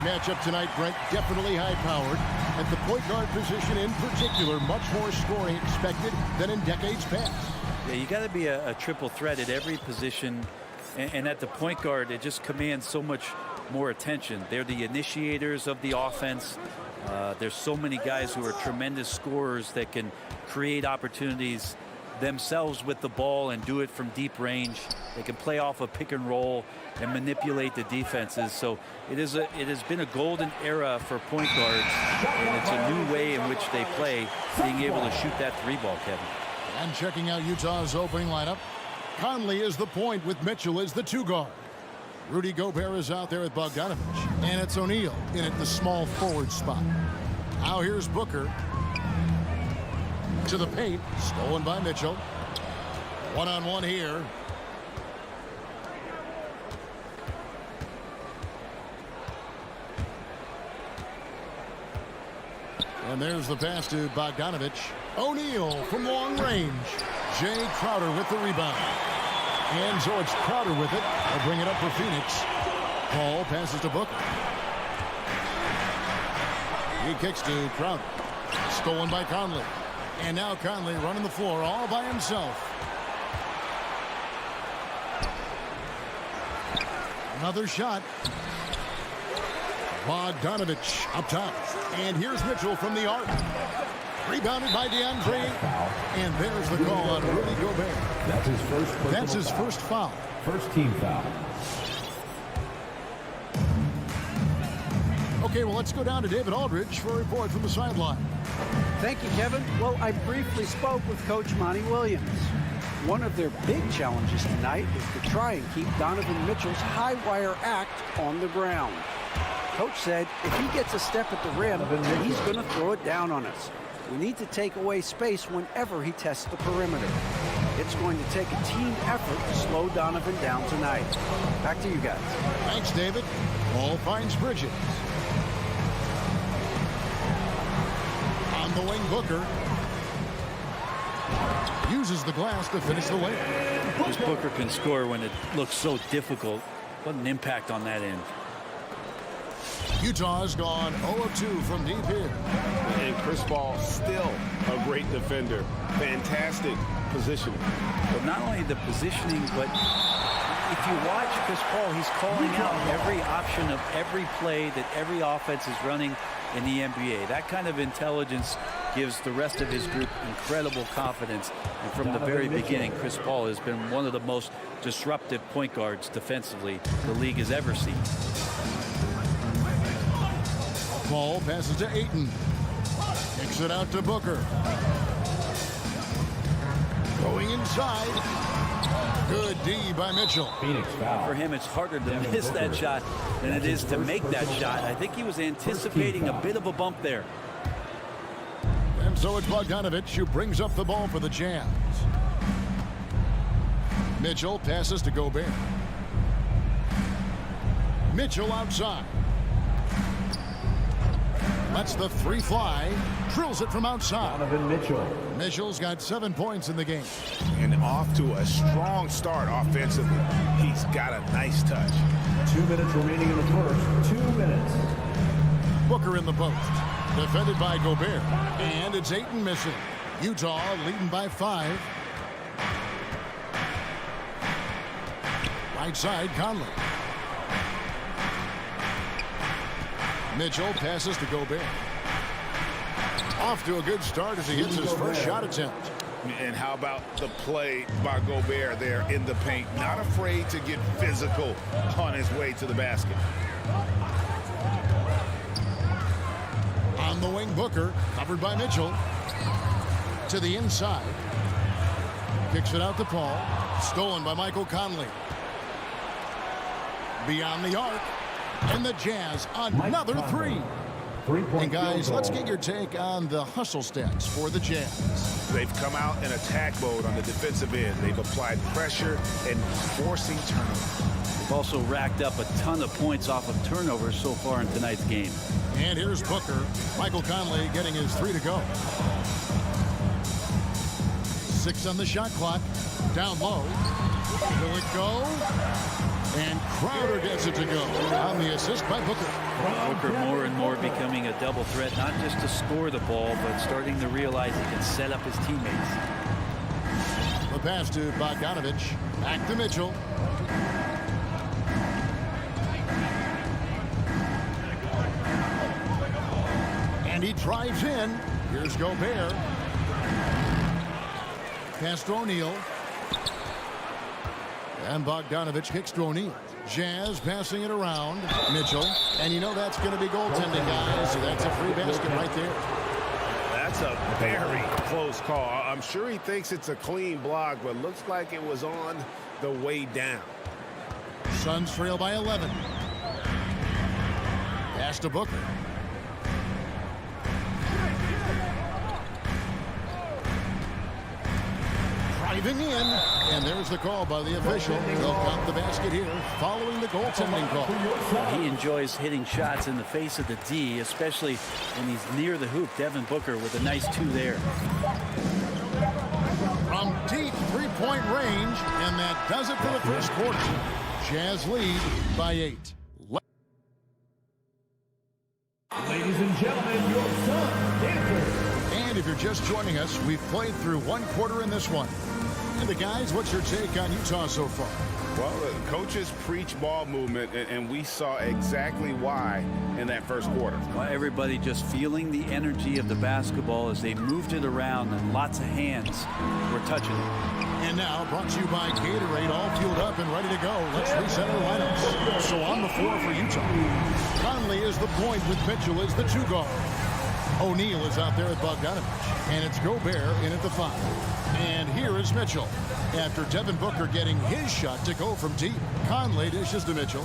Matchup tonight, Brent, definitely high-powered. At the point guard position in particular, much more scoring expected than in decades past. Yeah, you got to be a triple threat at every position, and at the point guard, it just commands so much more attention. They're the initiators of the offense. There's so many guys who are tremendous scorers that can create opportunities themselves with the ball and do it from deep range. They can play off a pick and roll and manipulate the defenses. So it has been a golden era for point guards, and it's a new way in which they play, being able to shoot that three ball, Kevin. And checking out Utah's opening lineup, Conley is the point with Mitchell as the two guard. Rudy Gobert is out there with Bogdanovich, and it's O'Neal in at the small forward spot. Now here's Booker to the paint, stolen by Mitchell. One-on-one here. And there's the pass to Bogdanovich. O'Neal from long range. Jay Crowder with the rebound. And so it's Crowder with it. They'll bring it up for Phoenix. Paul passes to Booker. He kicks to Crowder. Stolen by Conley. And now Conley running the floor all by himself. Another shot. Bogdanovich up top. And here's Mitchell from the arc. Rebounded by DeAndre. And there's the call on Rudy Gobert. That's his first foul. First team foul. Okay, well, let's go down to David Aldridge for a report from the sideline. Thank you, Kevin. Well, I briefly spoke with Coach Monty Williams. One of their big challenges tonight is to try and keep Donovan Mitchell's high wire act on the ground. Coach said if he gets a step at the rim, he's going to throw it down on us. We need to take away space whenever he tests the perimeter. It's going to take a team effort to slow Donovan down tonight. Back to you guys. Thanks, David. Ball finds Bridges. On the wing, Booker uses the glass to finish the layup. This Booker can score when it looks so difficult. What an impact on that end. Utah's gone 0 of 2 from deep here. And Chris Paul still a great defender. Fantastic positioning. But not only the positioning, but if you watch Chris Paul, he's calling out every option of every play that every offense is running in the NBA. That kind of intelligence gives the rest of his group incredible confidence. And from the very beginning, Chris Paul has been one of the most disruptive point guards defensively the league has ever seen. Paul passes to Ayton. Kicks it out to Booker. Going inside. Good D by Mitchell. Phoenix foul. For him, it's harder to miss that shot than it is to make that shot. I think he was anticipating a bit of a bump there. And so it's Bogdanovich who brings up the ball for the Jazz. Mitchell passes to Gobert. Mitchell outside. Lets the three fly. Drills it from outside. Donovan Mitchell. Mitchell's got 7 points in the game. And off to a strong start offensively. He's got a nice touch. 2 minutes remaining in the first. 2 minutes. Booker in the post. Defended by Gobert. And it's Ayton missing. Utah leading by 5. Right side, Conley. Mitchell passes to Gobert. Off to a good start as he hits his first shot attempt. And how about the play by Gobert there in the paint? Not afraid to get physical on his way to the basket. On the wing, Booker, covered by Mitchell. To the inside. Kicks it out to Paul. Stolen by Michael Conley. Beyond the arc. And the Jazz, another three. And guys, let's get your take on the hustle stats for the Jazz. They've come out in attack mode on the defensive end. They've applied pressure and forcing turnovers. They've also racked up a ton of points off of turnovers so far in tonight's game. And here's Booker. Michael Conley getting his 3 to go. 6 on the shot clock. Down low. Will it go? And Crowder gets it to go on the assist by Booker. Booker more and more becoming a double threat, not just to score the ball, but starting to realize he can set up his teammates. The pass to Bogdanovich. Back to Mitchell. And he drives in. Here's Gobert. Pass to O'Neal. And Bogdanovich kicks to O'Neal. Jazz passing it around. Mitchell. And you know that's going to be goaltending, guys. So that's a free basket right there. That's a very close call. I'm sure he thinks it's a clean block, but looks like it was on the way down. Suns trail by 11. Pass to Booker. Driving in, and there's the call by the official. They'll count the basket here following the goaltending call. He enjoys hitting shots in the face of the D, especially when he's near the hoop. Devin Booker with a nice 2 there. From deep three-point range, and that does it for the first quarter. Jazz lead by 8. Ladies and gentlemen, your Suns dancers. And if you're just joining us, we've played through one quarter in this one. And the guys, what's your take on Utah so far? Well, the coaches preach ball movement, and we saw exactly why in that first quarter. Well, everybody just feeling the energy of the basketball as they moved it around, and lots of hands were touching it. And now, brought to you by Gatorade, all fueled up and ready to go. Let's reset our lineups. So on the floor for Utah, Conley is the point with Mitchell as the 2 guard. O'Neal is out there at Bogdanovich, and it's Gobert in at the 5. And here is Mitchell. After Devin Booker getting his shot to go from deep, Conley dishes to Mitchell.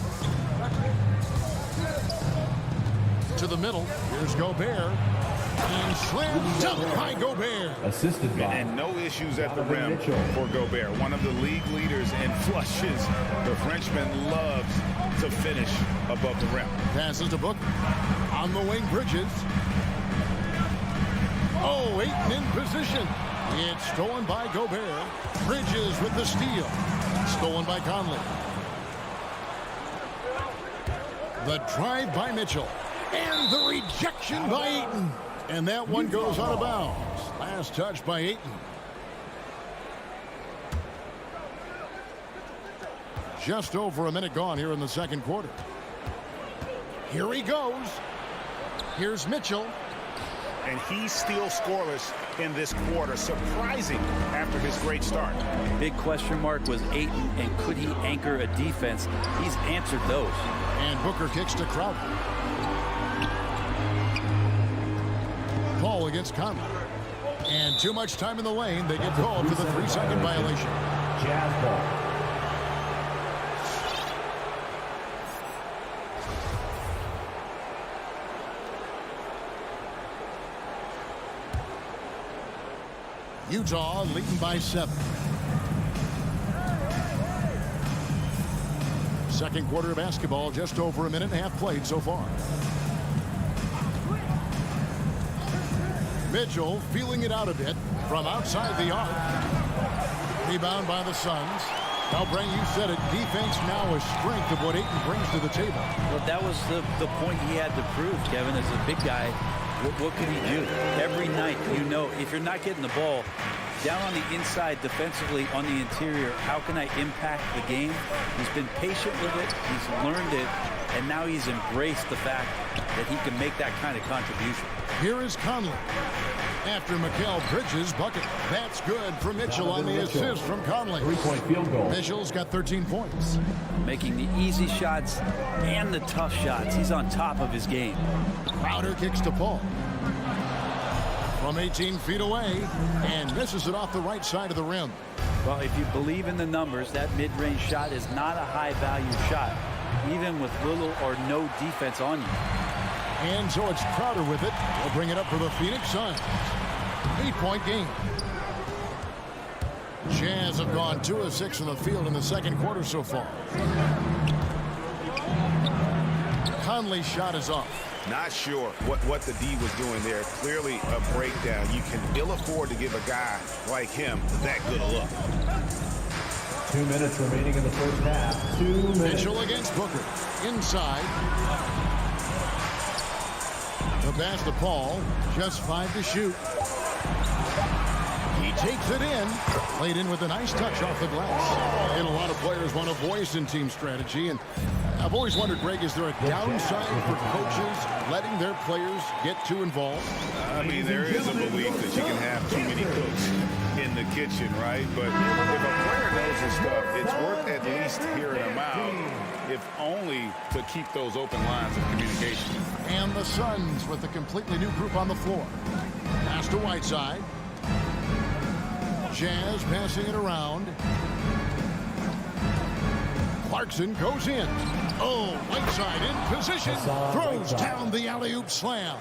To the middle, here's Gobert. And slam dunk by Gobert. Assisted by. And no issues at the rim for Gobert. One of the league leaders in flushes. The Frenchman loves to finish above the rim. Passes to Booker. On the wing, Bridges. Oh, Ayton in position. It's stolen by Gobert. Bridges with the steal. Stolen by Conley. The drive by Mitchell. And the rejection by Ayton. And that one goes out of bounds. Last touch by Ayton. Just over a minute gone here in the second quarter. Here he goes. Here's Mitchell. And he's still scoreless in this quarter. Surprising after his great start. Big question mark was Ayton, and could he anchor a defense? He's answered those. And Booker kicks to Crowder. Ball against Conley. And too much time in the lane. They get called for the 3-second violation. Jazz ball. Utah leading by 7. Second quarter of basketball, just over a minute and a half played so far. Mitchell feeling it out a bit from outside the arc. Rebound by the Suns. Now, Brent, you said it. Defense now a strength of what Ayton brings to the table. Well, that was the point he had to prove, Kevin, as a big guy. What could he do? Every night, you know, if you're not getting the ball down on the inside defensively on the interior, how can I impact the game? He's been patient with it. He's learned it. And now he's embraced the fact that he can make that kind of contribution. Here is Conley. After Mikal Bridges' bucket. That's good for Mitchell on the assist from Conley. 3-point field goal. Mitchell's got 13 points. Making the easy shots and the tough shots. He's on top of his game. Crowder kicks to Paul. From 18 feet away. And misses it off the right side of the rim. Well, if you believe in the numbers, that mid-range shot is not a high-value shot, even with little or no defense on you. And so it's Crowder with it. They'll bring it up for the Phoenix Suns. 8-point game. Jazz have gone 2 of 6 in the field in the second quarter so far. Conley's shot is off. Not sure what the D was doing there. Clearly a breakdown. You can ill afford to give a guy like him that good a look. 2 minutes remaining in the first half. 2 minutes. Mitchell against Booker. Inside. The pass to Paul. Just 5 to shoot. He takes it in. Played in with a nice touch off the glass. And a lot of players want a voice in team strategy. And I've always wondered, Greg, is there a downside for coaches letting their players get too involved? I mean, there is a belief that you can have too many cooks in the kitchen, right? But if a player knows his stuff, it's worth at least hearing them out, if only to keep those open lines of communication. And the Suns with a completely new group on the floor. Pass to Whiteside. Jazz passing it around. Clarkson goes in. Oh, Whiteside in position. Throws down the alley-oop slam.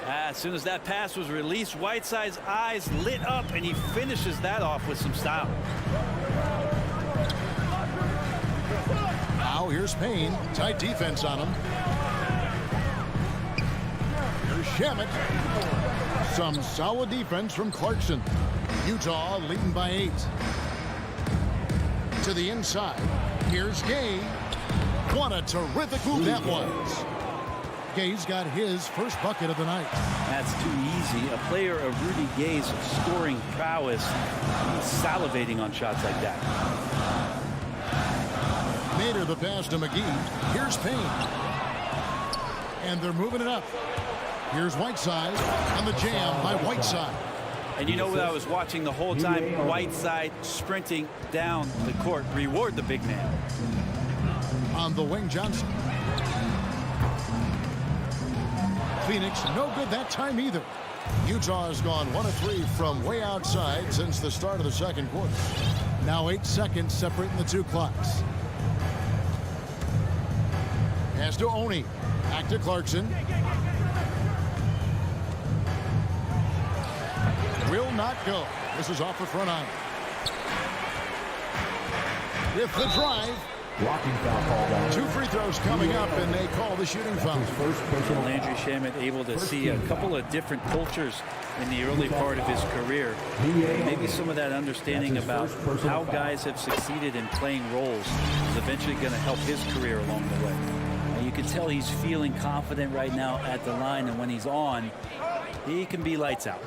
As soon as that pass was released, Whiteside's eyes lit up, and he finishes that off with some style. Now here's Payne. Tight defense on him. Here's Shamet. Some solid defense from Clarkson. Utah leading by 8. To the inside. Here's Gay. What a terrific move that was. Gay's got his first bucket of the night. That's too easy. A player of Rudy Gay's scoring prowess, he's salivating on shots like that. Nader the pass to McGee. Here's Payne. And they're moving it up. Here's Whiteside on the jam by Whiteside. And you know what I was watching the whole time? Whiteside sprinting down the court. Reward the big man. On the wing, Johnson. Phoenix, no good that time either. Utah has gone 1 of 3 from way outside since the start of the second quarter. Now 8 seconds separating the two clocks. Pass to Oni. Back to Clarkson. Will not go. This is off the front iron. With the drive. Blocking foul called on. 2 free throws coming up, and they call the shooting foul. First personal. Landry Shamet able to see a couple of different cultures in the early part of his career. Maybe some of that understanding about how guys have succeeded in playing roles is eventually going to help his career along the way. And you can tell he's feeling confident right now at the line, and when he's on, he can be lights out.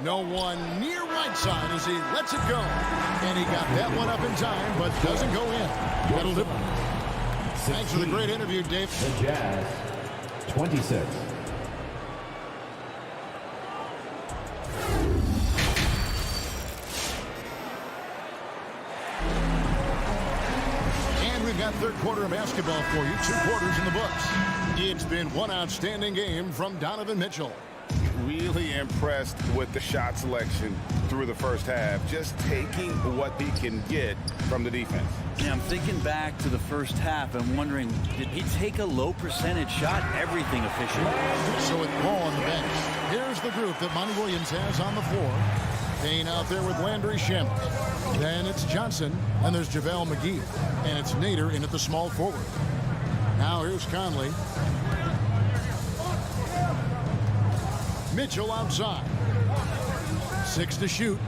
No one near Whiteside as he lets it go. And he got that one up in time, but doesn't go in. That'll do it. Thanks for the great interview, Dave. The Jazz, 26. And we've got third quarter of basketball for you. 2 quarters in the books. It's been one outstanding game from Donovan Mitchell. Really impressed with the shot selection through the first half, just taking what he can get from the defense. Yeah, I'm thinking back to the first half and wondering, did he take a low percentage shot? Everything efficient. So with Paul on the bench, here's the group that Monty Williams has on the floor. Payne out there with Landry Shamet. Then it's Johnson, and there's JaVale McGee. And it's Nader in at the small forward. Now here's Conley. Mitchell outside. 6 to shoot.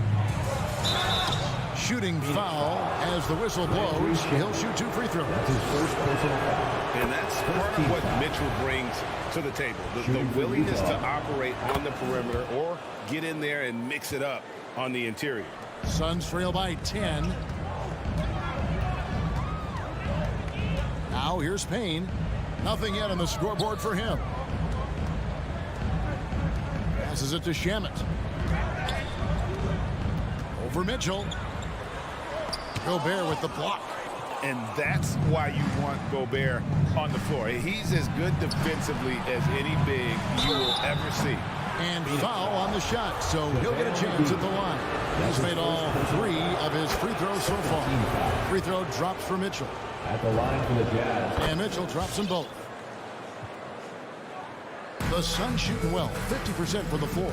Shooting foul as the whistle blows. He'll shoot 2 free throws. That's his first personal foul. And that's part of what Mitchell brings to the table. The willingness to operate on the perimeter or get in there and mix it up on the interior. Suns trail by 10. Now here's Payne. Nothing yet on the scoreboard for him. Passes it to Shamet. Over Mitchell. Gobert with the block. And that's why you want Gobert on the floor. He's as good defensively as any big you will ever see. And foul on the shot, so he'll get a chance at the line. He's made all 3 of his free throws so far. Free throw drops for Mitchell. At the line for the Jazz. And Mitchell drops them both. The Suns shooting well, 50% for the floor.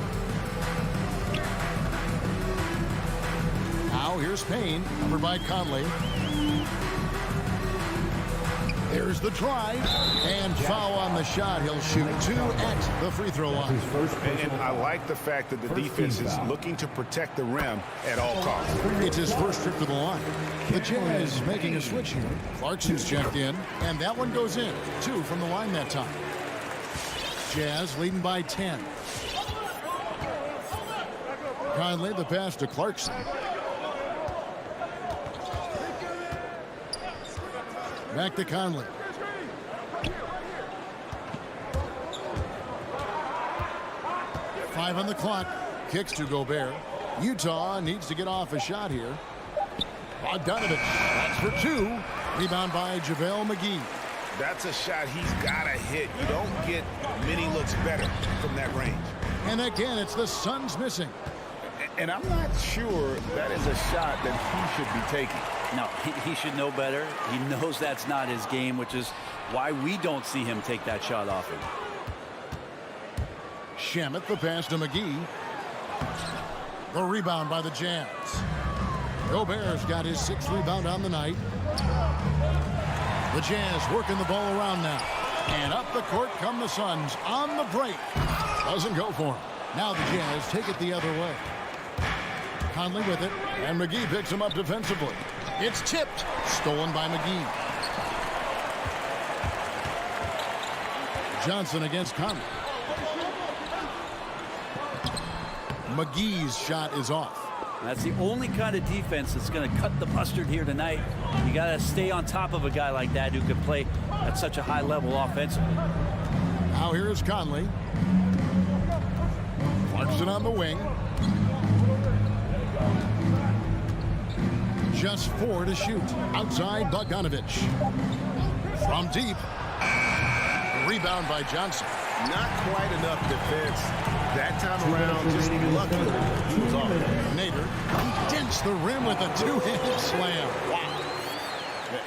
Now here's Payne, covered by Conley. Here's the drive, and foul on the shot. He'll shoot 2 at the free throw line. And I like the fact that the defense is looking to protect the rim at all costs. It's his first trip to the line. The Jazz making a switch here. Clarkson's checked in, and that one goes in. 2 from the line that time. Jazz leading by 10. Conley, the pass to Clarkson. Back to Conley. Five on the clock. Kicks to Gobert. Utah needs to get off a shot here. Bogdanovich. That's for 2. Rebound by JaVale McGee. That's a shot he's got to hit. You don't get many looks better from that range. And again, it's the Suns missing. And I'm not sure that is a shot that he should be taking. No, he should know better. He knows that's not his game, which is why we don't see him take that shot often. Shamet, the pass to McGee. The rebound by the Jazz. Gobert's got his 6th rebound on the night. The Jazz working the ball around now. And up the court come the Suns on the break. Doesn't go for him. Now the Jazz take it the other way. Conley with it, and McGee picks him up defensively. It's tipped. Stolen by McGee. Johnson against Conley. McGee's shot is off. That's the only kind of defense that's going to cut the mustard here tonight. You got to stay on top of a guy like that who can play at such a high level offensively. Now here is Conley. Clarkson on the wing. Just 4 to shoot. Outside Bogdanovich. From deep. Rebound by Johnson. Not quite enough defense. That time around, just lucky he was off. Nader dents the rim with a 2-handed slam. Wow.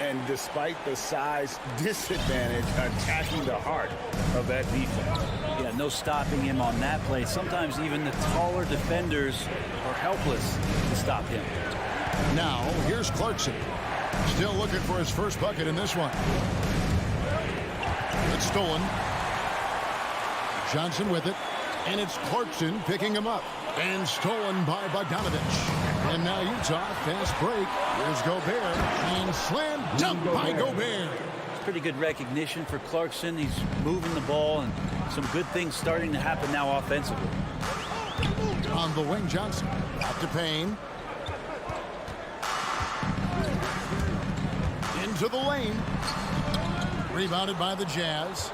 And despite the size disadvantage, attacking the heart of that defense. Yeah, no stopping him on that play. Sometimes even the taller defenders are helpless to stop him. Now, here's Clarkson. Still looking for his first bucket in this one. It's stolen. Johnson with it. And it's Clarkson picking him up. And stolen by Bogdanovich. And now Utah, fast break. Here's Gobert. And slam dunk by Gobert. Pretty good recognition for Clarkson. He's moving the ball, and some good things starting to happen now offensively. On the wing, Johnson. Out to Payne. Into the lane. Rebounded by the Jazz.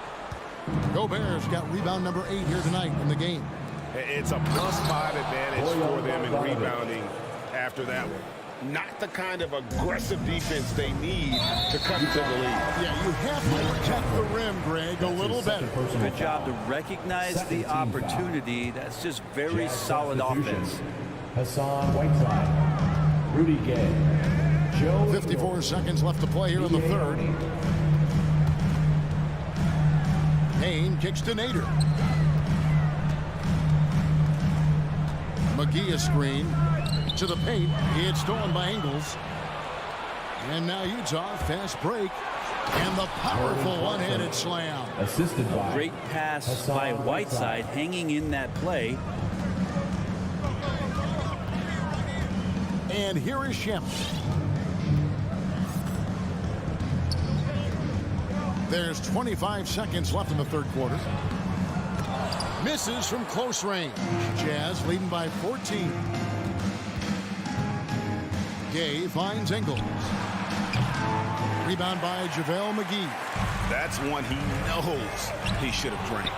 Gobert's got rebound number 8 here tonight in the game. It's a +5 advantage for them in rebounding after that one. Not the kind of aggressive defense they need to cut to the lead. Yeah, you have to protect the rim, Greg, a little better. Good job to recognize the opportunity. That's just very solid offense. Hassan Whiteside, Rudy Gay, Joe 54 seconds left to play here in the third. Payne kicks to Nader. McGee a screen to the paint. It's stolen by Ingles. And now Utah, fast break. And the powerful one-handed slam. assisted by Great pass by Whiteside, hanging in that play. And here is Shem. There's 25 seconds left in the third quarter. Misses from close range. Jazz leading by 14. Gay finds Ingles. Rebound by JaVale McGee. That's one he knows he should have drained.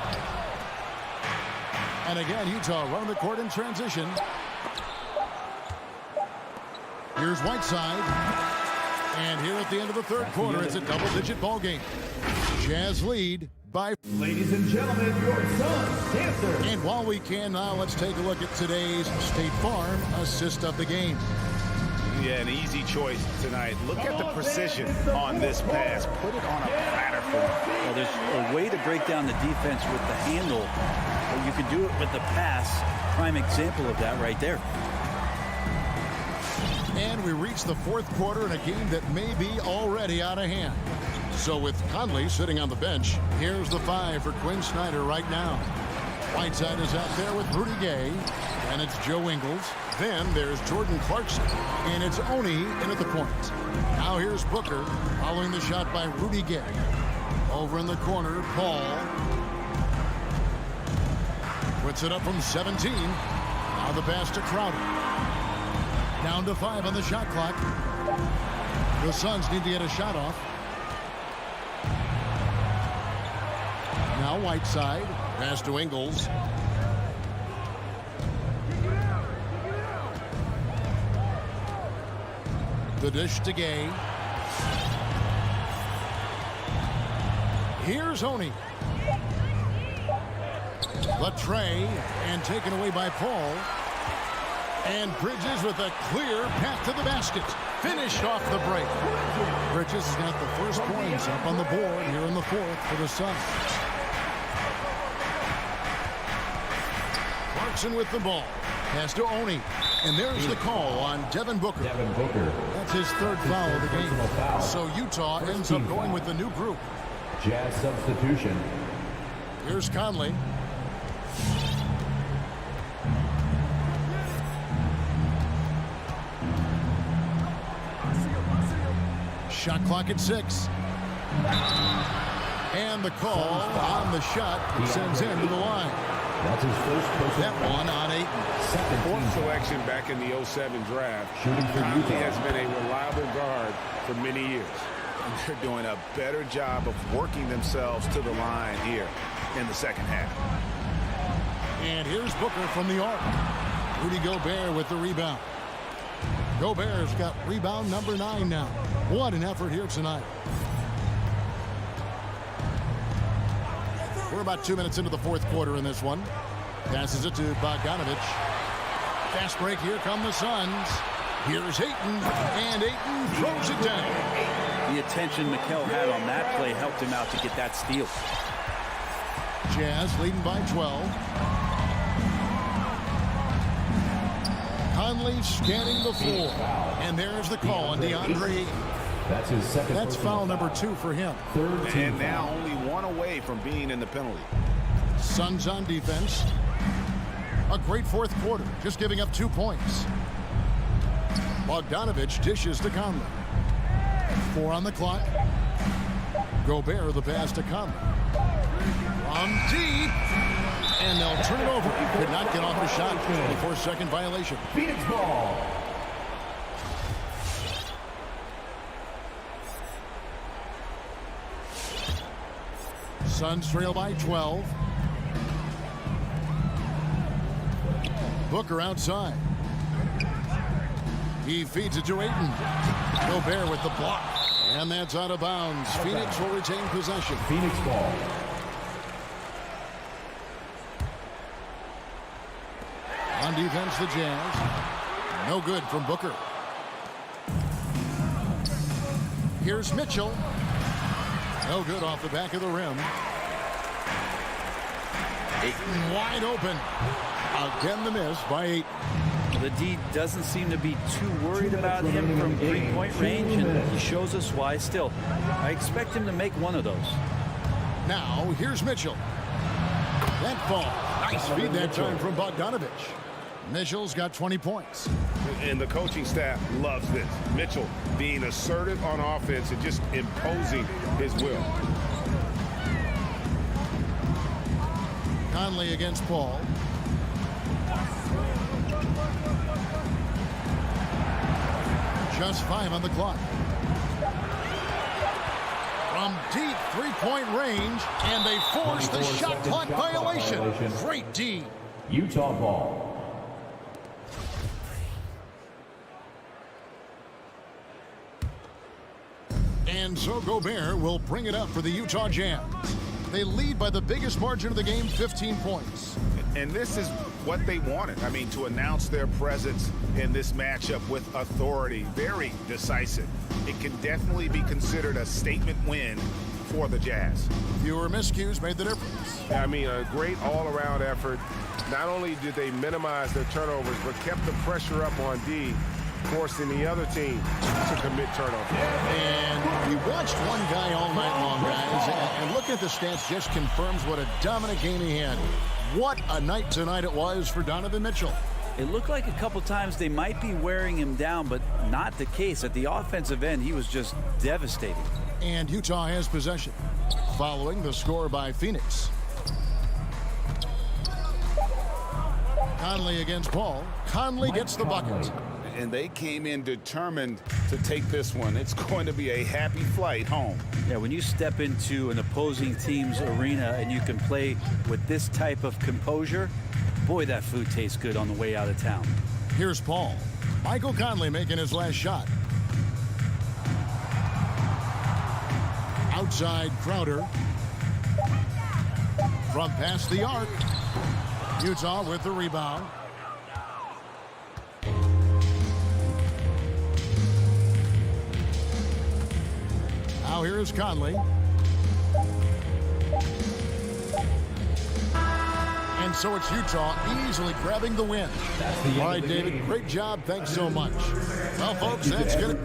And again, Utah running the court in transition. Here's Whiteside. And here at the end of the third quarter, it's a double-digit ball game. Jazz lead by... Ladies and gentlemen, your Suns dancer. And while we can now, let's take a look at today's State Farm assist of the game. Yeah, an easy choice tonight. Look at the precision on this pass. Put it on a platter for him. Well, there's a way to break down the defense with the handle, but you can do it with the pass. Prime example of that right there. And we reach the fourth quarter in a game that may be already out of hand. So with Conley sitting on the bench, here's the 5 for Quinn Snyder right now. Whiteside is out there with Rudy Gay, and it's Joe Ingles. Then there's Jordan Clarkson, and it's Oni in at the point. Now here's Booker following the shot by Rudy Gay. Over in the corner, Paul puts it up from 17. Now the pass to Crowder. Down to 5 on the shot clock. The Suns need to get a shot off. Now Whiteside. Pass to Ingles. The dish to Gay. Here's Oni. The tray, and taken away by Paul. And Bridges with a clear path to the basket. Finished off the break. Bridges has got the first points up on the board here in the 4th for the Suns. Clarkson with the ball. Pass to Oni. And there's the call on Devin Booker. That's his 3rd foul of the game. So Utah ends up going with the new group. Jazz substitution. Here's Conley. Shot clock at 6. And the call on the shot sends him to the line. That's his first personal. That one on 8. 4th selection back in the 07 draft. Conley has been a reliable guard for many years. And they're doing a better job of working themselves to the line here in the second half. And here's Booker from the arc. Rudy Gobert with the rebound. Gobert's got rebound number 9 now. What an effort here tonight. We're about 2 minutes into the 4th quarter in this one. Passes it to Bogdanovich. Fast break. Here come the Suns. Here's Ayton. And Ayton throws it down. The attention Mikel had on that play helped him out to get that steal. Jazz leading by 12. Conley scanning the floor. And there's the call on DeAndre Ayton. That's his second. That's foul number 2 for him. And now only 1 away from being in the penalty. Suns on defense. A great 4th quarter, just giving up 2 points. Bogdanovich dishes to Conley. 4 on the clock. Gobert the pass to Conley. From deep. And they'll turn it over. Could not get off the shot. 24-second violation. Phoenix ball. Suns trail by 12. Booker outside. He feeds it to Ayton. Gobert with the block. And that's out of bounds. Phoenix will retain possession. Phoenix ball. On defense, the Jazz. No good from Booker. Here's Mitchell. No good off the back of the rim. Ayton wide open. Again the miss by Ayton. The D doesn't seem to be too worried about him from 3-point range, and he shows us why still. I expect him to make one of those. Now, here's Mitchell. That ball. Nice feed that time from Bogdanovich. Mitchell's got 20 points. And the coaching staff loves this. Mitchell being assertive on offense and just imposing his will. Conley against Paul. Just 5 on the clock. From deep 3-point range, and they force the shot clock violation. Great D. Utah ball. And so Gobert will bring it up for the Utah Jazz. They lead by the biggest margin of the game, 15 points. And this is what they wanted. I mean, to announce their presence in this matchup with authority, very decisive. It can definitely be considered a statement win for the Jazz. Fewer miscues made the difference. I mean, a great all-around effort. Not only did they minimize their turnovers, but kept the pressure up on D. forcing the other team to commit turnovers. And we watched one guy all night long, guys, and looking at the stats just confirms what a dominant game he had. What a night tonight it was for Donovan Mitchell. It looked like a couple times they might be wearing him down, but not the case. At the offensive end, he was just devastating. And Utah has possession, following the score by Phoenix. Conley against Paul. Conley gets the bucket. And they came in determined to take this one. It's going to be a happy flight home. Yeah, when you step into an opposing team's arena and you can play with this type of composure, boy, that food tastes good on the way out of town. Here's Paul. Michael Conley making his last shot. Outside Crowder. From past the arc. Utah with the rebound. Now here's Conley. And so it's Utah easily grabbing the win. All right, David, great job. Thanks so much. Well, folks, that's good.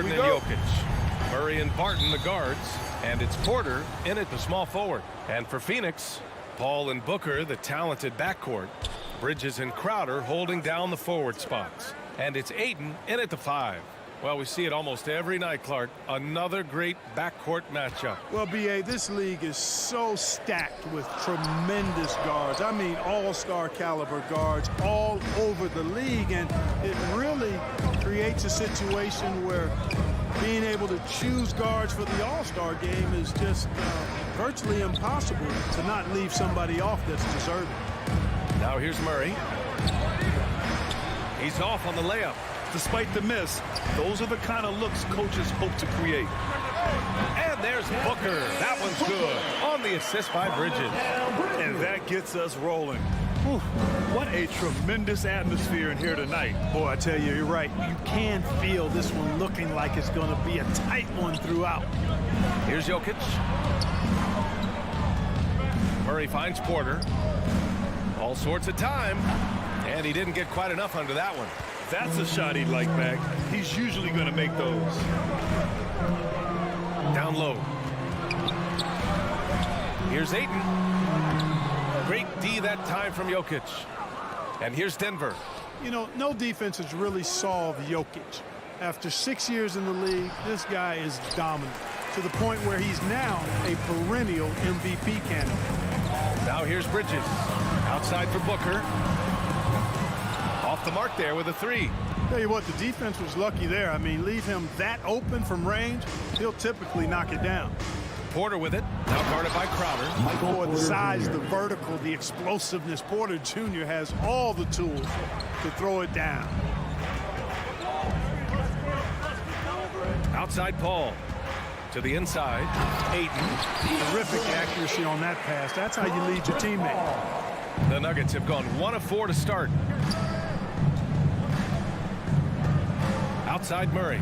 Gordon and Jokic. Murray and Barton, the guards. And it's Porter in at the small forward. And for Phoenix, Paul and Booker, the talented backcourt. Bridges and Crowder holding down the forward spots. And it's Ayton in at the 5. Well, we see it almost every night, Clark. Another great backcourt matchup. Well, B.A., this league is so stacked with tremendous guards. I mean, all-star caliber guards all over the league. And it really creates a situation where being able to choose guards for the all-star game is just virtually impossible to not leave somebody off that's deserving. Now here's Murray. He's off on the layup. Despite the miss, those are the kind of looks coaches hope to create. And there's Booker. That one's good. On the assist by Bridges. And that gets us rolling. Whew, what a tremendous atmosphere in here tonight. Boy, I tell you, you're right. You can feel this one looking like it's going to be a tight one throughout. Here's Jokic. Murray finds Porter. All sorts of time. And he didn't get quite enough under that one. That's a shot he'd like back. He's usually going to make those. Down low. Here's Ayton. Great D that time from Jokic. And here's Denver. You know, no defense has really solved Jokic. After 6 years in the league, this guy is dominant to the point where he's now a perennial MVP candidate. Now here's Bridges. Outside for Booker. Off the mark there with a 3. Tell you what, the defense was lucky there. I mean, leave him that open from range, he'll typically knock it down. Porter with it. Now guarded by Crowder. Boy, the size, the vertical, the explosiveness. Porter Jr. has all the tools to throw it down. Outside Paul. To the inside. Ayton. Terrific accuracy on that pass. That's how you lead your teammate. The Nuggets have gone 1 of 4 to start. Outside Murray.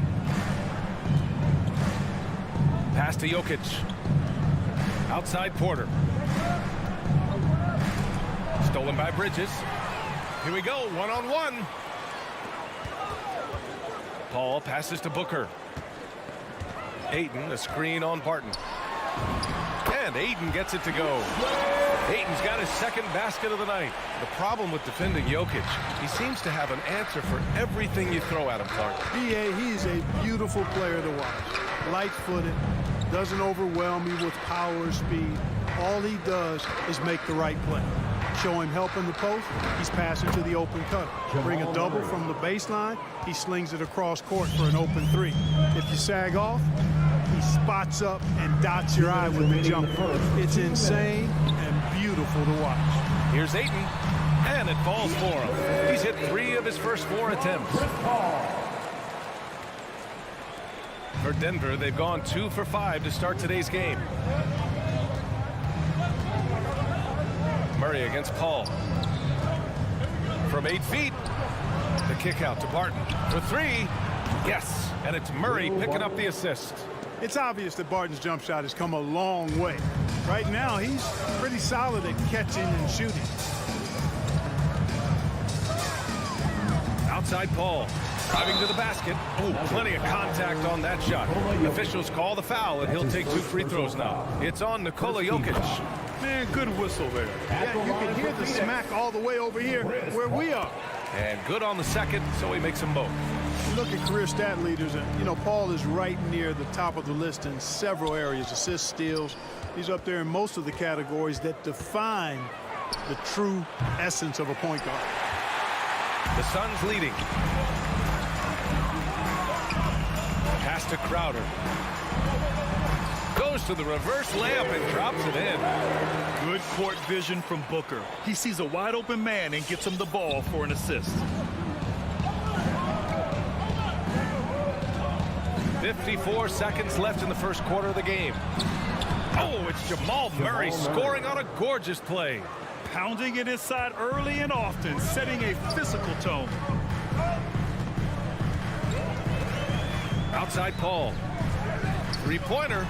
Pass to Jokic. Outside Porter. Stolen by Bridges. Here we go, 1-on-1. Paul passes to Booker. Ayton, a screen on Barton. And Ayton gets it to go. Ayton's got his second basket of the night. The problem with defending Jokic, he seems to have an answer for everything you throw at him, Clark. B.A., he's a beautiful player to watch. Light-footed, doesn't overwhelm you with power or speed. All he does is make the right play. Show him help in the post, he's passing to the open cutter. Bring a double from the baseline, he slings it across court for an open 3. If you sag off, he spots up and dots your eye with the jumper. It's insane and beautiful to watch. Here's Ayton, and it falls for him. He's hit 3 of his first 4 attempts. For Denver, they've gone 2 for 5 to start today's game. Murray against Paul. From 8 feet, the kick out to Barton. For 3, yes, and it's Murray picking up the assist. It's obvious that Barton's jump shot has come a long way. Right now, he's pretty solid at catching and shooting. Outside Paul, driving to the basket. Oh, plenty of contact on that shot. Officials call the foul, and he'll take 2 free throws now. It's on Nikola Jokic. Man, good whistle there. Yeah, you can hear the smack all the way over here where we are. And good on the second, so he makes them both. Look at career stat leaders, and you know, Paul is right near the top of the list in several areas. Assists, steals. He's up there in most of the categories that define the true essence of a point guard. The Suns leading. Pass to Crowder. Goes to the reverse layup and drops it in. Good court vision from Booker. He sees a wide open man and gets him the ball for an assist. 54 seconds left in the first quarter of the game. Oh, it's Jamal Murray scoring on a gorgeous play. Pounding it inside early and often, setting a physical tone. Outside Paul. 3-pointer.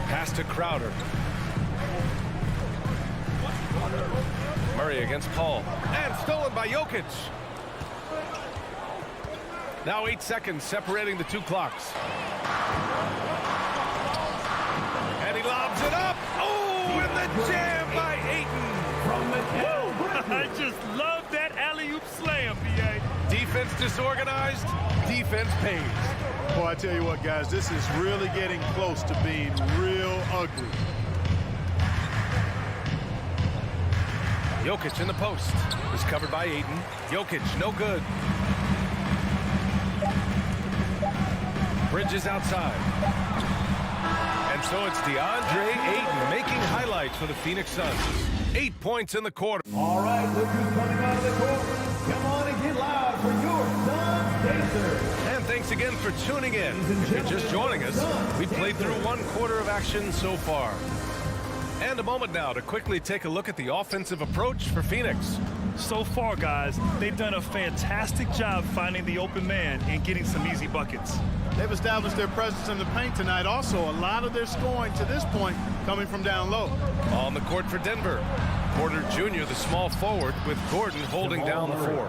Pass to Crowder. Murray against Paul. And stolen by Jokic. Now 8 seconds separating the two clocks. And he lobs it up. Oh, and the jam by Ayton. I just love that alley-oop slam, B.A. Defense disorganized, defense pays. Boy, I tell you what, guys, this is really getting close to being real ugly. Jokic in the post. Is covered by Ayton. Jokic, no good. Bridges outside. And so it's DeAndre Ayton making highlights for the Phoenix Suns. 8 points in the quarter. All right, look who's coming out of the court. Come on and get loud for your Suns Pacers. And thanks again for tuning in. If you're just joining us, we played through 1 quarter of action so far. And a moment now to quickly take a look at the offensive approach for Phoenix. So far, guys, they've done a fantastic job finding the open man and getting some easy buckets. They've established their presence in the paint tonight. Also, a lot of their scoring to this point coming from down low. On the court for Denver, Porter Jr., the small forward, with Gordon holding down the 4.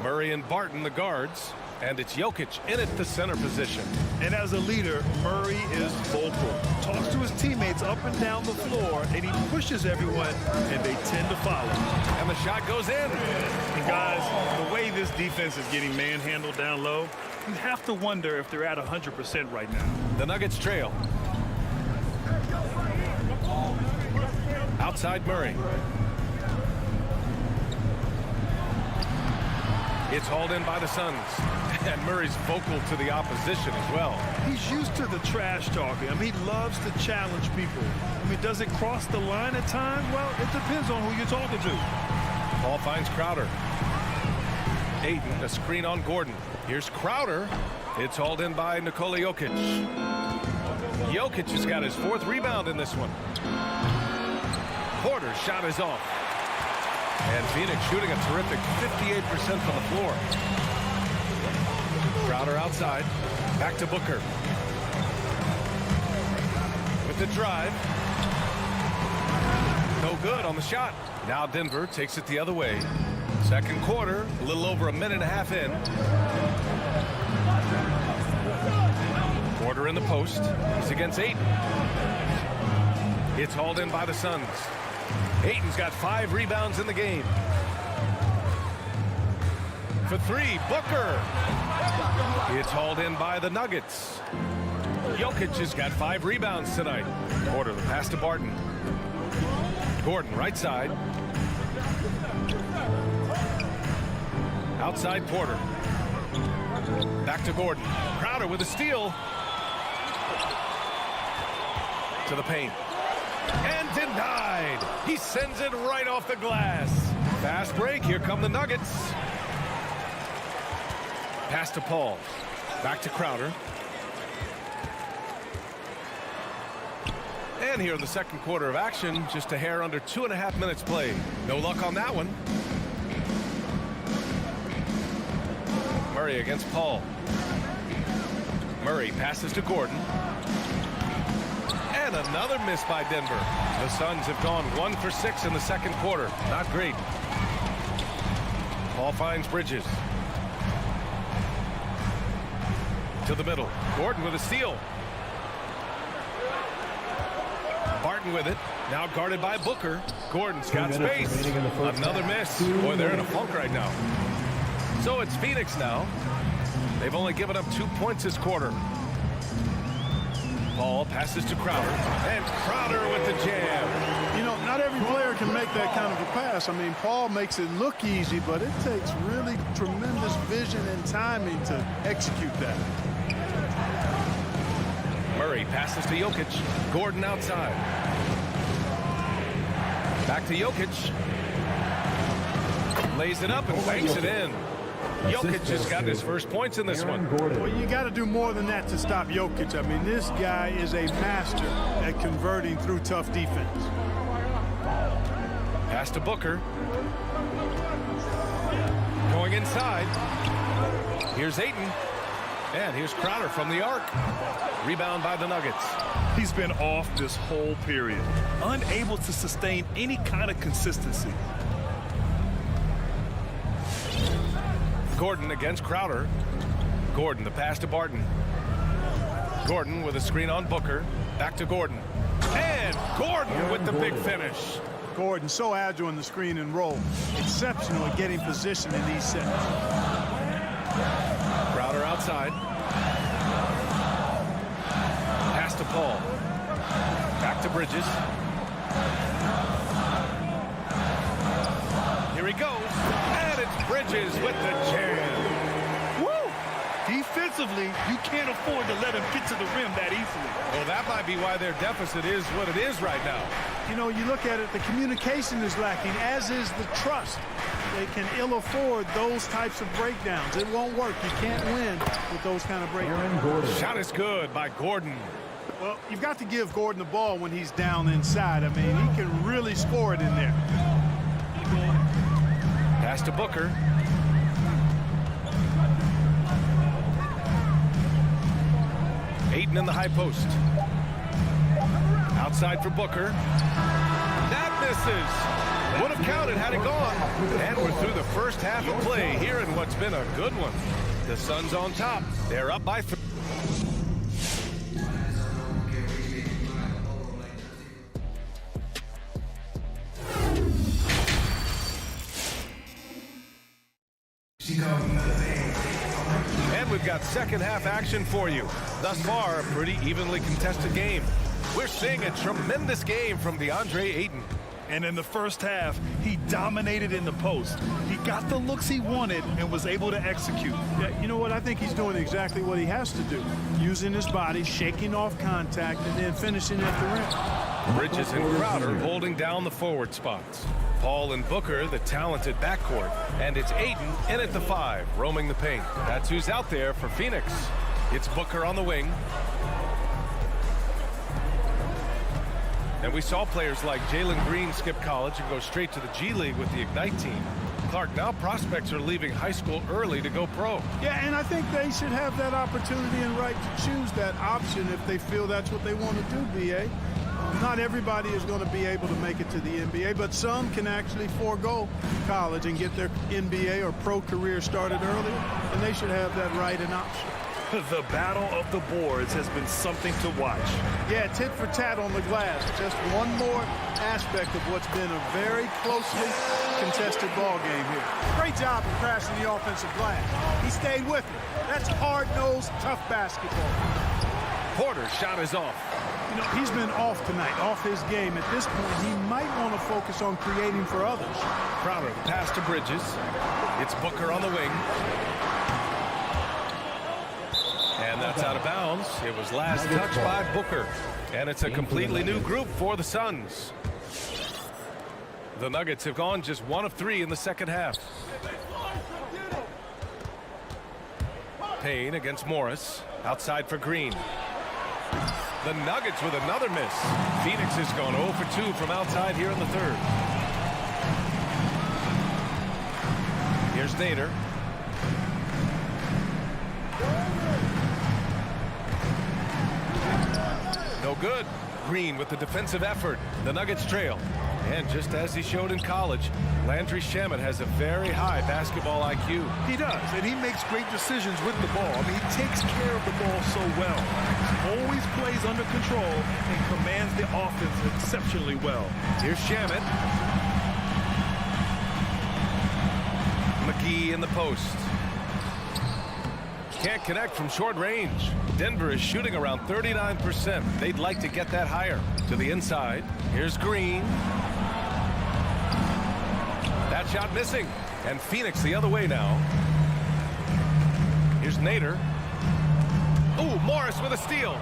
Murray and Barton, the guards. And it's Jokic in at the center position. And as a leader, Murray is vocal. Talks to his teammates up and down the floor, and he pushes everyone, and they tend to follow. And the shot goes in. And guys, the way this defense is getting manhandled down low, you have to wonder if they're at 100% right now. The Nuggets trail. Outside Murray. It's hauled in by the Suns. And Murray's vocal to the opposition as well. He's used to the trash talking. I mean, he loves to challenge people. I mean, does it cross the line at times? Well, it depends on who you're talking to. Paul finds Crowder. Ayton, a screen on Gordon. Here's Crowder. It's hauled in by Nikola Jokic. Jokic has got his 4th rebound in this one. Porter's shot is off. And Phoenix shooting a terrific 58% from the floor. Crowder outside. Back to Booker. With the drive. No good on the shot. Now Denver takes it the other way. Second quarter, a little over a minute and a half in. Porter in the post. He's against Ayton. It's hauled in by the Suns. Ayton's got 5 rebounds in the game. For 3, Booker. It's hauled in by the Nuggets. Jokic has got 5 rebounds tonight. Porter, the pass to Barton. Gordon, right side. Outside Porter. Back to Gordon. Crowder with a steal. To the paint. And denied. He sends it right off the glass. Fast break. Here come the Nuggets. Pass to Paul. Back to Crowder. And here in the second quarter of action, just a hair under 2.5 minutes played. No luck on that one. Murray against Paul. Murray passes to Gordon. And another miss by Denver. The Suns have gone 1 for 6 in the second quarter. Not great. Paul finds Bridges. To the middle. Gordon with a steal. Barton with it. Now guarded by Booker. Gordon's got space. Another miss. Boy, they're in a funk right now. So it's Phoenix now. They've only given up 2 points this quarter. Paul passes to Crowder. And Crowder with the jam. You know, not every player can make that kind of a pass. I mean, Paul makes it look easy, but it takes really tremendous vision and timing to execute that. Murray passes to Jokic. Gordon outside. Back to Jokic. Lays it up and banks it in. Jokic has got his first points in this one. Well, you got to do more than that to stop Jokic. I mean, this guy is a master at converting through tough defense. Pass to Booker. Going inside. Here's Ayton. And here's Crowder from the arc. Rebound by the Nuggets. He's been off this whole period, unable to sustain any kind of consistency. Gordon against Crowder. Gordon, the pass to Barton. Gordon with a screen on Booker. Back to Gordon. And Gordon with the big finish. Gordon, so agile in the screen and roll. Exceptional at getting position in these sets. Crowder outside. Pass to Paul. Back to Bridges. Here he goes. And it's Bridges with the jam. Woo! Defensively, you can't afford to let him get to the rim that easily. Well, that might be why their deficit is what it is right now. You know, you look at it, the communication is lacking, as is the trust. They can ill afford those types of breakdowns. It won't work. You can't win with those kind of breakdowns. Shot is good by Gordon. Well, you've got to give Gordon the ball when he's down inside. I mean, he can really score it in there. Pass to Booker. Ayton in the high post. Outside for Booker. That misses. Would have counted had it gone. And we're through the first half of play here in what's been a good one. The Suns on top. They're up by 3. And we've got second half action for you. Thus far, a pretty evenly contested game. We're seeing a tremendous game from DeAndre Ayton. And in the first half, he dominated in the post. He got the looks he wanted and was able to execute. Yeah, you know what? I think he's doing exactly what he has to do. Using his body, shaking off contact, and then finishing at the rim. Bridges and Crowder holding down the forward spots. Paul and Booker, the talented backcourt. And it's Ayton in at the 5, roaming the paint. That's who's out there for Phoenix. It's Booker on the wing. And we saw players like Jalen Green skip college and go straight to the G League with the Ignite team. Clark, now prospects are leaving high school early to go pro. Yeah, and I think they should have that opportunity and right to choose that option if they feel that's what they want to do, B.A. Not everybody is going to be able to make it to the NBA, but some can actually forego college and get their NBA or pro career started earlier, and they should have that right and option. The battle of the boards has been something to watch. Yeah, tit for tat on the glass. Just one more aspect of what's been a very closely contested ball game here. Great job of crashing the offensive glass. He stayed with it. That's hard-nosed, tough basketball. Porter's shot is off. You know, he's been off tonight, off his game. At this point, he might want to focus on creating for others. Crowder, the pass to Bridges. It's Booker on the wing. And that's out of bounds. It was last touched by Booker. And it's a completely new group for the Suns. The Nuggets have gone just 1 of 3 in the second half. Payne against Morris. Outside for Green. The Nuggets with another miss. Phoenix has gone 0 for 2 from outside here in the third. Here's Nader. No good. Green with the defensive effort. The Nuggets trail. And just as he showed in college, Landry Shamet has a very high basketball IQ. He does, and he makes great decisions with the ball. I mean, he takes care of the ball so well. He always plays under control and commands the offense exceptionally well. Here's Shamet. McGee in the post. Can't connect from short range. Denver is shooting around 39%. They'd like to get that higher. To the inside. Here's Green. That shot missing. And Phoenix the other way now. Here's Nader. Ooh, Morris with a steal.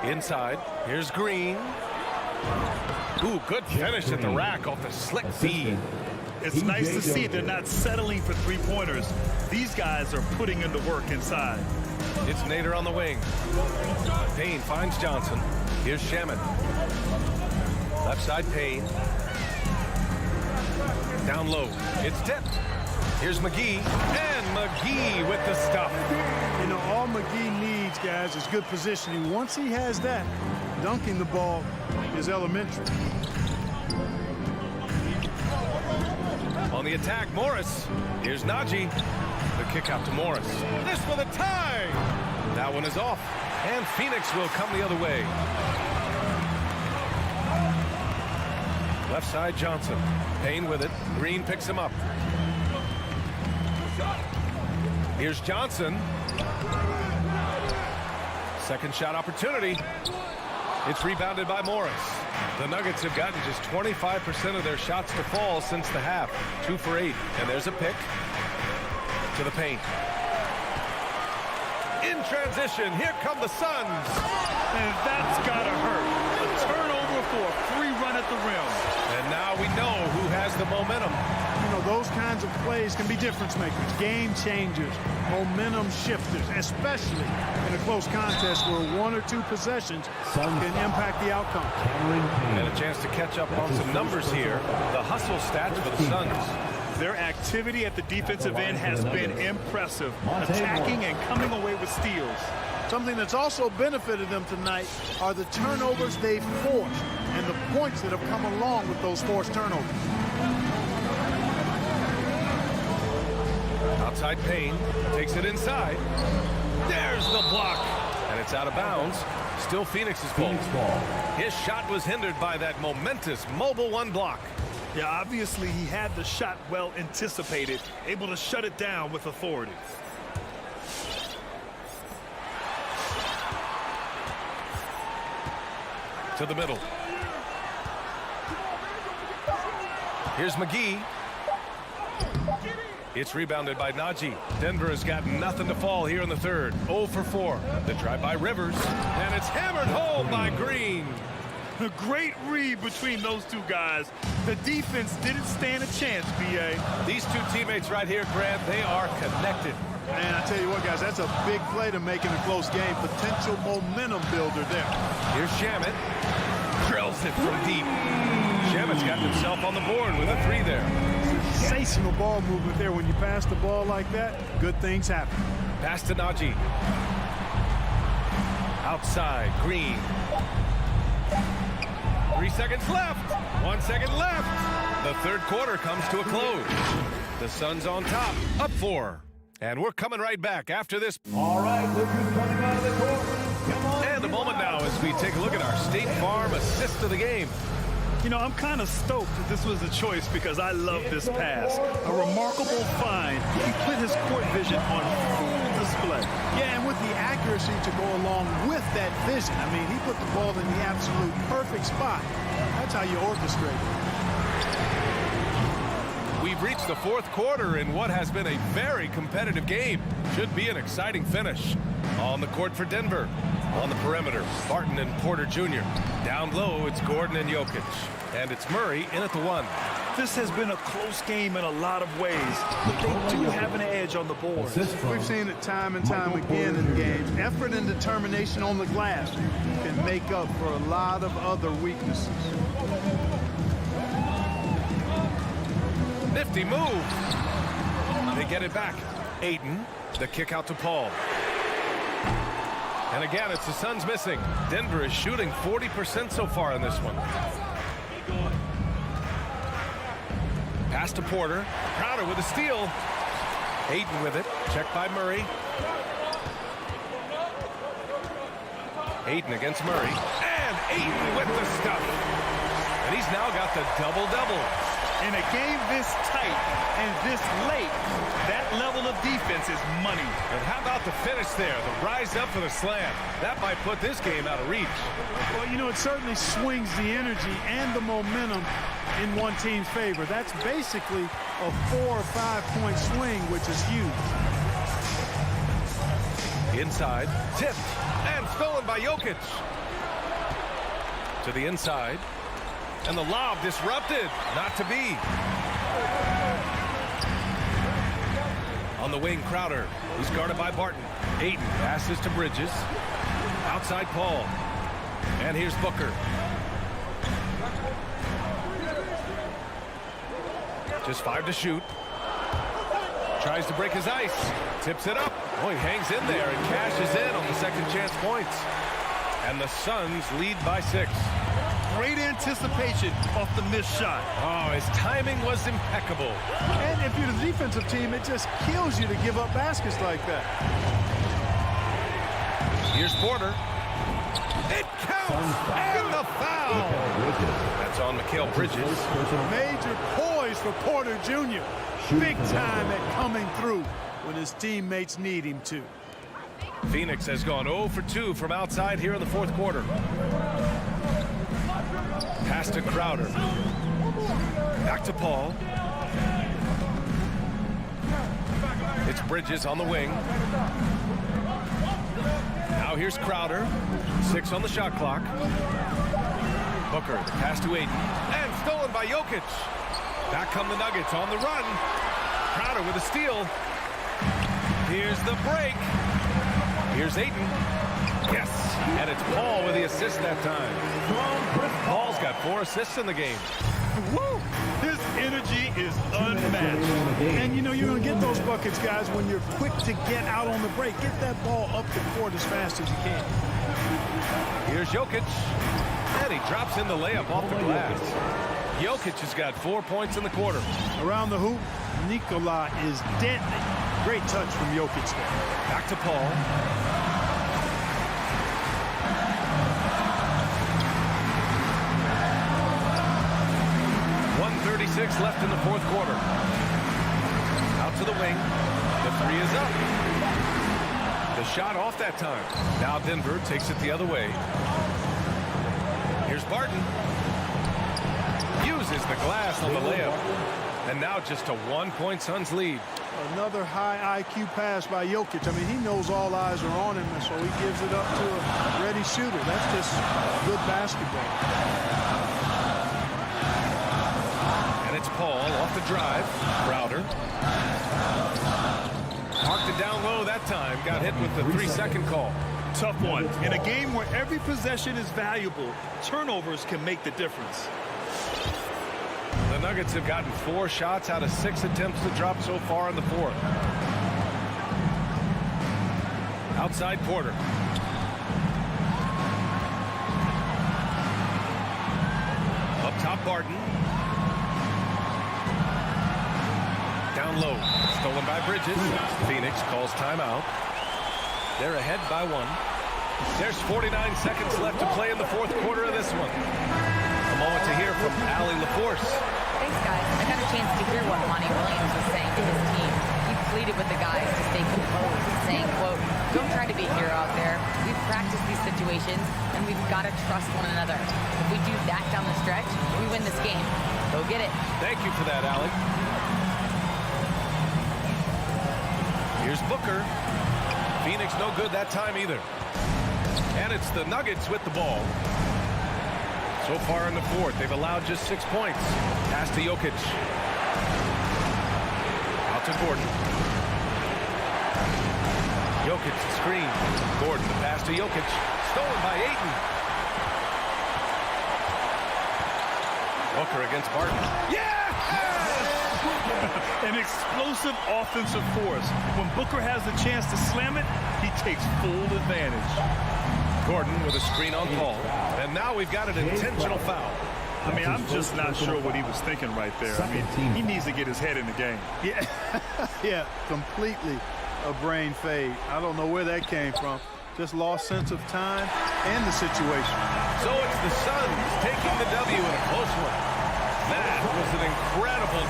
Inside. Here's Green. Ooh, good finish at the rack off the slick feed. It's nice to see they're not settling for three-pointers. These guys are putting in the work inside. It's Nader on the wing. Payne finds Johnson. Here's Shamet. Left side Payne. Down low. It's tipped. Here's McGee. And McGee with the stuff. You know, all McGee needs, guys, is good positioning. Once he has that, dunking the ball is elementary. On the attack, Morris. Here's Najee. The kick out to Morris. This for the tie. That one is off. And Phoenix will come the other way. Left side, Johnson. Payne with it. Green picks him up. Here's Johnson. Second shot opportunity. It's rebounded by Morris. The Nuggets have gotten just 25% of their shots to fall since the half. 2 for 8. And there's a pick to the paint. In transition, here come the Suns. And that's got to hurt. A turnover for a free run at the rim. And now we know who has the momentum. You know, those kinds of plays can be difference makers, game changers, momentum shifters, especially in a close contest where 1 or 2 possessions can impact the outcome. And a chance to catch up on some numbers here. The hustle stats for the Suns. Their activity at the defensive end has been impressive, attacking and coming away with steals. Something that's also benefited them tonight are the turnovers they've forced and the points that have come along with those forced turnovers. Outside Payne takes it inside. There's the block. And it's out of bounds. Still Phoenix's ball. His shot was hindered by that momentous mobile 1 block. Yeah, obviously he had the shot well anticipated, able to shut it down with authority. To the middle. Here's McGee. It's rebounded by Najee. Denver has got nothing to fall here in the third. 0 for 4. The drive by Rivers. And it's hammered home by Green. A great read between those 2 guys. The defense didn't stand a chance, B.A. These 2 teammates right here, Grant, they are connected. And I tell you what, guys, that's a big play to make in a close game. Potential momentum builder there. Here's Shamet. Drills it from deep. Shamet's got himself on the board with a 3 there. Sensational ball movement there. When you pass the ball like that, good things happen. Pass to Najee. Outside, Green. 3 seconds left. 1 second left. The third quarter comes to a close. The Suns on top, up 4. And we're coming right back after this. All right, look who's coming out of the court. Come on. And a moment now as we take a look at our State Farm assist of the game. You know, I'm kind of stoked that this was a choice because I love this pass. A remarkable find. He put his court vision on full display. Yeah, and with the accuracy to go along with that vision. I mean, he put the ball in the absolute perfect spot. That's how you orchestrate it. We've reached the fourth quarter in what has been a very competitive game. Should be an exciting finish. On the court for Denver. On the perimeter, Barton and Porter Jr. Down low, it's Gordon and Jokic. And it's Murray in at the 1. This has been a close game in a lot of ways, but they do have an edge on the board. We've seen it time and time again in games. Effort and determination on the glass can make up for a lot of other weaknesses. Nifty move. They get it back. Ayton, the kick out to Paul. And again, it's the Suns missing. Denver is shooting 40% so far in this one. Pass to Porter. Crowder with a steal. Ayton with it. Checked by Murray. Ayton against Murray. And Ayton with the stuff. And he's now got the double-double. In a game this tight and this late, that level of defense is money. And how about the finish there? The rise up for the slam. That might put this game out of reach. Well, you know, it certainly swings the energy and the momentum in one team's favor. That's basically a 4 or 5 point swing, which is huge. Inside, tipped, and stolen by Jokic. To the inside. And the lob disrupted. Not to be. On the wing, Crowder. He's guarded by Barton. Ayton passes to Bridges. Outside Paul. And here's Booker. Just 5 to shoot. Tries to break his ice. Tips it up. Oh, he hangs in there and cashes in on the second chance points. And the Suns lead by 6. great anticipation off the missed shot. Oh, his timing was impeccable. And if you're the defensive team, it just kills you to give up baskets like that. Here's Porter. It counts! And the foul! That's on Mikal Bridges. Major poise for Porter Jr. Big time at coming through when his teammates need him to. Phoenix has gone 0 for 2 from outside here in the fourth quarter. Pass to Crowder. Back to Paul. It's Bridges on the wing. Now here's Crowder. 6 on the shot clock. Booker, the pass to Ayton. And stolen by Jokic. Back come the Nuggets on the run. Crowder with a steal. Here's the break. Here's Ayton. Yes. And it's Paul with the assist that time. Paul's got 4 assists in the game. Woo! His energy is unmatched. And you know you're going to get those buckets, guys, when you're quick to get out on the break. Get that ball up the court as fast as you can. Here's Jokic. And he drops in the layup off the glass. Jokic has got 4 points in the quarter. Around the hoop, Nikola is deadly. Great touch from Jokic there. Back to Paul. 1:36 left in the fourth quarter. Out to the wing. The 3 is up. The shot off that time. Now Denver takes it the other way. Here's Barton. Uses the glass on the layup. And now just a 1-point Suns lead. Another high IQ pass by Jokic. I mean, he knows all eyes are on him, and so he gives it up to a ready shooter. That's just good basketball. And it's Paul off the drive. Crowder. Marked it down low that time. Got hit with the 3-second call. Tough one. In a game where every possession is valuable, turnovers can make the difference. The Nuggets have gotten 4 shots out of 6 attempts to drop so far in the fourth. Outside Porter. Up top Barton. Down low. Stolen by Bridges. Phoenix calls timeout. They're ahead by 1. There's 49 seconds left to play in the fourth quarter of this one. A moment to hear from Allie LaForce. Thanks, guys. I got a chance to hear what Monty Williams was saying to his team. He pleaded with the guys to stay composed, saying, quote, "Don't try to be a hero out there. We've practiced these situations, and we've got to trust one another. If we do that down the stretch, we win this game. Go get it." Thank you for that, Allie. Here's Booker. Phoenix no good that time either. And it's the Nuggets with the ball. So far in the fourth, they've allowed just 6 points. Pass to Jokic. Out to Gordon. Jokic screen. Gordon, the pass to Jokic. Stolen by Ayton. Booker against Barton. Yeah! An explosive offensive force. When Booker has the chance to slam it, he takes full advantage. Gordon with a screen on Paul. And now we've got an intentional foul. I mean, I'm just not sure what he was thinking right there. I mean, he needs to get his head in the game. Yeah, yeah, completely a brain fade. I don't know where that came from. Just lost sense of time and the situation. So it's the Suns taking the W in a close one. That was an incredible...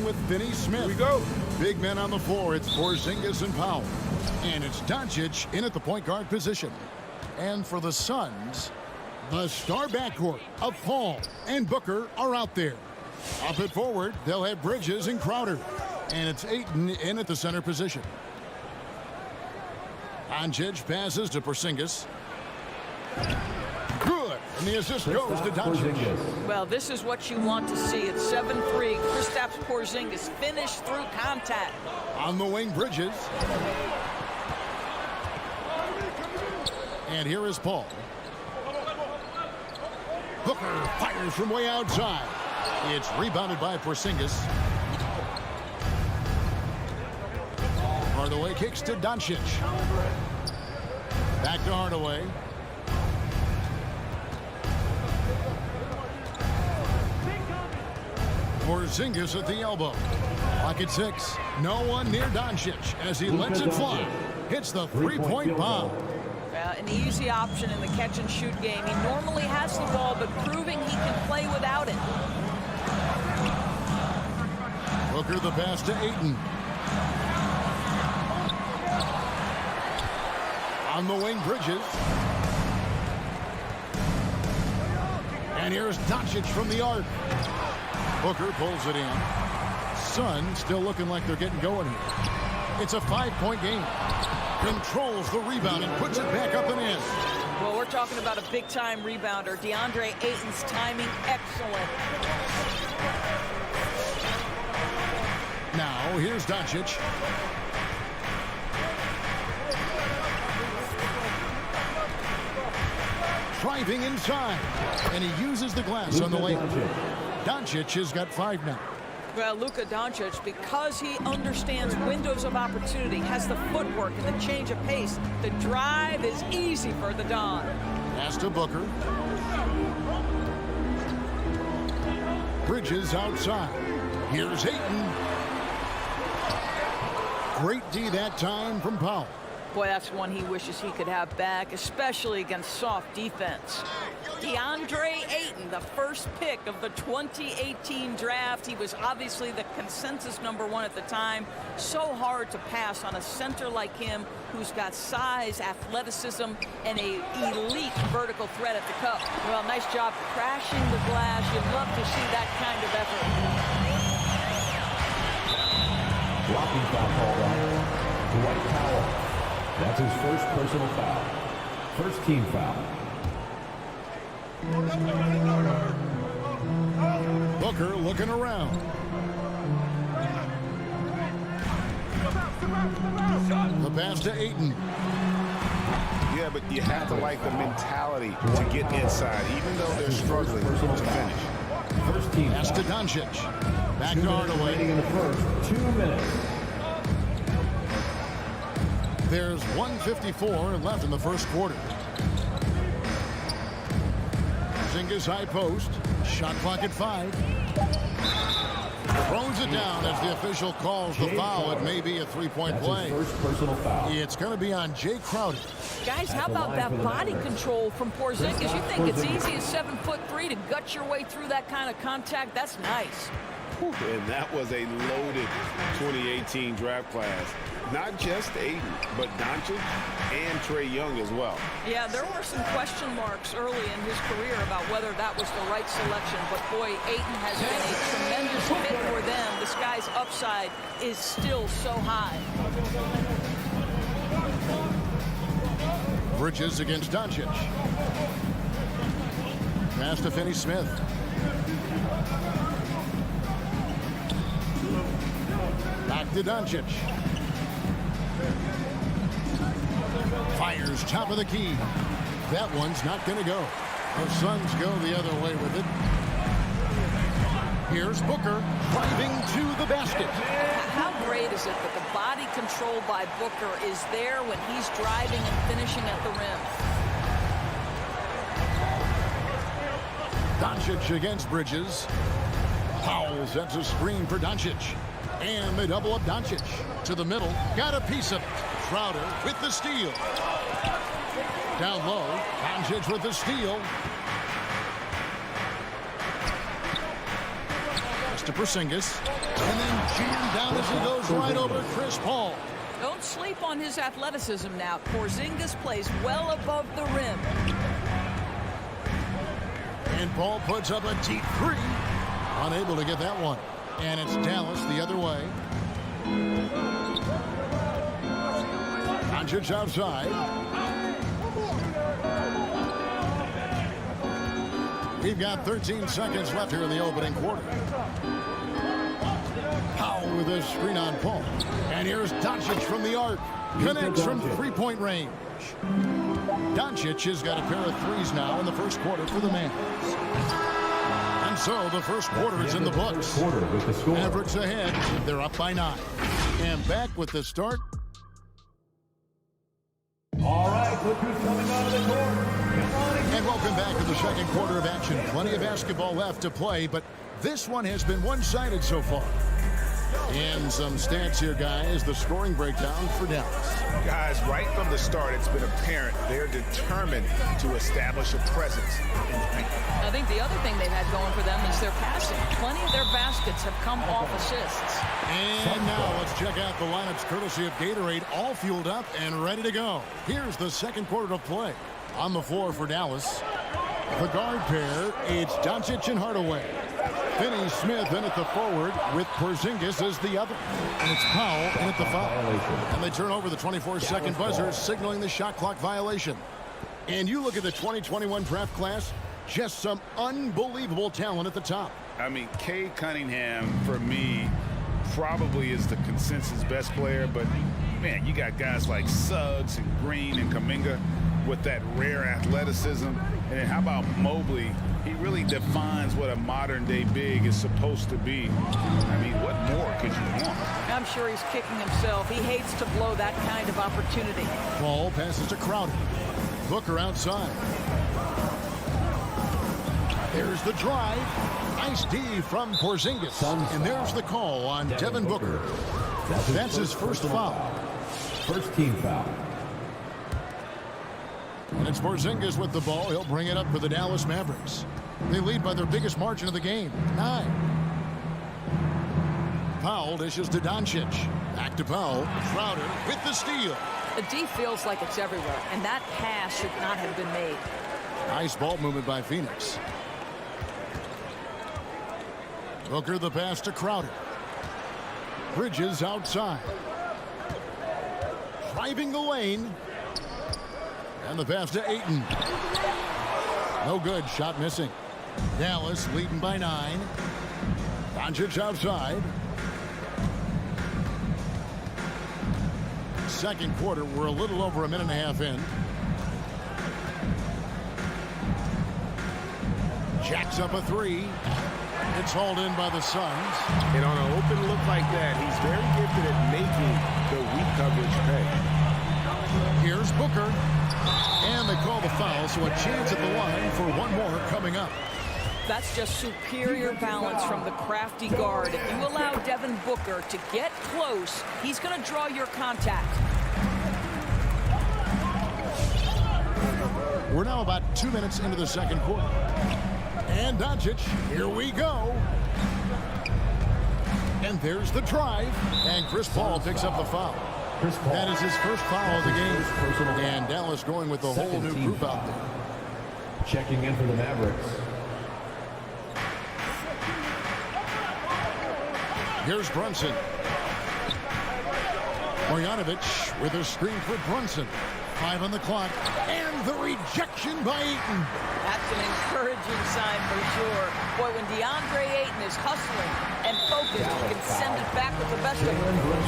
with Finney Smith. Here we go. Big men on the floor. It's Porzingis and Powell. And it's Doncic in at the point guard position. And for the Suns, the star backcourt of Paul and Booker are out there. Up at forward, they'll have Bridges and Crowder. And it's Ayton in at the center position. Doncic passes to Porzingis. Good. And the assist goes to Doncic. Well, this is what you want to see. It's 7-3. Kristaps Porzingis finished through contact. On the wing, Bridges. And here is Paul. Booker fires from way outside. It's rebounded by Porzingis. Hardaway kicks to Doncic. Back to Hardaway. Porzingis at the elbow. Clock at 6. No one near Doncic as he lets it fly. Hits the three-point bomb. An easy option in the catch-and-shoot game. He normally has the ball, but proving he can play without it. Booker the pass to Ayton. On the wing, Bridges. And here's Doncic from the arc. Booker pulls it in. Suns still looking like they're getting going here. It's a 5-point game. Controls the rebound and puts it back up and in. Well, we're talking about a big-time rebounder. DeAndre Ayton's timing excellent. Now, here's Doncic. Driving inside. And he uses the glass on the lane. Doncic has got 5 now. Well, Luka Doncic, because he understands windows of opportunity, has the footwork and the change of pace, the drive is easy for the Don. Pass to Booker. Bridges outside. Here's Ayton. Great D that time from Powell. Boy, that's one he wishes he could have back, especially against soft defense. DeAndre Ayton, the first pick of the 2018 draft. He was obviously the consensus #1 at the time. So hard to pass on a center like him who's got size, athleticism, and a elite vertical threat at the cup. Well, nice job crashing the glass. You'd love to see that kind of effort. Blocking foul called on Dwight Powell. That's his first personal foul. First team foul. Booker looking around. The pass to Ayton. Yeah, but you have to like the mentality to get inside, even though they're struggling to finish. First team Pass to Doncic. Back to Hardaway. in the first 2 minutes. There's 1:54 left in the first quarter. Porzingis high post. Shot clock at 5. Throws it down as the official calls the foul. It may be a 3-point play. First personal foul. It's going to be on Jay Crowder. Guys, how about that body control from Porzingis? You think it's easy as 7'3" to gut your way through that kind of contact? That's nice. And that was a loaded 2018 draft class. Not just Ayton, but Doncic and Trae Young as well. Yeah, there were some question marks early in his career about whether that was the right selection. But boy, Ayton has been a tremendous fit for them. This guy's upside is still so high. Bridges against Doncic. Pass to Finney Smith. Back to Doncic. Fires top of the key. That one's not going to go. The Suns go the other way with it. Here's Booker driving to the basket. How great is it that the body control by Booker is there when he's driving and finishing at the rim? Doncic against Bridges. Powell sets a screen for Doncic. And they double up Doncic. To the middle. Got a piece of it. Crowder with the steal. Down low. Doncic with the steal. to Porzingis. And then jammed down as he goes right over Chris Paul. Don't sleep on his athleticism now. Porzingis plays well above the rim. And Paul puts up a deep three. Unable to get that one. And it's Dallas the other way. Doncic outside. We've got 13 seconds left here in the opening quarter. Powell with a screen on Paul. And here's Doncic from the arc. Connects from three-point range. Doncic has got a pair of threes now in the first quarter for the Mavs. And so the first quarter is in the books. Mavericks ahead. They're up by 9. And back with the start. All right, look who's coming out of the court. And welcome back to the second quarter of action. Plenty of basketball left to play, but this one has been one-sided so far. And some stats here, guys. The scoring breakdown for Dallas. Guys, right from the start, it's been apparent they're determined to establish a presence in the paint. I think the other thing they've had going for them is their passing. Plenty of their baskets have come off assists. And now let's check out the lineups courtesy of Gatorade, all fueled up and ready to go. Here's the second quarter of play. On the floor for Dallas, the guard pair, it's Doncic and Hardaway. Finney Smith in at the forward with Porzingis as the other. And it's Powell in at the foul. And they turn over the 24-second buzzer, signaling the shot clock violation. And you look at the 2021 draft class, just some unbelievable talent at the top. I mean, Cade Cunningham, for me, probably is the consensus best player. But, man, you got guys like Suggs and Green and Kuminga with that rare athleticism. And then how about Mobley? He really defines what a modern-day big is supposed to be. I mean, what more could you want? I'm sure he's kicking himself. He hates to blow that kind of opportunity. Ball passes to Crowder. Booker outside. There's the drive. Nice D from Porzingis. And there's the call on Devin Booker. That's his first foul. First team foul. And it's Porzingis with the ball. He'll bring it up for the Dallas Mavericks. They lead by their biggest margin of the game, 9. Powell dishes to Doncic. Back to Powell. Crowder with the steal. The D feels like it's everywhere, and that pass should not have been made. Nice ball movement by Phoenix. Booker the pass to Crowder. Bridges outside. Driving the lane. And the pass to Ayton. No good. Shot missing. Dallas leading by 9. Doncic outside. Second quarter. We're a little over a minute and a half in. Jacks up a 3. It's hauled in by the Suns. And on an open look like that, he's very gifted at making the weak coverage pay. Here's Booker. And they call the foul, so a chance at the line for one more coming up. That's just superior balance from the crafty guard. If you allow Devin Booker to get close, he's going to draw your contact. We're now about 2 minutes into the second quarter. And Doncic, here we go. And there's the drive. And Chris Paul picks up the foul. That is his first foul of the game. And Dallas going with the whole new group out there. Checking in for the Mavericks. Here's Brunson. Marjanovic with a screen for Brunson. 5 on the clock. And the rejection by Ayton. That's an encouraging sign for sure. Boy, when DeAndre Ayton is hustling and focused, he can send it back with the best of them.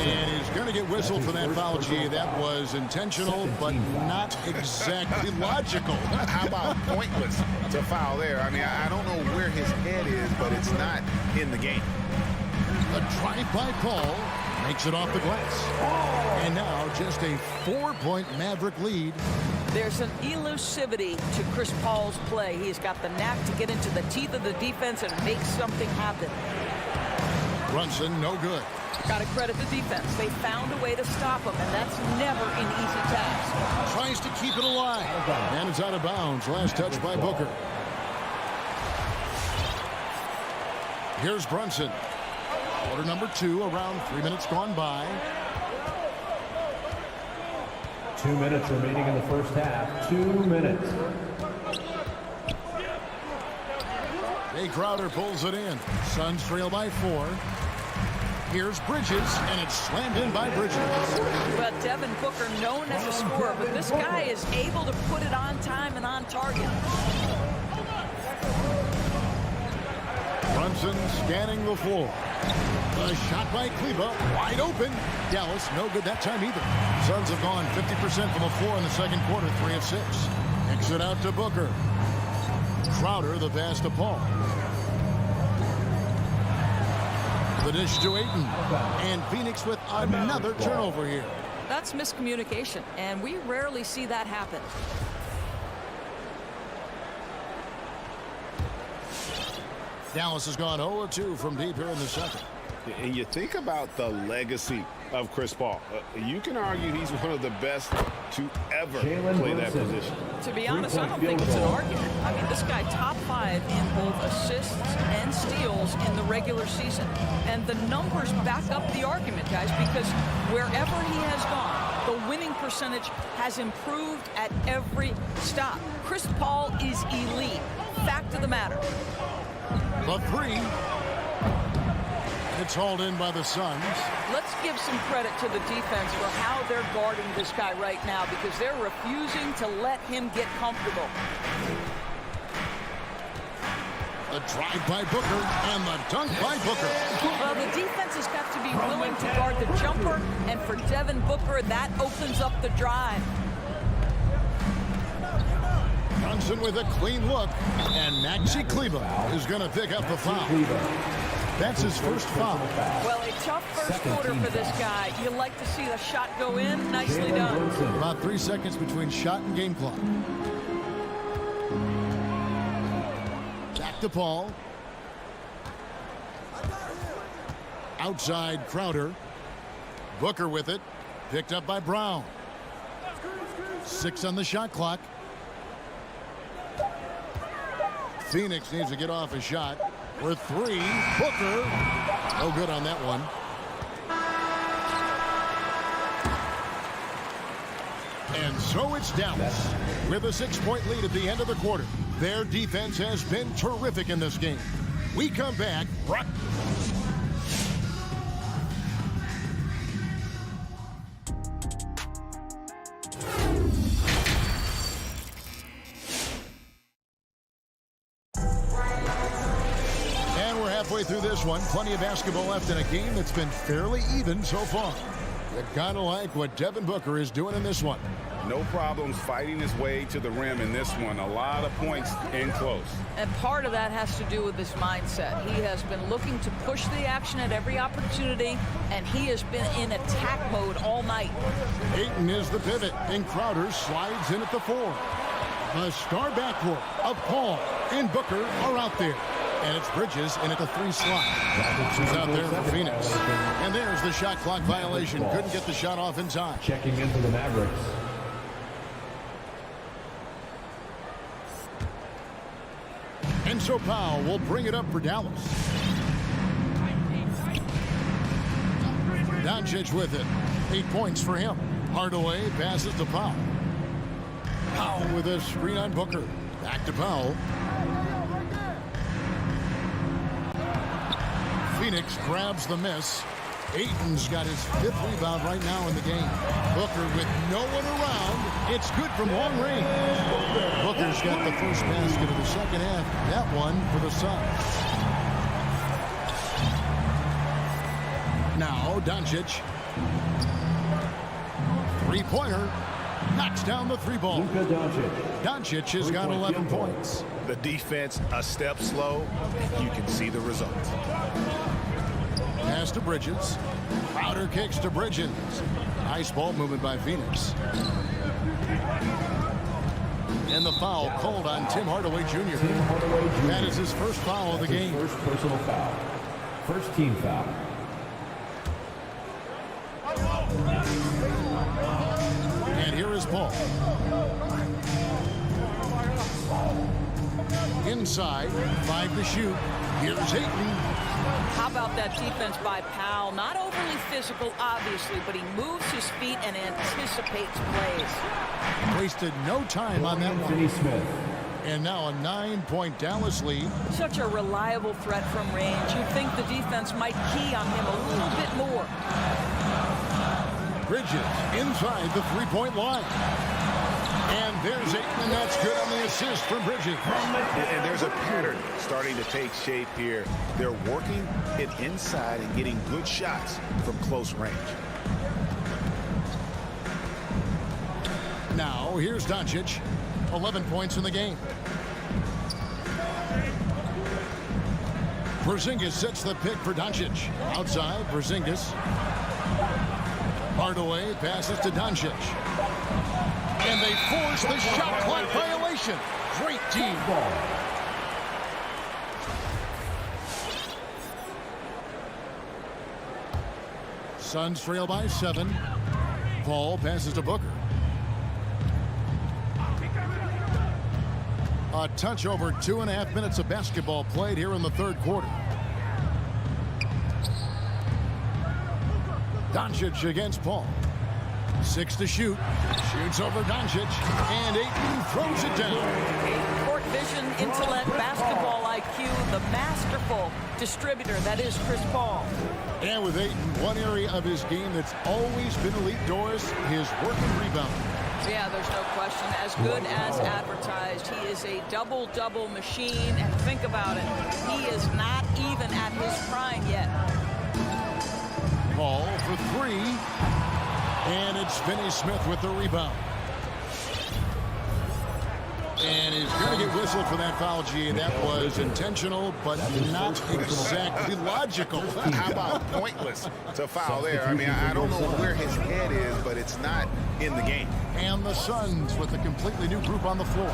And he's going to get whistled for that foul, G. That was intentional, but not exactly logical. How about pointless to foul there? I mean, I don't know where his head is, but it's not in the game. A drive by Paul makes it off the glass. And now just a 4-point Maverick lead. There's an elusivity to Chris Paul's play. He's got the knack to get into the teeth of the defense and make something happen. Brunson, no good. Got to credit the defense. They found a way to stop him, and that's never an easy task. Tries to keep it alive. And it's out of bounds. Last touch by Booker. Here's Brunson. Quarter number 2, around 3 minutes gone by. 2 minutes remaining in the first half. 2 minutes. Jay Crowder pulls it in. Suns trail by 4. Here's Bridges, and it's slammed in by Bridges. Well, Devin Booker, known as a scorer, but this guy is able to put it on time and on target. Brunson scanning the floor. A shot by Kleba, wide open. Dallas, no good that time either. Suns have gone 50% from the floor in the second quarter, 3 of 6. Kicks it out to Booker. Crowder, the pass to Paul. The dish to Ayton. And Phoenix with another turnover here. That's miscommunication, and we rarely see that happen. Dallas has gone 0-2 from deep here in the second. And you think about the legacy of Chris Paul. You can argue he's one of the best to ever play that position. To be honest, I don't think it's an argument. I mean, this guy top 5 in both assists and steals in the regular season. And the numbers back up the argument, guys, because wherever he has gone, the winning percentage has improved at every stop. Chris Paul is elite. Fact of the matter. The 3. It's hauled in by the Suns. Let's give some credit to the defense for how they're guarding this guy right now, because they're refusing to let him get comfortable. The drive by Booker and the dunk by Booker. Well, the defense has got to be willing to guard the jumper, and for Devin Booker, that opens up the drive. Brunson with a clean look, and Maxi Kleba is going to pick up the foul. That's his first foul. Well, a tough first quarter for this guy. You like to see the shot go in. Nicely done. About 3 seconds between shot and game clock. Back to Paul. Outside Crowder. Booker with it. Picked up by Brown. 6 on the shot clock. Phoenix needs to get off a shot. For 3, Booker. No good on that one. And so it's Dallas with a 6-point lead at the end of the quarter. Their defense has been terrific in this game. We come back. Through this one, plenty of basketball left in a game that's been fairly even so far. You gotta like what Devin Booker is doing in this one. No problems fighting his way to the rim in this one. A lot of points in close. And part of that has to do with his mindset. He has been looking to push the action at every opportunity, and he has been in attack mode all night. Ayton is the pivot, and Crowder slides in at the 4. The star backcourt of Paul and Booker are out there. And it's Bridges in at the 3 slot. She's out there for Phoenix. And there's the shot clock violation. Couldn't get the shot off in time. Checking into the Mavericks. And so Powell will bring it up for Dallas. Doncic with it. 8 points for him. Hardaway passes to Powell. Powell with a screen on Booker. Back to Powell. Phoenix grabs the miss. Ayton's got his 5th rebound right now in the game. Booker with no one around. It's good from long range. Booker's got the first basket of the second half. That one for the Suns. Now Doncic. 3-pointer. Knocks down the 3-ball. Doncic has got 11 points. The defense a step slow. You can see the result. Pass to Bridges. Crowder kicks to Bridges. Nice ball movement by Phoenix. And the foul called on Tim Hardaway Jr. That is his first foul of the game. First personal foul. First team foul. And here is Paul. Inside, 5 to shoot. Here's Ayton. How about that defense by Powell? Not overly physical, obviously, but he moves his feet and anticipates plays. Wasted no time on that one. Smith. And now a 9-point Dallas lead. Such a reliable threat from range. You'd think the defense might key on him a little bit more. Bridges inside the three-point line. And there's Ayton, and that's good on the assist from Bridges. And there's a pattern starting to take shape here. They're working it inside and getting good shots from close range. Now, here's Doncic. 11 points in the game. Porzingis sets the pick for Doncic. Outside, Porzingis. Hardaway passes to Doncic. And they force the shot clock violation. Great team ball. Suns trail by 7. Paul passes to Booker. A touch over 2.5 minutes of basketball played here in the third quarter. Doncic against Paul. 6 to shoot. Shoots over Doncic. And Ayton throws it down. Court vision, intellect, basketball IQ, the masterful distributor that is Chris Paul. And with Ayton, one area of his game that's always been elite, Doris, his work and rebound. Yeah, there's no question. As good as advertised. He is a double-double machine. And think about it. He is not even at his prime yet. Paul for 3. And it's Finney Smith with the rebound. And he's going to get whistled for that foul, G. That was intentional, but not exactly logical. How about pointless to foul there? I mean, I don't know where his head is, but it's not in the game. And the Suns with a completely new group on the floor.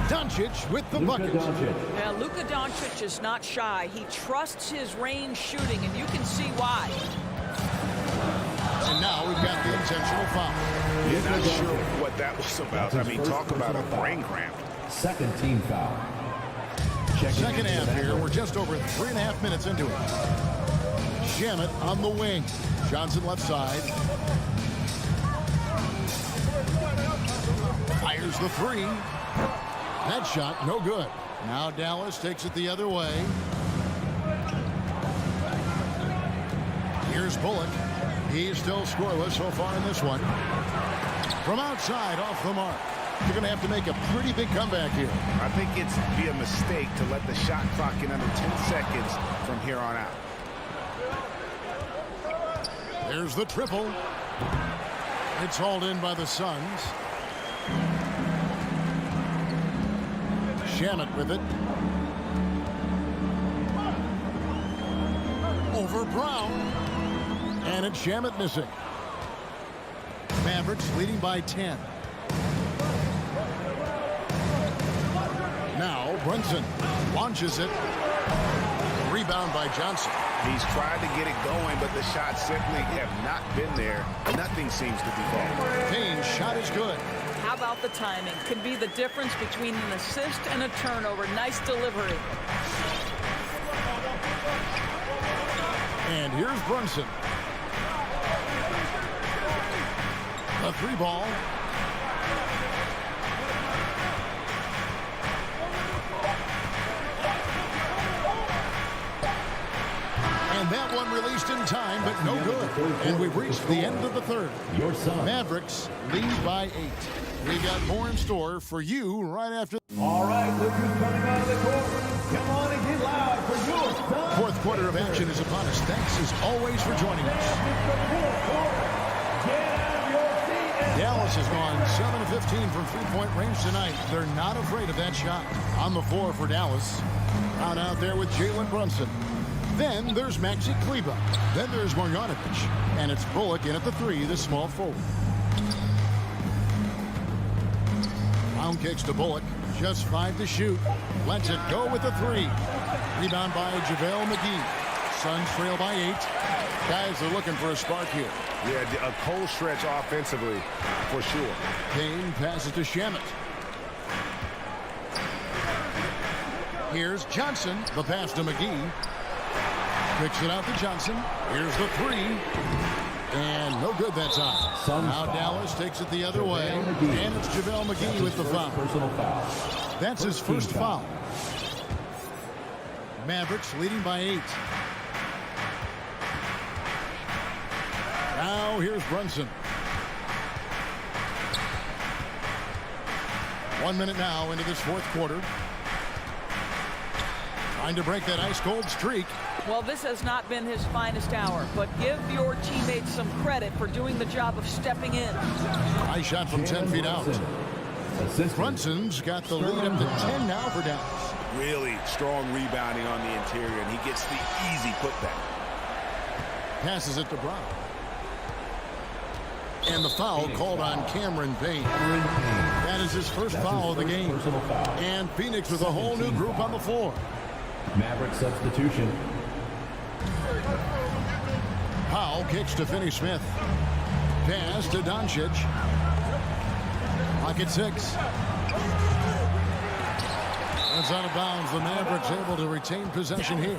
Doncic with the bucket. Yeah, Luka Doncic is not shy. He trusts his range shooting, and you can see why. And now we've got the intentional foul. You're not sure what that was about. I mean, talk about a brain cramp. Second team foul. Second half here. We're just over 3.5 minutes into it. Shamet on the wing. Johnson left side. Fires the 3. That shot, no good. Now Dallas takes it the other way. Here's Bullock. He's still scoreless so far in this one. From outside, off the mark. You're going to have to make a pretty big comeback here. I think it's be a mistake to let the shot clock in under 10 seconds from here on out. There's the triple. It's hauled in by the Suns. Shamet with it. Over Brown. And it's Shamet missing. Mavericks leading by 10. Now Brunson launches it. Rebound by Johnson. He's tried to get it going, but the shots simply have not been there. Nothing seems to be falling. Payne's shot is good. How about the timing? Could be the difference between an assist and a turnover. Nice delivery. And here's Brunson. The 3 ball. And that one released in time, but no good. And we've reached the end of the third. Mavericks lead by 8. We got more in store for you right after. All right, look who's coming out of the court. Come on and get loud for your Suns. Fourth quarter of action is upon us. Thanks as always for joining us. Dallas has gone 7 of 15 from three-point range tonight. They're not afraid of that shot. On the floor for Dallas. Out there with Jalen Brunson. Then there's Maxi Kleber. Then there's Marjanovic. And it's Bullock in at the 3, the small forward. Round kicks to Bullock. Just 5 to shoot. Lets it go with the 3. Rebound by JaVale McGee. Suns trail by 8. Guys are looking for a spark here. Yeah, a cold stretch offensively, for sure. Payne passes to Shamet. Here's Johnson. The pass to McGee. Kicks it out to Johnson. Here's the three. And no good that time. Now Dallas takes it the other way. And it's JaVale McGee with the foul. That's his first foul. Mavericks leading by 8. Now here's Brunson. 1 minute now into this fourth quarter. Trying to break that ice-cold streak. Well, this has not been his finest hour, but give your teammates some credit for doing the job of stepping in. Nice shot from 10 feet out. Brunson's got the lead up to 10 now for Dallas. Really strong rebounding on the interior, and he gets the easy putback. Passes it to Brown. And the foul called on Cameron Payne. That is his first foul of the game. And Phoenix with a whole new group on the floor. Maverick substitution. Powell kicks to Finney-Smith. Pass to Doncic. Pocket 6. That's out of bounds. The Mavericks able to retain possession here.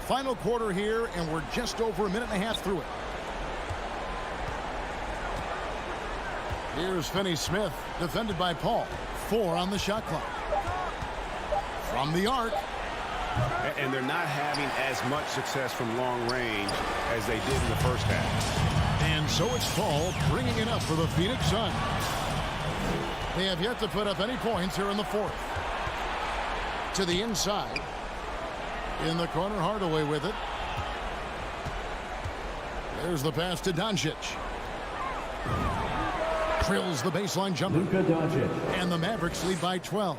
Final quarter here, and we're just over a minute and a half through it. Here's Finney-Smith, defended by Paul. 4 on the shot clock. From the arc. And they're not having as much success from long range as they did in the first half. And so it's Paul bringing it up for the Phoenix Suns. They have yet to put up any points here in the fourth. To the inside. In the corner, Hardaway with it. There's the pass to Doncic. Drills the baseline jumper. Luka Doncic. And the Mavericks lead by 12.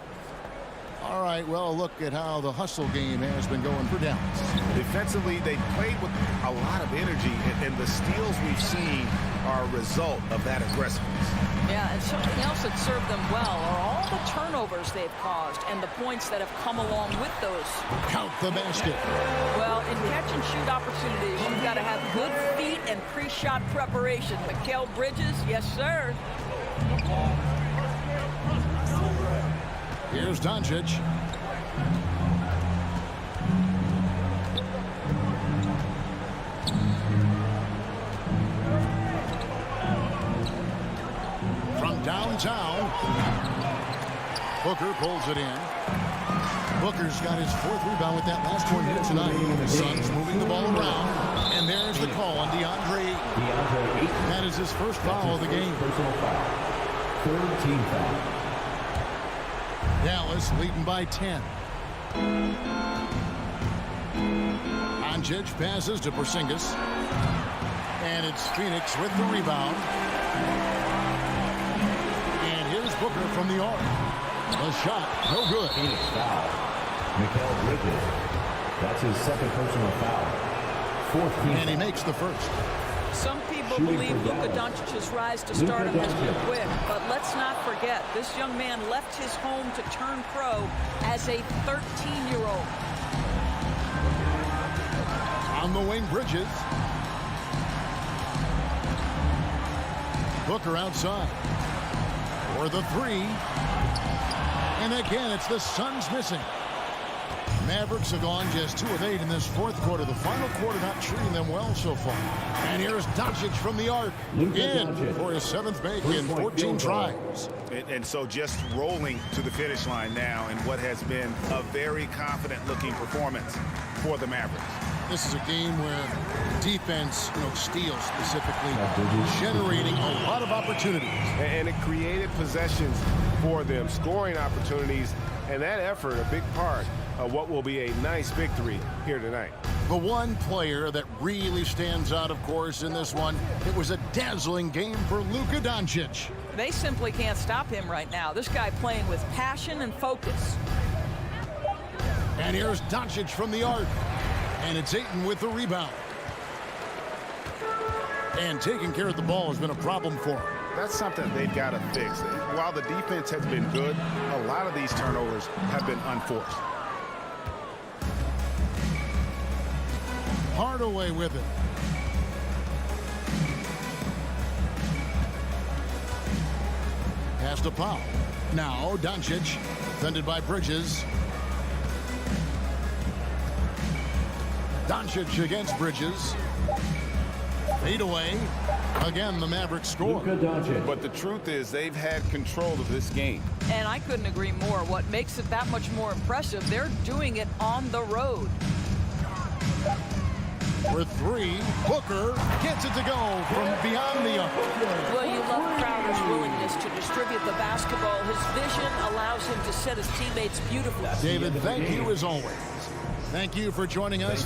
All right, well, look at how the hustle game has been going for Dallas. Defensively, they played with a lot of energy, and the steals we've seen are a result of that aggressiveness. Yeah, and something else that served them well are all the turnovers they've caused and the points that have come along with those. Count the basket. Well, in catch-and-shoot opportunities, you've got to have good feet and pre-shot preparation. Mikal Bridges, yes, sir. Here's Doncic. From downtown, Booker pulls it in. Booker's got his 4th rebound with that last one here tonight. The Suns moving the ball around. And there's the call on DeAndre Ayton. That is his first foul of the game. Personal foul. 3rd team foul. Dallas leading by 10. Doncic passes to Porzingis. And it's Phoenix with the rebound. And here's Booker from the arc. The shot, no good. Phoenix foul. Mikal Bridges. That's his 2nd personal foul. 4th team. And he makes the first. Some people believe Luka Doncic's rise to stardom has been quick, but let's not forget, this young man left his home to turn pro as a 13-year-old. On the wing, Bridges. Booker outside. For the 3. And again, it's the Suns missing. Mavericks have gone just 2 of 8 in this fourth quarter. The final quarter not treating them well so far. And here's Doncic from the arc. In for his 7th make in 14 tries. And so just rolling to the finish line now in what has been a very confident-looking performance for the Mavericks. This is a game where defense, steals specifically, generating a lot of opportunities. And it created possessions for them, scoring opportunities, and that effort a big part of what will be a nice victory here tonight. The one player that really stands out, of course, in this one, it was a dazzling game for Luka Doncic. They simply can't stop him right now. This guy playing with passion and focus. And here's Doncic from the arc. And it's Ayton with the rebound. And taking care of the ball has been a problem for him. That's something they've got to fix. While the defense has been good, a lot of these turnovers have been unforced. Hardaway with it. cast a foul. Now Doncic, defended by Bridges. Doncic against Bridges. Fade away. Again, the Mavericks score. But the truth is they've had control of this game. And I couldn't agree more. What makes it that much more impressive, they're doing it on the road. For three, Booker gets it to go from beyond the arc. Well, you love Crowder's willingness to distribute the basketball. His vision allows him to set his teammates beautifully. David, thank you as always. Thank you for joining us.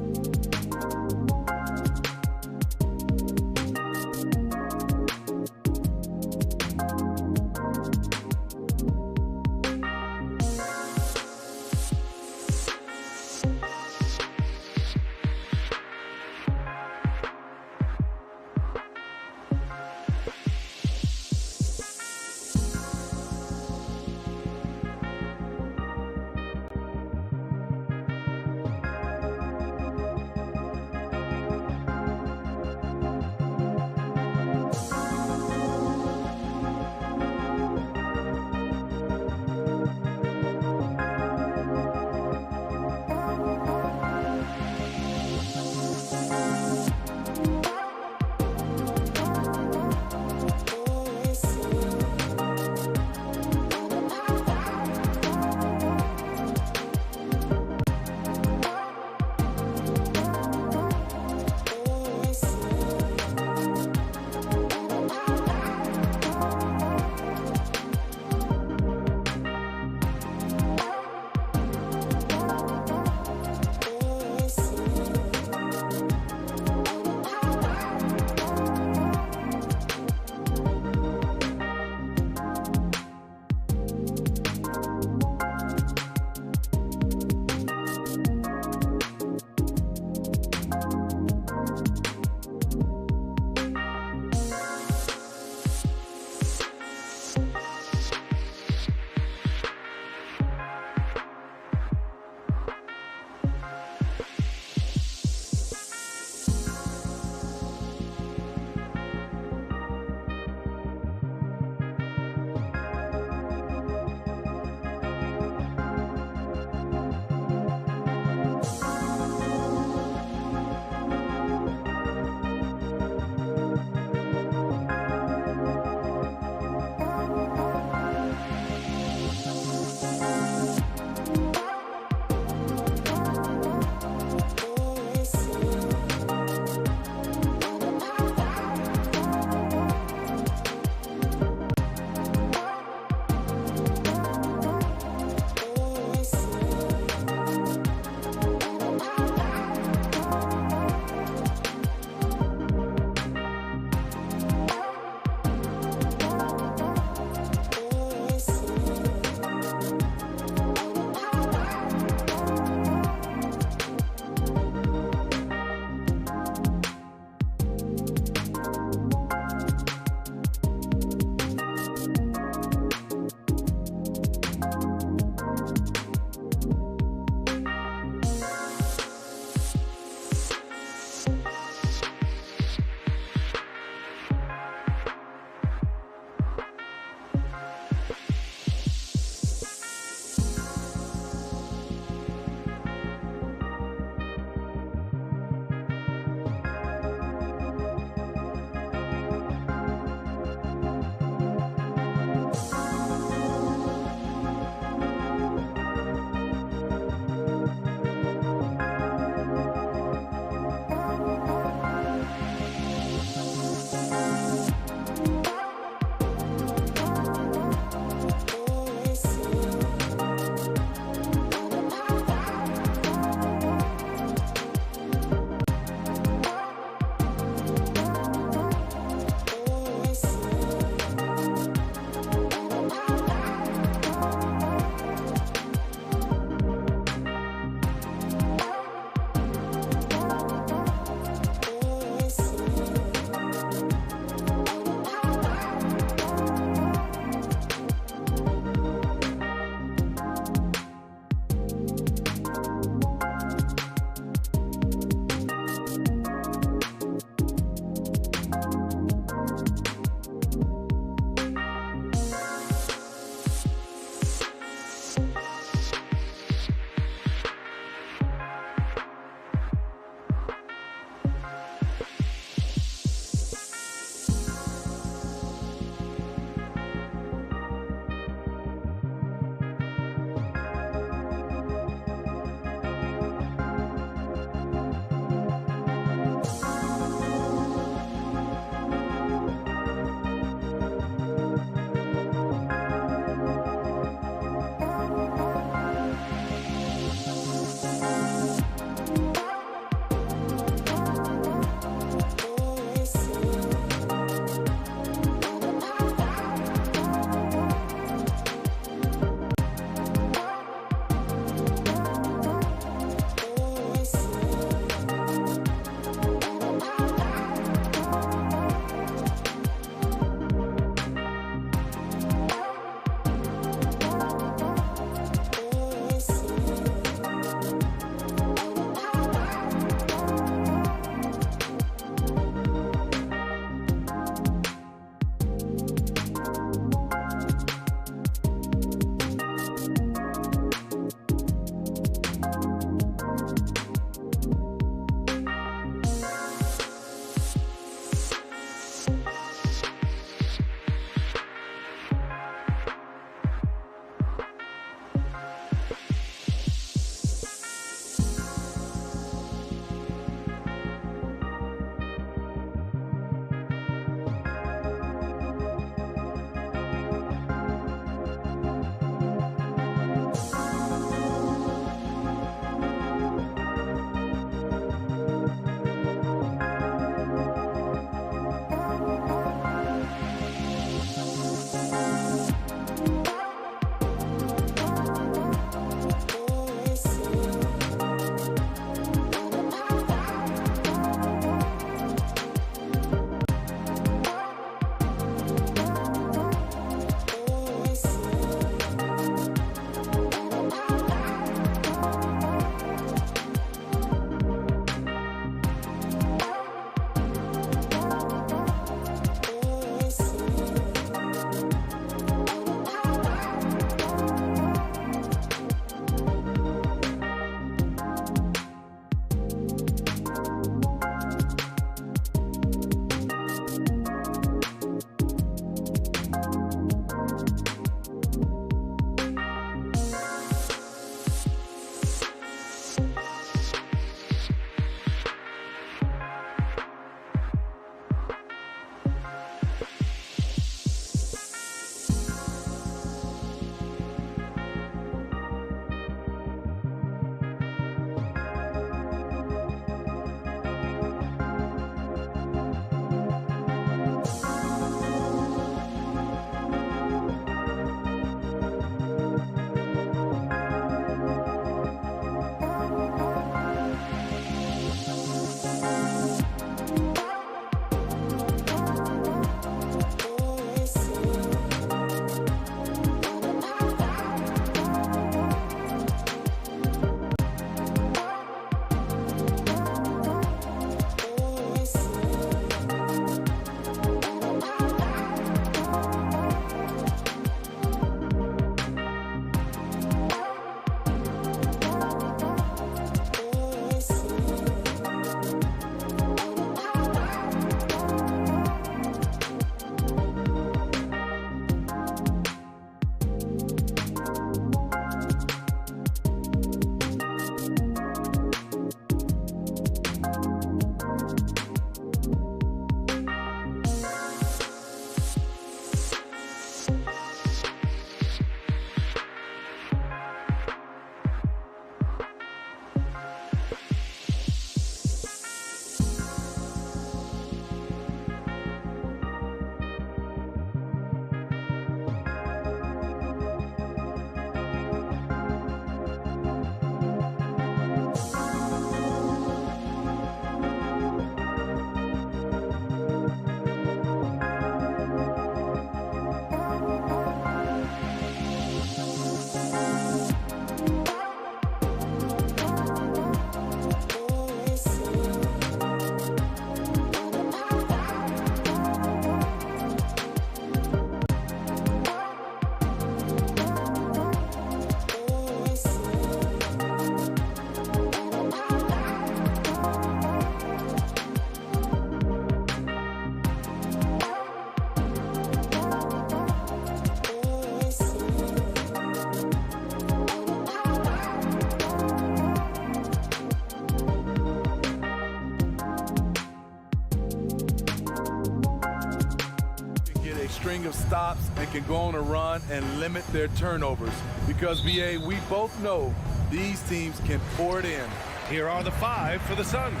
of stops and can go on a run and limit their turnovers. Because, B.A., we both know these teams can pour it in. Here are the 5 for the Suns.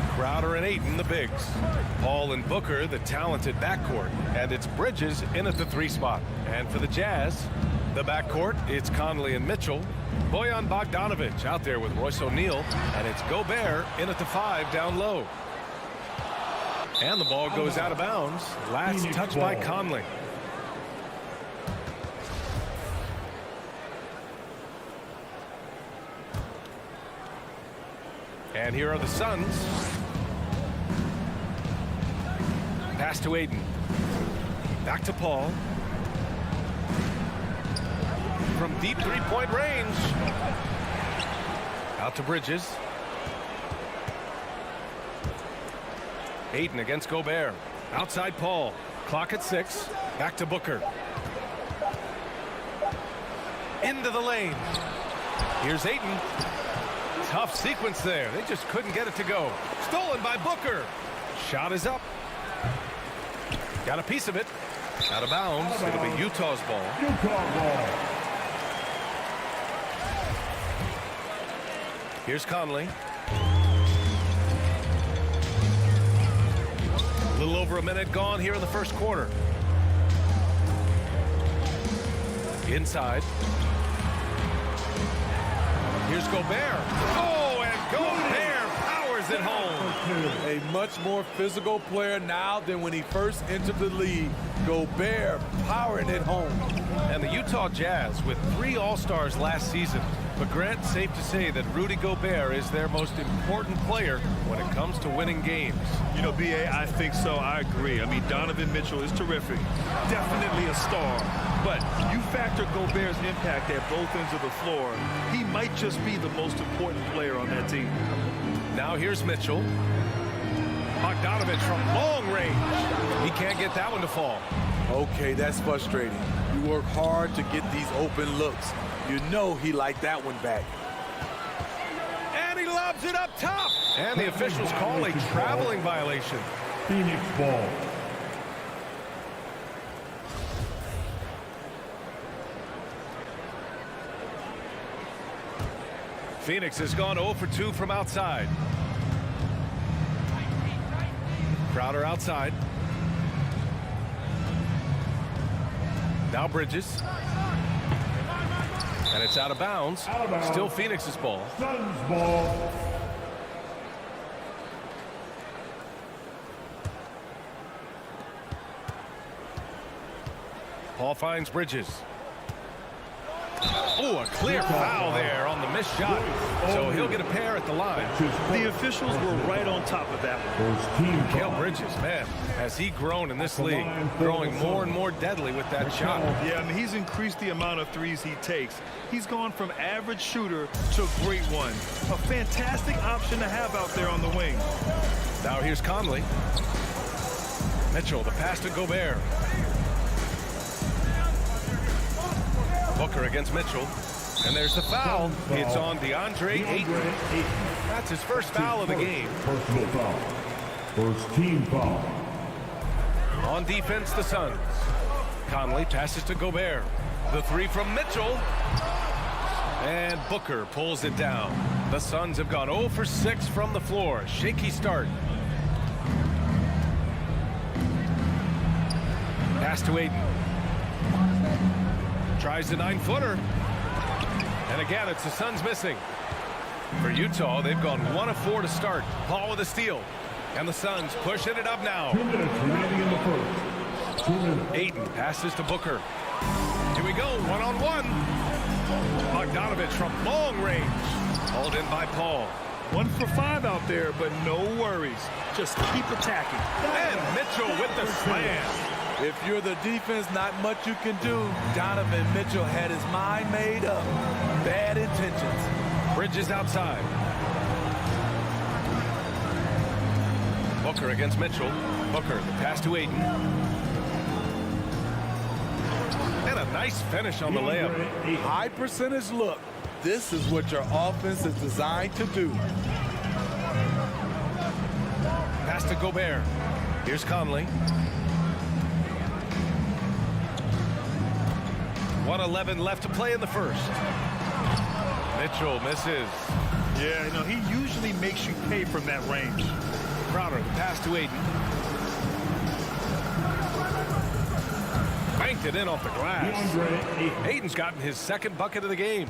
Crowder and Ayton, the bigs. Paul and Booker, the talented backcourt. And it's Bridges in at the 3 spot. And for the Jazz, the backcourt, it's Conley and Mitchell. Bojan Bogdanovic out there with Royce O'Neal. And it's Gobert in at the 5 down low. And the ball goes out of bounds. Last touch by Conley. And here are the Suns. Pass to Ayton. Back to Paul. From deep three-point range. Out to Bridges. Ayton against Gobert. Outside Paul. Clock at 6. Back to Booker. Into the lane. Here's Ayton. Tough sequence there. They just couldn't get it to go. Stolen by Booker. Shot is up. Got a piece of it. Out of bounds. It'll be Utah's ball. Here's Conley. A little over a minute gone here in the first quarter. Inside. Here's Gobert. Oh, and Gobert powers it home. A much more physical player now than when he first entered the league. Gobert powering it home. And the Utah Jazz with 3 All-Stars last season. But Grant, safe to say that Rudy Gobert is their most important player when it comes to winning games. You know, B.A., I think so. I agree. I mean, Donovan Mitchell is terrific. Definitely a star. But you factor Gobert's impact at both ends of the floor, he might just be the most important player on that team. Now here's Mitchell. Bogdanovic from long range. He can't get that one to fall. Okay, that's frustrating. You work hard to get these open looks. You know he liked that one back. And he lobs it up top. And the officials call a traveling violation. Phoenix ball. Phoenix has gone 0 for 2 from outside. Crowder outside. Now Bridges. And it's out of bounds. Still Phoenix's ball. Suns ball. Paul finds Bridges. Oh, a clear foul there on the missed shot. So he'll get a pair at the line. The officials were right on top of that one. Cale Bridges, man, has he grown in this league, growing more and more deadly with that shot. Yeah, I mean, he's increased the amount of threes he takes. He's gone from average shooter to great one. A fantastic option to have out there on the wing. Now here's Conley. Mitchell, the pass to Gobert. Booker against Mitchell. And there's the foul. It's on DeAndre Ayton. That's his first foul of the game. Personal foul. First team foul. On defense, the Suns. Conley passes to Gobert. The 3 from Mitchell. And Booker pulls it down. The Suns have gone 0 for 6 from the floor. Shaky start. Pass to Ayton. Tries the 9-footer. And again, it's the Suns missing. For Utah, they've gone 1 of 4 to start. Paul with a steal. And the Suns pushing it up now. 2 minutes remaining in the first. 2 minutes. Ayton passes to Booker. Here we go, one-on-one. Bogdanovic from long range. Hauled in by Paul. 1 for 5 out there, but no worries. Just keep attacking. And Mitchell with the slam. If you're the defense, not much you can do. Donovan Mitchell had his mind made up. Bad intentions. Bridges outside. Booker against Mitchell. Booker, the pass to Ayton. And a nice finish on the layup. High percentage look. This is what your offense is designed to do. Pass to Gobert. Here's Conley. 1:11 left to play in the first. Mitchell misses. Yeah, you know, he usually makes you pay from that range. Crowder, the pass to Aiden. Banked it in off the glass. Aiden's gotten his second bucket of the game.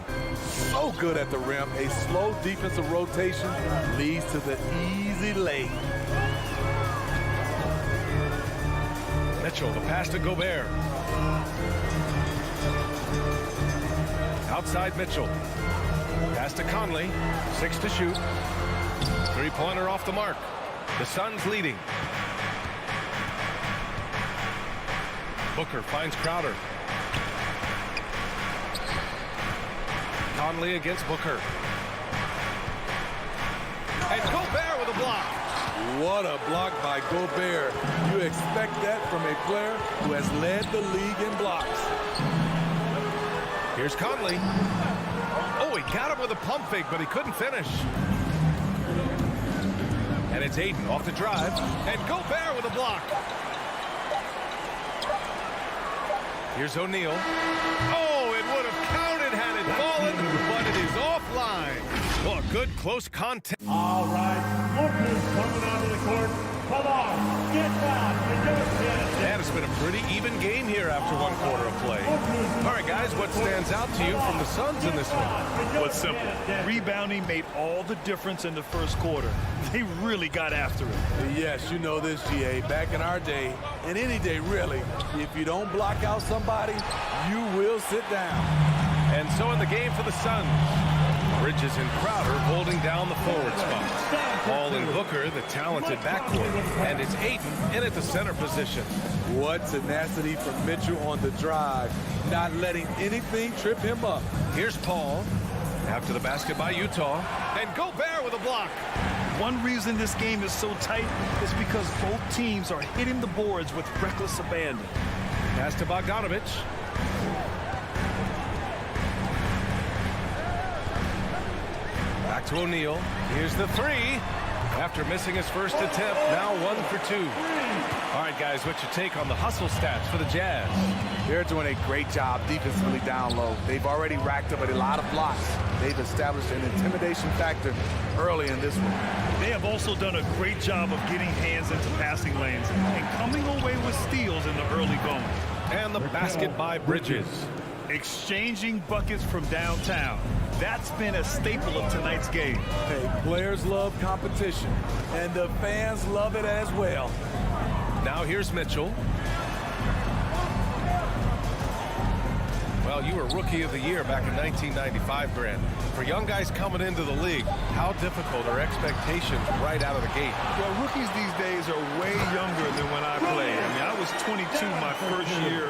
So good at the rim. A slow defensive rotation leads to the easy lay. Mitchell, the pass to Gobert. Outside Mitchell. Pass to Conley. 6 to shoot. Three-pointer off the mark. The Suns leading. Booker finds Crowder. Conley against Booker. And Gobert with a block. What a block by Gobert. You expect that from a player who has led the league in blocks. Here's Conley. Oh, he got him with a pump fake, but he couldn't finish. And it's Aiden off the drive. And Gobert with a block. Here's O'Neal. Oh, it would have counted had it fallen, but it is offline. Well, good close contact. All right, Booker's coming onto the court. Come on, get back. And it's been a pretty even game here after one quarter of play. All right, guys, what stands out to you from the Suns in this one? Well, it's simple. Rebounding made all the difference in the first quarter. They really got after it. Yes, you know this, GA. Back in our day, and any day really, if you don't block out somebody, you will sit down. And so in the game for the Suns, Bridges and Crowder holding down the forward spot. Paul and Booker, the talented backcourt. And it's Aiden in at the center position. What tenacity from Mitchell on the drive, not letting anything trip him up. Here's Paul. After the basket by Utah. And Gobert with a block. One reason this game is so tight is because both teams are hitting the boards with reckless abandon. Pass to Bogdanovich. Back to O'Neal. Here's the three. After missing his first attempt, now 1 for 2. All right, guys, what's your take on the hustle stats for the Jazz? They're doing a great job defensively down low. They've already racked up a lot of blocks. They've established an intimidation factor early in this one. They have also done a great job of getting hands into passing lanes and coming away with steals in the early going. And the basket by Bridges. Exchanging buckets from downtown. That's been a staple of tonight's game. Hey, players love competition, and the fans love it as well. Now here's Mitchell. Well, you were Rookie of the Year back in 1995, Grant. For young guys coming into the league, how difficult are expectations right out of the gate? Well, rookies these days are way younger than when I played. I mean, I was 22 my first year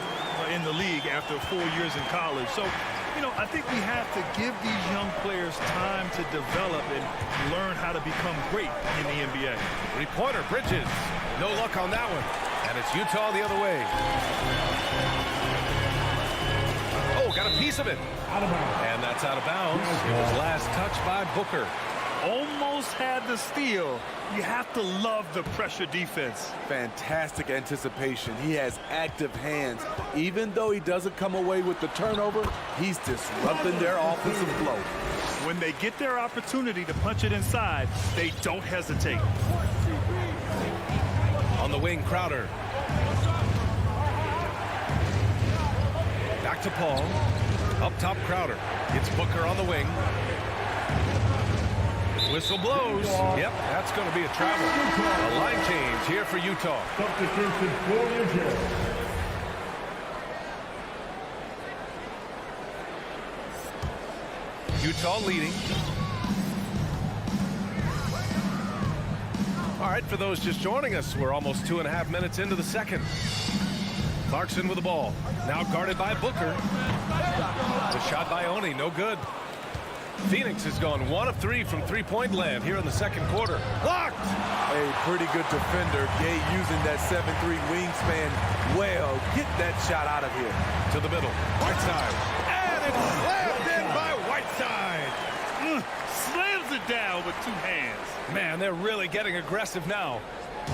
in the league after 4 years in college. So, you know, I think we have to give these young players time to develop and learn how to become great in the NBA. Three-pointer, Bridges. No luck on that one. And it's Utah the other way. Oh, got a piece of it. And that's out of bounds. It was last touched by Booker. Almost had the steal. You have to love the pressure defense. Fantastic anticipation. He has active hands. Even though he doesn't come away with the turnover, he's disrupting their offensive flow. When they get their opportunity to punch it inside, they don't hesitate. On the wing, Crowder. Back to Paul. Up top, Crowder. It's Booker on the wing. Whistle blows. Yep, that's going to be a travel. A line change here for Utah. Substitution for the Jazz. Utah leading. All right, for those just joining us, we're almost 2.5 minutes into the second. Clarkson with the ball. Now guarded by Booker. The shot by Oni, no good. Phoenix has gone 1 of 3 from three-point land here in the second quarter. Blocked! A pretty good defender. Gay using that 7'3" wingspan well. Get that shot out of here. To the middle. Whiteside. And it's slammed in by Whiteside. Slams it down with 2 hands. Man, they're really getting aggressive now.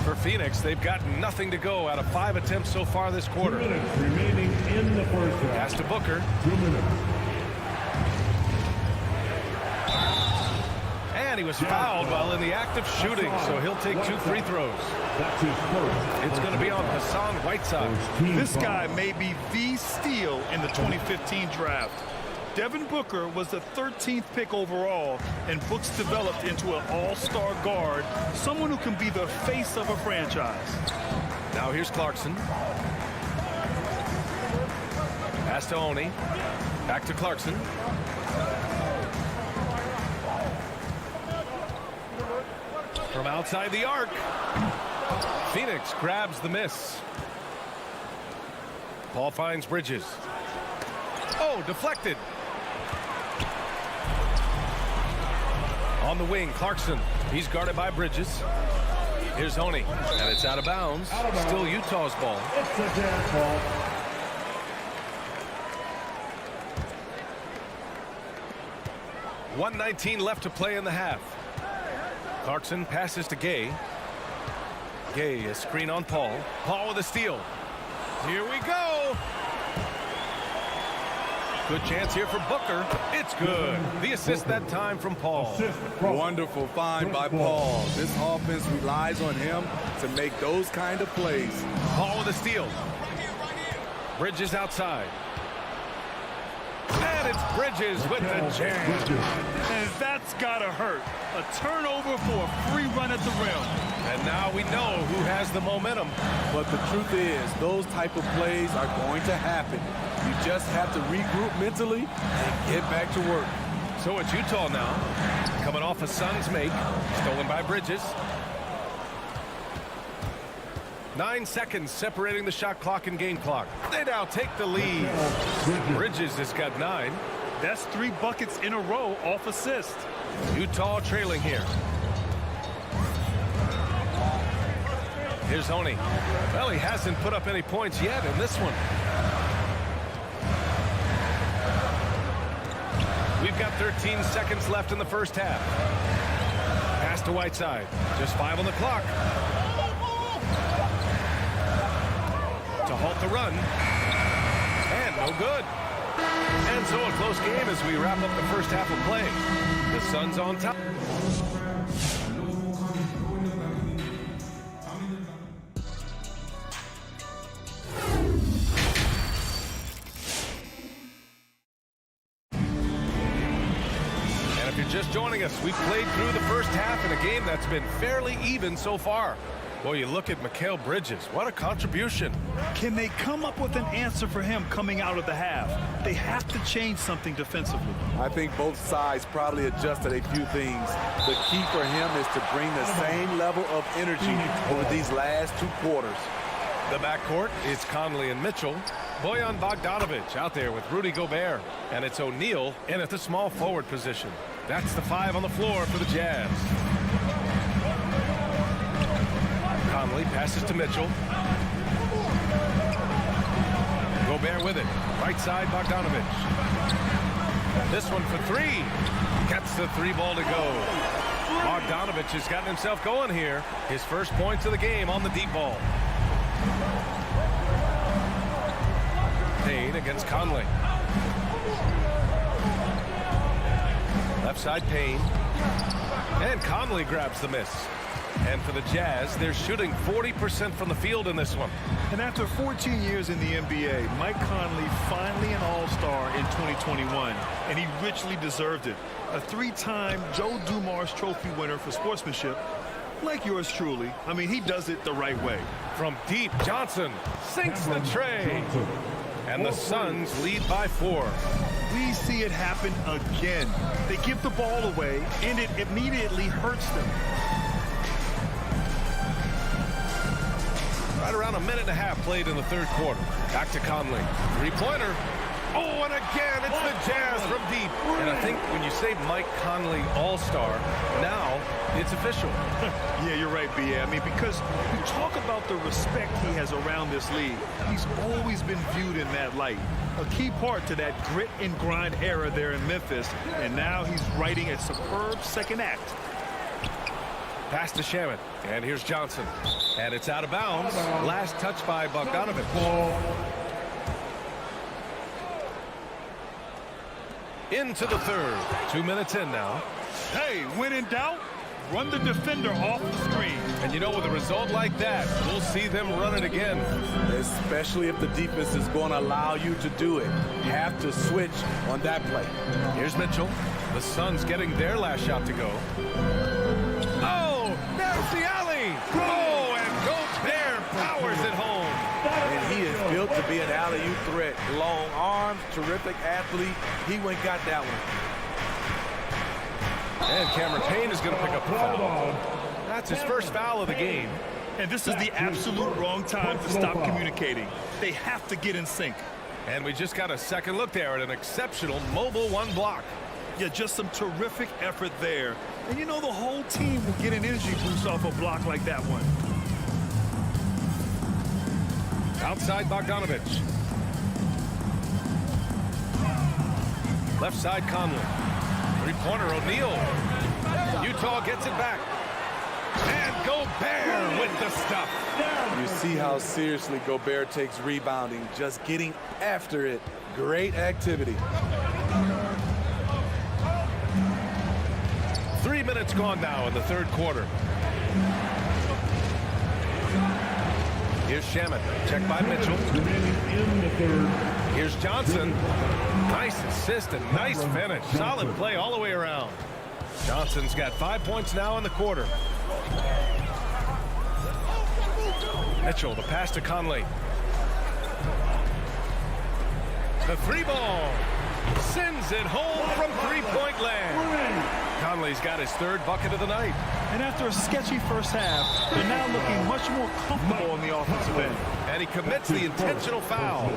For Phoenix, they've got nothing to go out of 5 attempts so far this quarter. 2 minutes remaining in the first half. Pass to Booker. 2 minutes. And he was fouled while in the act of shooting, so he'll take 2 free throws. That's his first. It's going to be on Hassan Whiteside. This guy may be the steal in the 2015 draft. Devin Booker was the 13th pick overall, and Brooks developed into an all-star guard, someone who can be the face of a franchise. Now here's Clarkson. Pass to Oni. Back to Clarkson. From outside the arc. Phoenix grabs the miss. Paul finds Bridges. Oh, deflected. On the wing, Clarkson. He's guarded by Bridges. Here's Oni. And it's out of bounds. Still Utah's ball. It's a Jazz ball. .119 left to play in the half. Clarkson passes to Gay. Gay, a screen on Paul. Paul with a steal. Here we go. Good chance here for Booker. It's good. The assist that time from Paul. Wonderful find by Paul. This offense relies on him to make those kind of plays. Paul with a steal. Bridges outside. And it's Bridges with the jam. And that's gotta hurt. A turnover for a free run at the rim. And now we know who has the momentum. But the truth is, those type of plays are going to happen. You just have to regroup mentally and get back to work. So it's Utah now. Coming off a Suns make. Stolen by Bridges. 9 seconds separating the shot clock and game clock. They now take the lead. Bridges has got 9. That's 3 buckets in a row off assist. Utah trailing here. Here's Oni. Well, he hasn't put up any points yet in this one. We've got 13 seconds left in the first half. Pass to Whiteside. Just 5 on the clock. To halt the run. And no good. And so a close game as we wrap up the first half of play. The Suns on top. And if you're just joining us, we've played through the first half in a game that's been fairly even so far. Boy, you look at Mikal Bridges. What a contribution. Can they come up with an answer for him coming out of the half? They have to change something defensively. I think both sides probably adjusted a few things. The key for him is to bring the same level of energy over these last 2 quarters. The backcourt is Conley and Mitchell. Bojan Bogdanovic out there with Rudy Gobert. And it's O'Neal in at the small forward position. That's the 5 on the floor for the Jazz. Conley passes to Mitchell. Gobert with it. Right side, Bogdanovic. This one for 3. Gets the 3 ball to go. Bogdanovic has gotten himself going here. His first points of the game on the deep ball. Payne against Conley. Left side, Payne. And Conley grabs the miss. And for the Jazz, they're shooting 40% from the field in this one. And after 14 years in the NBA, Mike Conley finally an all-star in 2021, and he richly deserved it. A 3-time Joe Dumars Trophy winner for sportsmanship, like yours truly. I mean, he does it the right way. From deep, Johnson sinks the tray. And the Suns lead by 4. We see it happen again. They give the ball away, and it immediately hurts them. Right around a minute and a half played in the third quarter. Back to Conley. 3-pointer. Oh, and again, it's the Jazz from deep. And I think when you say Mike Conley all-star, now it's official. Yeah, you're right, B.A. I mean, because we talk about the respect he has around this league. He's always been viewed in that light. A key part to that grit and grind era there in Memphis. And now he's writing a superb second act. Pass to Shaman. And here's Johnson. And it's out of bounds. Last touch by Bogdanovich. Into the third. 2 minutes in now. Hey, when in doubt, run the defender off the screen. And you know, with a result like that, we'll see them run it again. Especially if the defense is going to allow you to do it. You have to switch on that play. Here's Mitchell. The Suns getting their last shot to go. Oh, there's the alley. Oh, and Gobert powers it home. And he is built to be an alley-oop threat. Long arms, terrific athlete. He went and got that one. And Cameron Payne is going to pick up the foul. That's his first foul of the game. And this is the absolute wrong time to stop communicating. They have to get in sync. And we just got a second look there at an exceptional mobile one block. Yeah, just some terrific effort there. And you know, the whole team will get an energy boost off a block like that one. Outside Bogdanovich. Left side Conley. Three-pointer O'Neal. Utah gets it back. And Gobert with the stuff. You see how seriously Gobert takes rebounding, just getting after it. Great activity. 3 minutes gone now in the third quarter. Here's Shaman. Checked by Mitchell. Here's Johnson. Nice assist and nice finish. Solid play all the way around. Johnson's got 5 points now in the quarter. Mitchell, the pass to Conley. The three ball. Sends it home from three-point land. Conley's got his third bucket of the night. And after a sketchy first half, they're now looking much more comfortable on the offensive end. And he commits the intentional foul.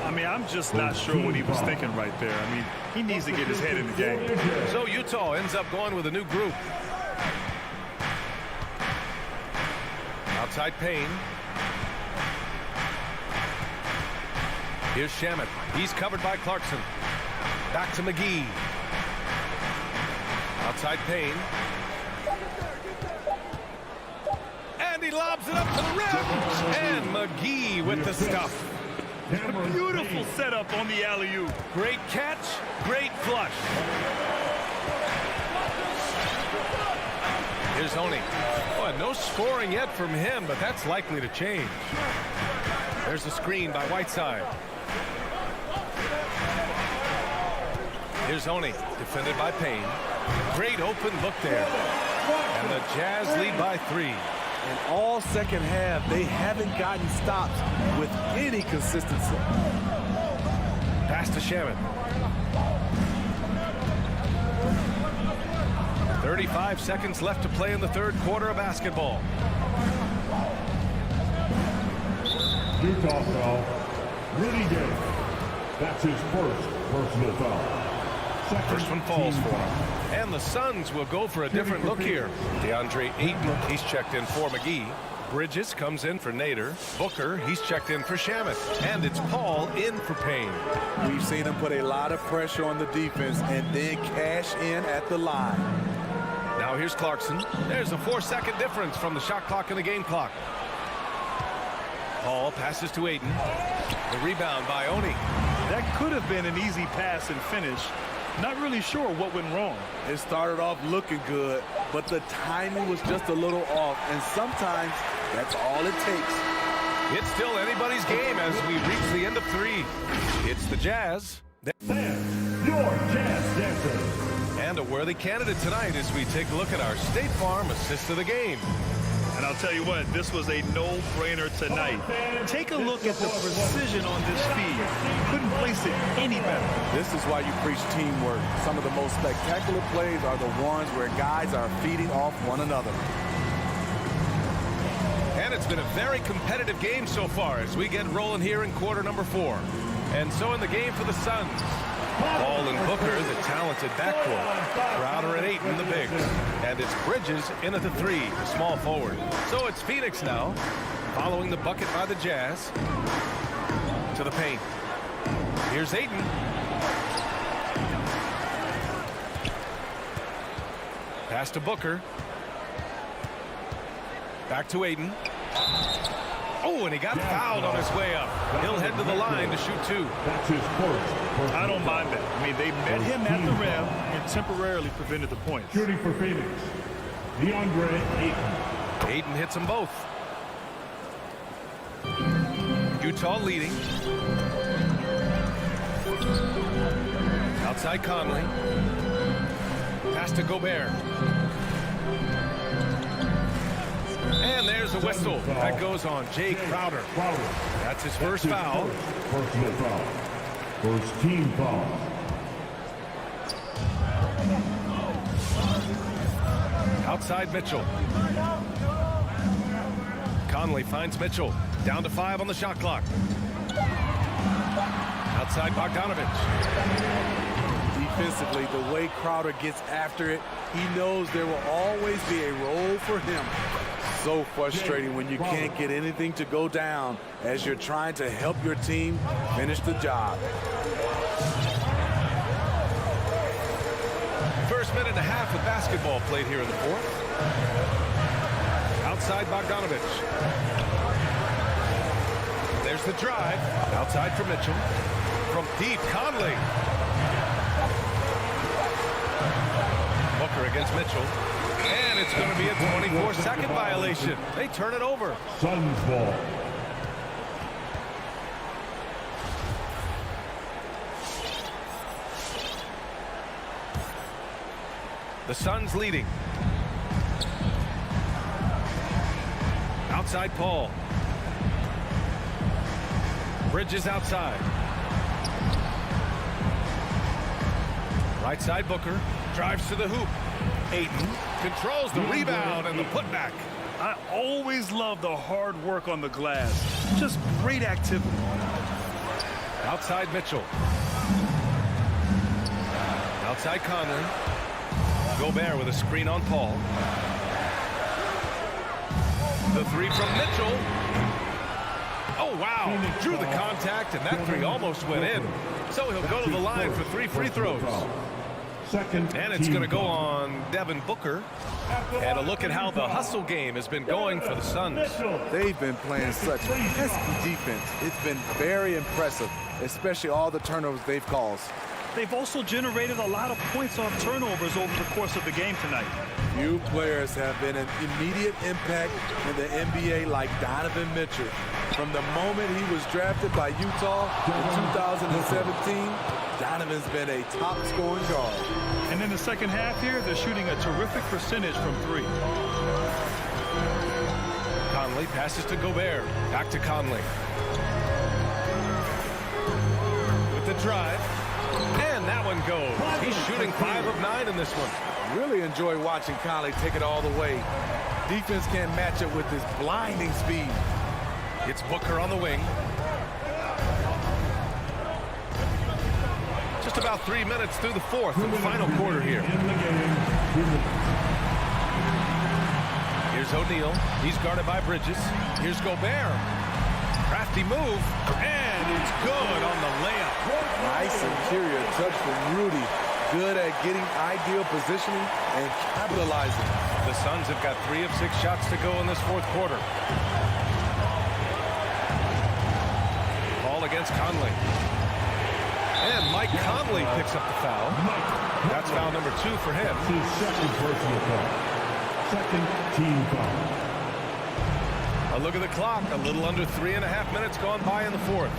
I mean, I'm just not sure what he was thinking right there. I mean, he needs to get his head in the game. So Utah ends up going with a new group. Outside Payne. Here's Shaman. He's covered by Clarkson. Back to McGee. Outside Payne. And he lobs it up to the rim. And McGee with the stuff. Beautiful setup on the alley-oop. Great catch, great flush. Here's Honey. Boy, no scoring yet from him, but that's likely to change. There's the screen by Whiteside. Here's Honey, defended by Payne. Great open look there. And the Jazz lead by 3. And all second half, they haven't gotten stops with any consistency. Pass to Shaman. 35 seconds left to play in the third quarter of basketball. Utah foul. Rudy Gay. That's his first personal foul. First one falls for him. And the Suns will go for a different look here. DeAndre Ayton, he's checked in for McGee. Bridges comes in for Nader. Booker, he's checked in for Shaman. And it's Paul in for Payne. We've seen him put a lot of pressure on the defense and then cash in at the line. Now here's Clarkson. There's a 4-second difference from the shot clock and the game clock. Paul passes to Ayton. The rebound by Oni. That could have been an easy pass and finish. Not really sure what went wrong. It started off looking good, but the timing was just a little off, and sometimes that's all it takes. It's still anybody's game as we reach the end of 3. It's the Jazz. Your Jazz Dancers. And a worthy candidate tonight as we take a look at our State Farm assist of the game. And I'll tell you what, this was a no-brainer tonight. Take a look at the precision on this feed. Couldn't place it any better. This is why you preach teamwork. Some of the most spectacular plays are the ones where guys are feeding off one another. And it's been a very competitive game so far as we get rolling here in quarter number 4. And so in the game for the Suns, Paul and Booker, the talented backcourt. Crowder and Ayton, the bigs. And it's Bridges in at the 3, the small forward. So it's Phoenix now, following the bucket by the Jazz. To the paint. Here's Ayton. Pass to Booker. Back to Aiden. Oh, and he got fouled on his way up. He'll head to the line to shoot 2. That's his first. I don't mind that. I mean, they met him at the rim and temporarily prevented the points. Shooting for Phoenix, DeAndre Ayton. Aiden hits them both. Utah leading. Outside Conley. Pass to Gobert. And there's the whistle. That goes on Jay Crowder. That's his first foul. Personal foul. First team foul. Outside Mitchell. Conley finds Mitchell. Down to 5 on the shot clock. Outside Bogdanovich. Defensively, the way Crowder gets after it, he knows there will always be a role for him. So frustrating when you can't get anything to go down as you're trying to help your team finish the job. First minute and a half of basketball played here in the fourth. Outside Bogdanovich. There's the drive. Outside for Mitchell. From deep, Conley. Booker against Mitchell. And it's going to be a 24-second violation. They turn it over. Suns ball. The Suns leading. Outside Paul. Bridges outside. Right side Booker. Drives to the hoop. Ayton controls the rebound and the putback. I always love the hard work on the glass. Just great activity. Outside Mitchell. Outside Conley. Gobert with a screen on Paul. The 3 from Mitchell. Oh, wow. Drew the contact, and that 3 almost went in. So he'll go to the line for 3 free throws. And it's going to go on Devin Booker. And a look at how the hustle game has been going for the Suns. They've been playing such pesky defense. It's been very impressive, especially all the turnovers they've caused. They've also generated a lot of points off turnovers over the course of the game tonight. Few players have been an immediate impact in the NBA like Donovan Mitchell. From the moment he was drafted by Utah in 2017, Donovan's been a top-scoring guard. And in the second half here, they're shooting a terrific percentage from 3. Conley passes to Gobert. Back to Conley. With the drive. And that one goes. He's shooting 5 of 9 in this one. Really enjoy watching Conley take it all the way. Defense can't match it with his blinding speed. It's Booker on the wing. Just about 3 minutes through the fourth and the final quarter here. Here's O'Neal. He's guarded by Bridges. Here's Gobert. Crafty move. And it's good on the layup. Nice interior touch from Rudy. Good at getting ideal positioning and capitalizing. The Suns have got 3 of 6 shots to go in this fourth quarter. Ball against Conley. And Mike Conley picks up the foul. That's foul number 2 for him. His second personal foul. Second team foul. A look at the clock. A little under 3.5 minutes gone by in the fourth.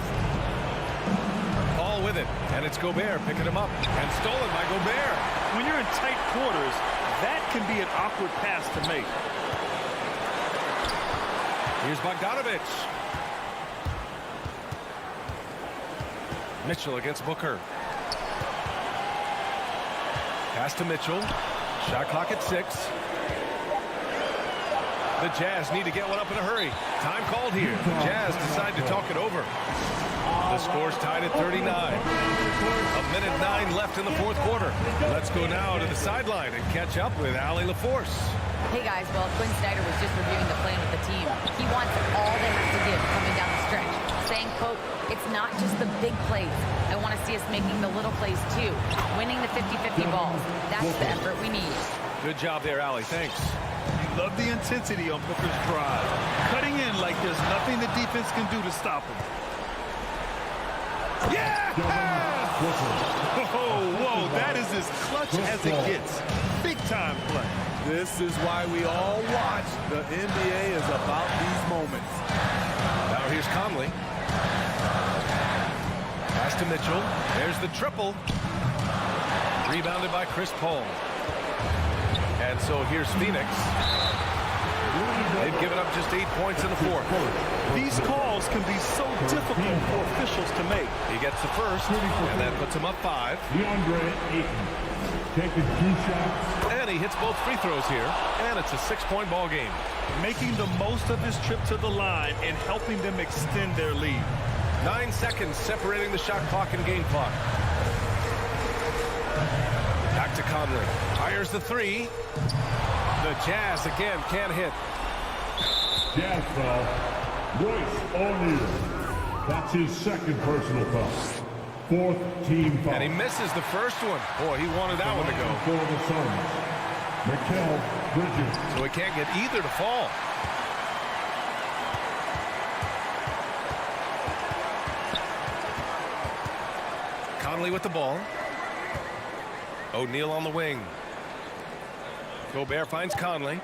Paul with it. And it's Gobert picking him up. And stolen by Gobert. When you're in tight quarters, that can be an awkward pass to make. Here's Bogdanovich. Mitchell against Booker. Pass to Mitchell. Shot clock at 6. The Jazz need to get one up in a hurry. Time called here. The Jazz decide to talk it over. The score's tied at 39. 1:09 left in the fourth quarter. Let's go now to the sideline and catch up with Allie LaForce. Hey guys, well, Quinn Snyder was just reviewing the plan with the team. He wants all they have to give coming down the stretch, saying, quote, it's not just the big plays. I want to see us making the little plays too, winning the 50-50 balls. That's the effort we need. Good job there, Allie. Thanks. love the intensity on Booker's drive. Cutting in like there's nothing the defense can do to stop him. Yeah! Whoa, that is as clutch as it gets. Big-time play. This is why we all watch. The NBA is about these moments. Now here's Conley. Pass to Mitchell. There's the triple. Rebounded by Chris Paul. And so here's Phoenix. They've given up just 8 points in the fourth. These calls can be so difficult for officials to make. He gets the first, and that puts him up 5. DeAndre Ayton taking 2 shots. And he hits both free throws here, and it's a 6-point ball game. Making the most of his trip to the line and helping them extend their lead. 9 seconds separating the shot clock and game clock. Back to Conley. Fires the 3. The Jazz again can't hit. Jazz foul. Royce O'Neal. That's his second personal foul. 4th team foul. And he misses the first one. Boy, he wanted that one to go. For the Suns, Mikal Bridges. So he can't get either to fall. Conley with the ball. O'Neal on the wing. Gobert finds Conley.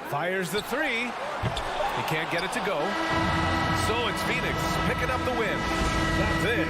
Fires the 3. He can't get it to go. So it's Phoenix picking up the win. That's it.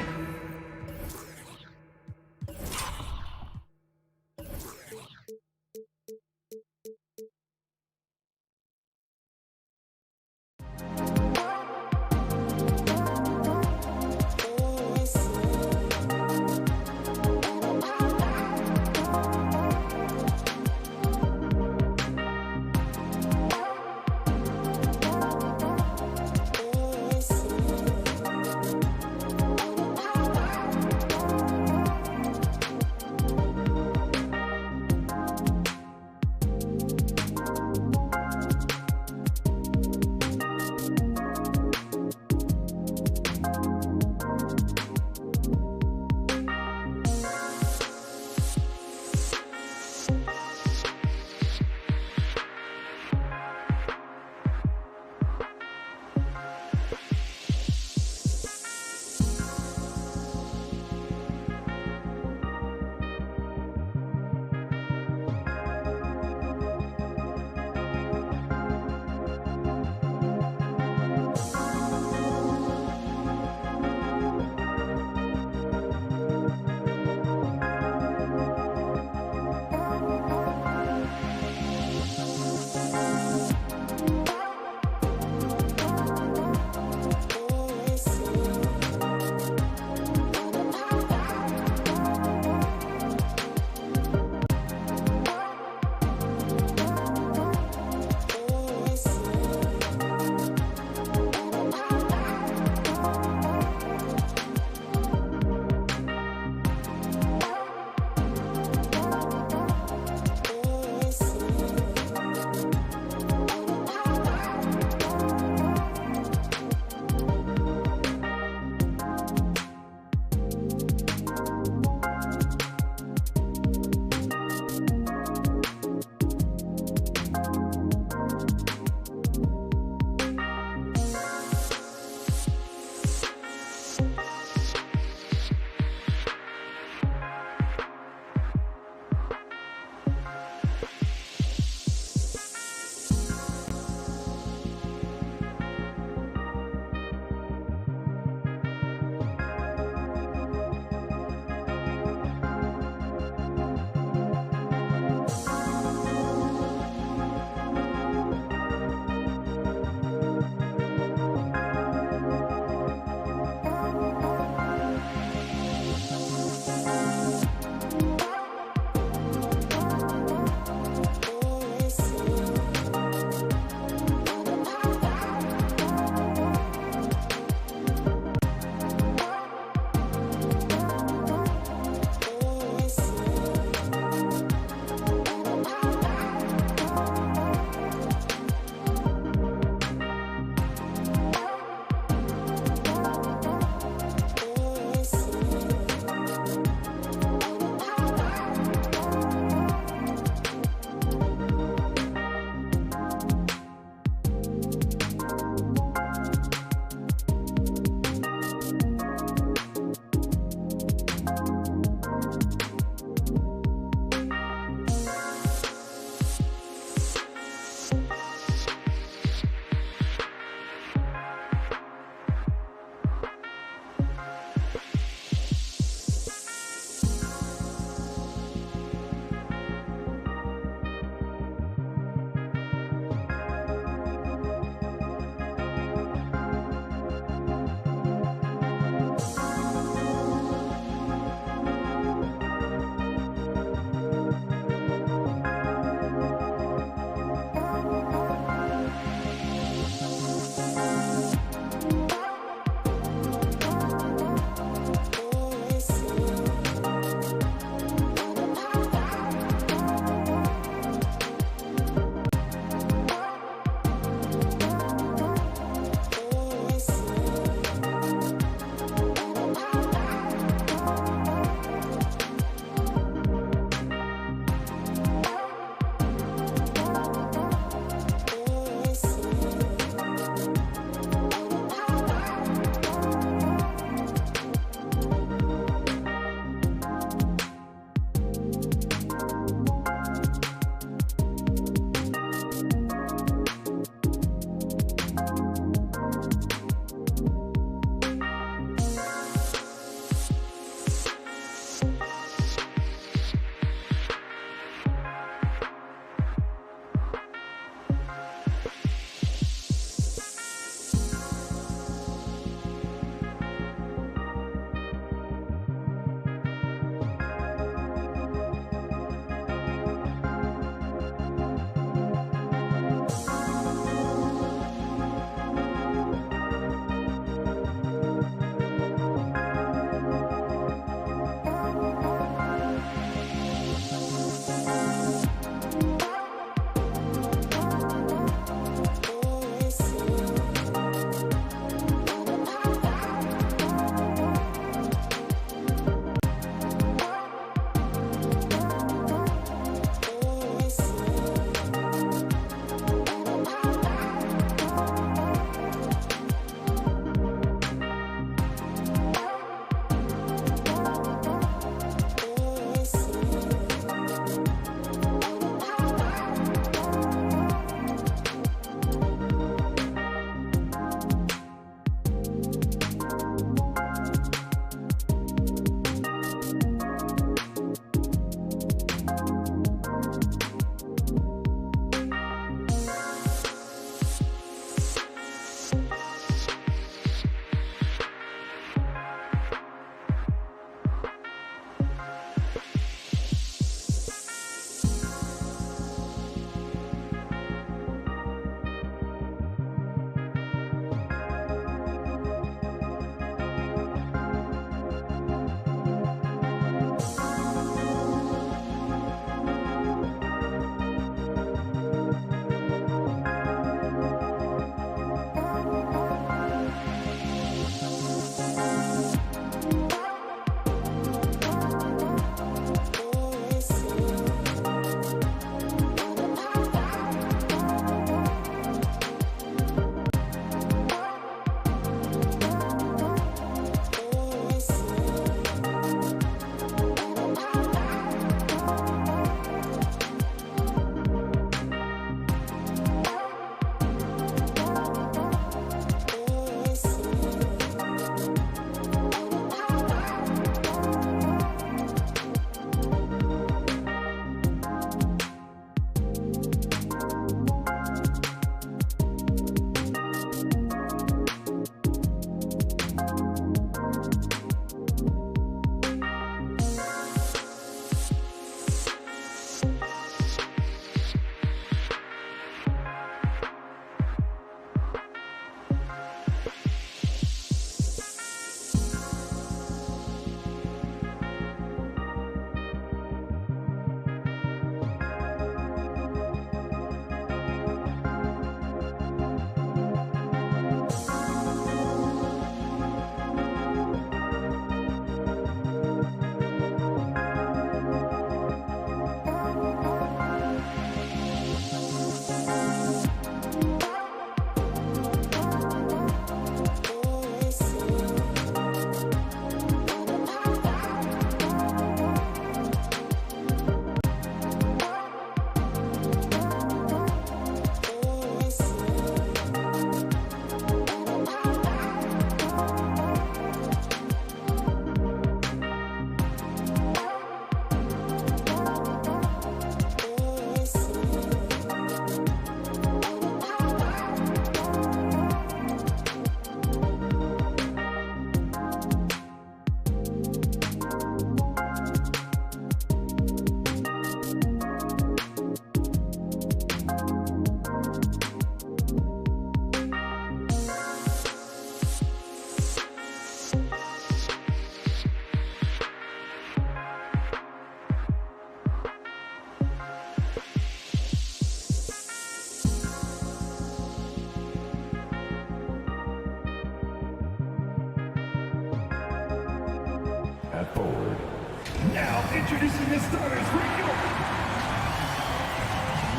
Introducing the starters for your...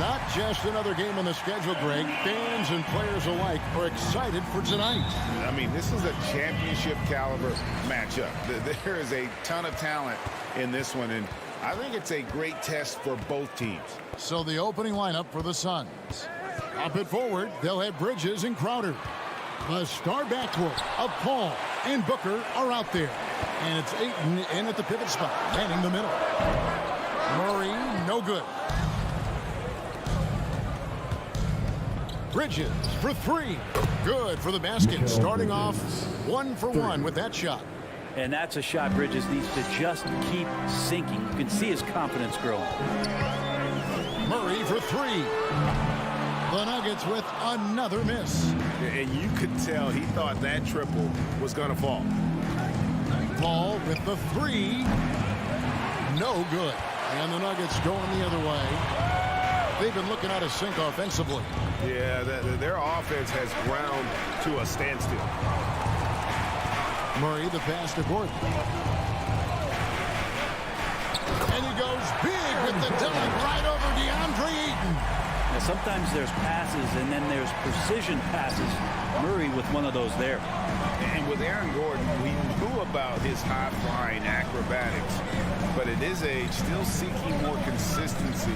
Not just another game on the schedule, Greg. Fans and players alike are excited for tonight. I mean, this is a championship caliber matchup. There is a ton of talent in this one, and I think it's a great test for both teams. So the opening lineup for the Suns. Up it forward, they'll have Bridges and Crowder. The star backcourt of Paul and Booker are out there. And it's Ayton in at the pivot spot, manning the middle. Murray, no good. Bridges for three. Good for the basket. Starting off 1 for 1 with that shot. And that's a shot Bridges needs to just keep sinking. You can see his confidence growing. Murray for three. The Nuggets with another miss. And you could tell he thought that triple was going to fall. Paul with the three. No good. And the Nuggets going the other way. They've been looking out of sync offensively. Yeah, their offense has ground to a standstill. Murray the pass to Gordon. And he goes big with the dunk right over DeAndre Ayton. Now, sometimes there's passes and then there's precision passes. Murray with one of those there. And with Aaron Gordon, we knew about his high-flying acrobatics. But at his age, still seeking more consistency.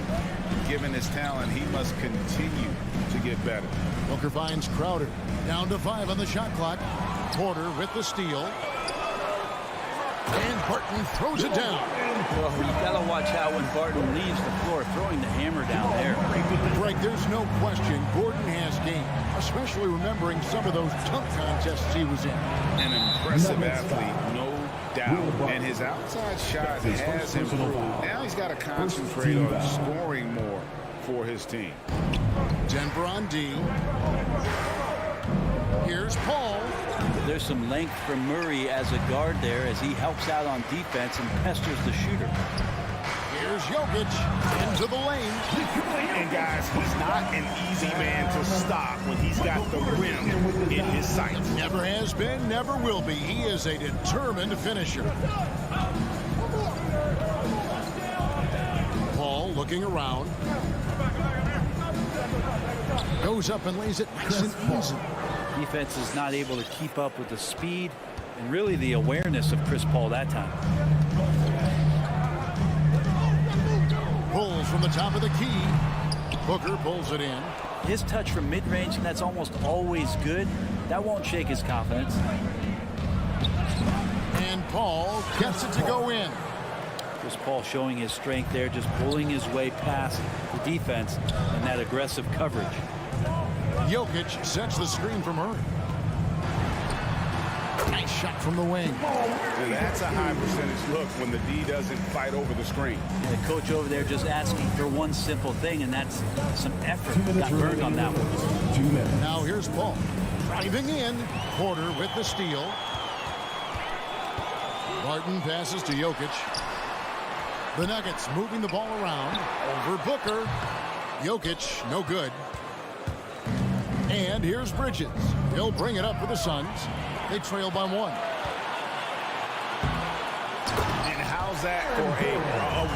Given his talent, he must continue to get better. Booker finds Crowder. Down to 5 on the shot clock. Porter with the steal. And Barton throws it down. Well, you got to watch out when Barton leaves the floor, throwing the hammer down there. Greg, there's no question Gordon has game, especially remembering some of those dunk contests he was in. An impressive athlete, no doubt. And his outside shot has improved. Now he's got to concentrate on scoring more for his team. Denver on D. Here's Paul. There's some length from Murray as a guard there as he helps out on defense and pesters the shooter. Here's Jokic into the lane. And guys, he's not an easy man to stop when he's got the rim in his sights. Never has been, never will be. He is a determined finisher. Paul looking around. Goes up and lays it nice and easy. Defense is not able to keep up with the speed and really the awareness of Chris Paul that time. Pulls from the top of the key. Booker pulls it in. His touch from mid-range, and that's almost always good. That won't shake his confidence. And Paul gets it to go in. Chris Paul showing his strength there, just pulling his way past the defense and that aggressive coverage. Jokic sets the screen from Murray. Nice shot from the wing. And that's a high percentage look when the D doesn't fight over the screen. And the coach over there just asking for one simple thing, and that's some effort. Got burned on that one. Now here's Paul. Driving in. Porter with the steal. Barton passes to Jokic. The Nuggets moving the ball around. Over Booker. Jokic, no good. And here's Bridges. He'll bring it up for the Suns. They trail by 1. And how's that for a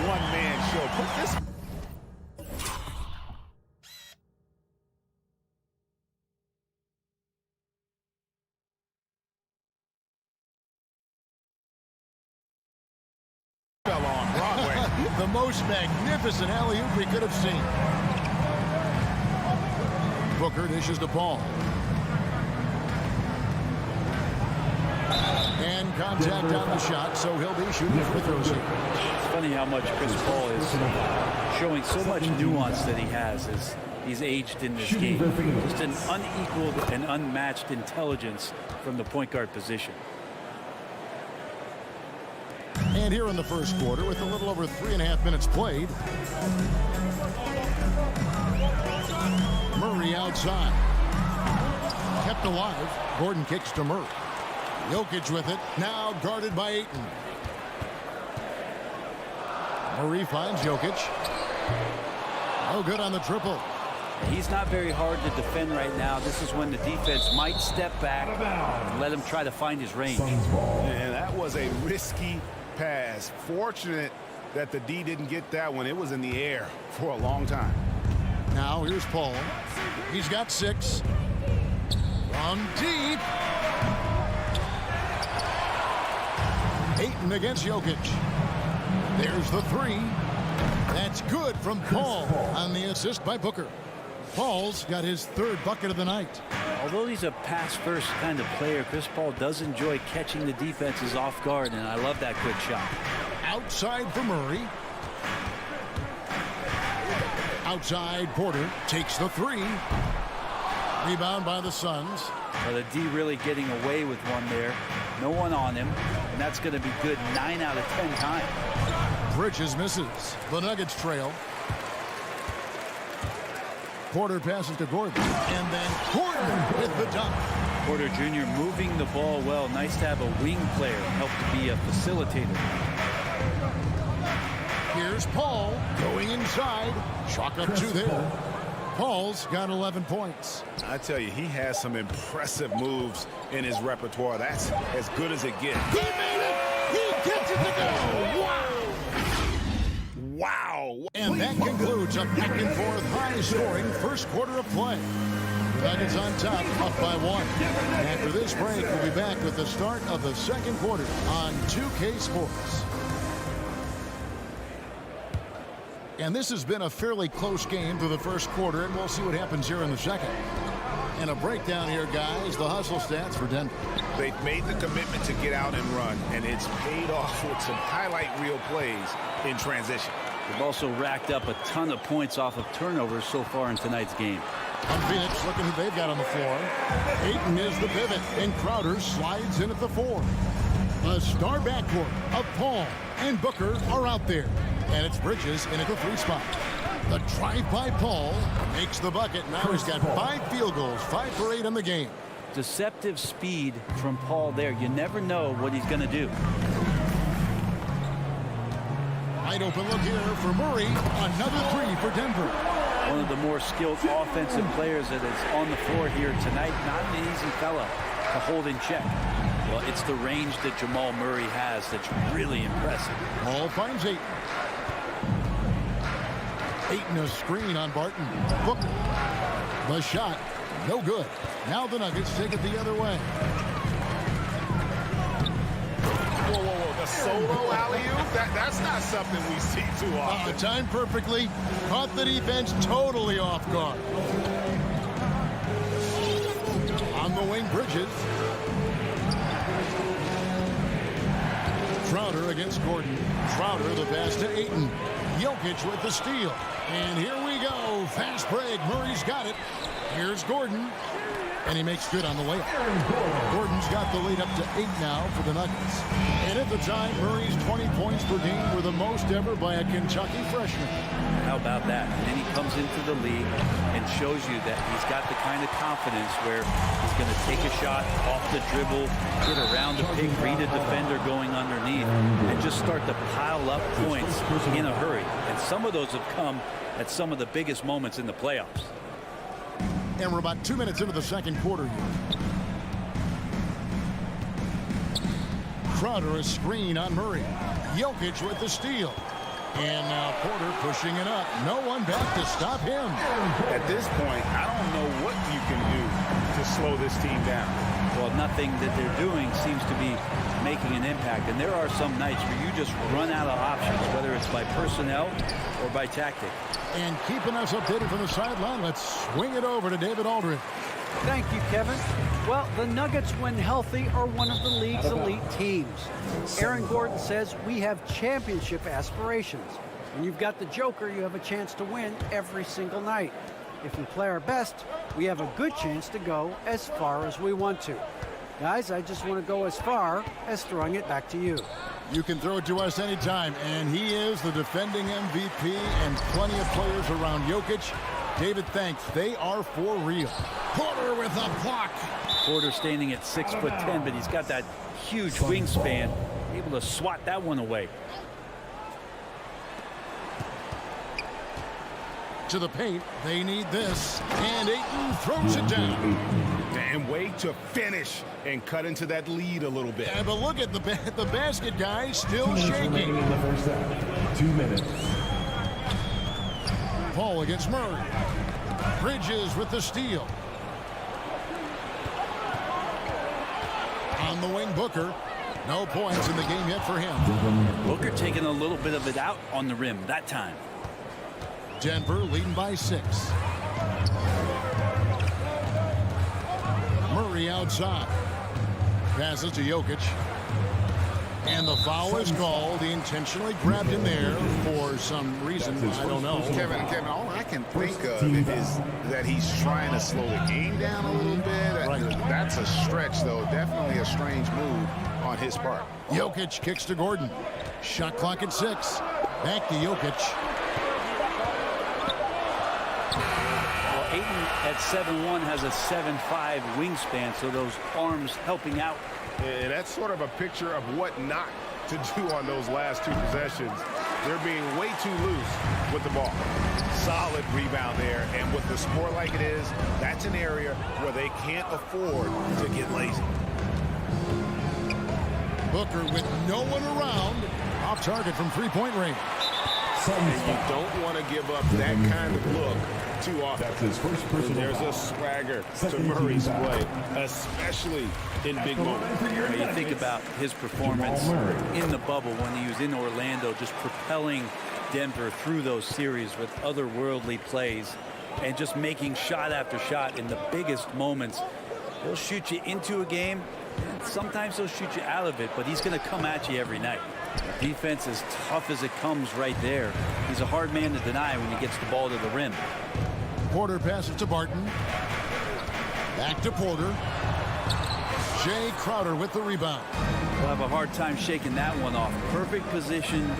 one-man show? Put this fell on Broadway. The most magnificent alley-oop we could have seen. Booker dishes to Paul. And contact on the shot, so he'll be shooting free throws here. It's funny how much Chris Paul is showing so much nuance that he has as he's aged in this game. Just an unequaled and unmatched intelligence from the point guard position. And here in the first quarter, with a little over 3.5 minutes played, Murray outside. Kept alive. Gordon kicks to Murray. Jokic with it. Now guarded by Ayton. Murray finds Jokic. No good on the triple. He's not very hard to defend right now. This is when the defense might step back and let him try to find his range. And that was a risky pass. Fortunate that the D didn't get that one. It was in the air for a long time. Now here's Paul. He's got 6. From deep. Ayton against Jokic. There's the 3. That's good from Paul on the assist by Booker. Paul's got his 3rd bucket of the night. Although he's a pass-first kind of player, Chris Paul does enjoy catching the defenses off guard, and I love that quick shot. Outside for Murray. Outside, Porter takes the 3. Rebound by the Suns. Well, the D really getting away with one there. No one on him, and that's going to be good 9 out of 10 times. Bridges misses. The Nuggets trail. Porter passes to Gordon, and then Gordon with the dunk. Porter Jr. moving the ball well. Nice to have a wing player help to be a facilitator. Here's Paul going inside. Chalk up 2 there. Paul's got 11 points. I tell you, he has some impressive moves in his repertoire. That's as good as it gets. He made it! He gets it to go! Wow! Wow! And that concludes a back-and-forth high-scoring first quarter of play. The Nuggets on top, up by 1. After this break, we'll be back with the start of the second quarter on 2K Sports. And this has been a fairly close game through the first quarter, and we'll see what happens here in the second. And a breakdown here, guys, the hustle stats for Denver. They've made the commitment to get out and run, and it's paid off with some highlight reel plays in transition. They've also racked up a ton of points off of turnovers so far in tonight's game. And Phoenix, looking who they've got on the floor. Ayton is the pivot, and Crowder slides in at the 4. The star backcourt of Paul and Booker are out there. And it's Bridges in at the 3 spot. The drive by Paul makes the bucket. Now he's got 5 field goals, 5 for 8 in the game. Deceptive speed from Paul there. You never know what he's going to do. Wide open look here for Murray. Another 3 for Denver. One of the more skilled offensive players that is on the floor here tonight. Not an easy fella to hold in check. Well, it's the range that Jamal Murray has that's really impressive. Paul finds Ayton. Ayton a screen on Barton. Booker. The shot. No good. Now the Nuggets take it the other way. Whoa, whoa, whoa. The solo alley-oop? That's not something we see too often. Timed perfectly. Caught the defense totally off guard. On the wing, Bridges. Crowder against Gordon. Crowder the pass to Ayton. Jokic with the steal. And here we go. Fast break. Murray's got it. Here's Gordon. And he makes good on the layup. Gordon's got the lead up to 8 now for the Nuggets. And at the time, Murray's 20 points per game were the most ever by a Kentucky freshman. How about that? And then he comes into the league and shows you that he's got the kind of confidence where he's going to take a shot off the dribble, get around the pick, read a defender going underneath, and just start to pile up points in a hurry. And some of those have come at some of the biggest moments in the playoffs. And we're about 2 minutes into the second quarter here. Crowder a screen on Murray. Jokic with the steal. And now Porter pushing it up. No one back to stop him. At this point, I don't know what you can do to slow this team down. Well, nothing that they're doing seems to be making an impact. And there are some nights where you just run out of options, whether it's by personnel or by tactic. And keeping us updated from the sideline, let's swing it over to David Aldridge. Thank you, Kevin. Well, the Nuggets, when healthy, are one of the league's elite teams. Aaron Gordon says we have championship aspirations. When you've got the Joker, you have a chance to win every single night. If we play our best, we have a good chance to go as far as we want to. Guys, I just want to go as far as throwing it back to you. You can throw it to us anytime, and he is the defending MVP and plenty of players around Jokic. David, thanks. They are for real. Porter with a block. Porter standing at 6'10", but he's got that huge wingspan, able to swat that one away. To the paint, they need this, and Ayton throws it down. And way to finish and cut into that lead a little bit. Yeah, but look at the basket, guys, still shaking. 2 minutes. Paul against Murray. Bridges with the steal. On the wing, Booker. No points in the game yet for him. Booker taking a little bit of it out on the rim that time. Denver leading by 6. Murray outside. Passes to Jokic. And the foul is called. He intentionally grabbed him there for some reason. I don't know. Kevin, all I can think of is that he's trying to slow the game down a little bit. Right. That's a stretch, though. Definitely a strange move on his part. Jokic kicks to Gordon. Shot clock at 6. Back to Jokic. Well, Ayton at 7'1" has a 7'5" wingspan, so those arms helping out. And that's sort of a picture of what not to do on those last 2 possessions. They're being way too loose with the ball. Solid rebound there, and with the score like it is, that's an area where they can't afford to get lazy. Booker with no one around. Off target from three-point range. And you don't want to give up that kind of look too often. That's his first personal There's foul. a swagger to Murray's play, especially in big moments. You think about his performance in the bubble when he was in Orlando, just propelling Denver through those series with otherworldly plays and just making shot after shot in the biggest moments. He'll shoot you into a game, and sometimes he'll shoot you out of it, but he's going to come at you every night. Defense as tough as it comes right there. He's a hard man to deny when he gets the ball to the rim. Porter passes to Barton. Back to Porter. Jay Crowder with the rebound. We'll have a hard time shaking that one off. Perfect position,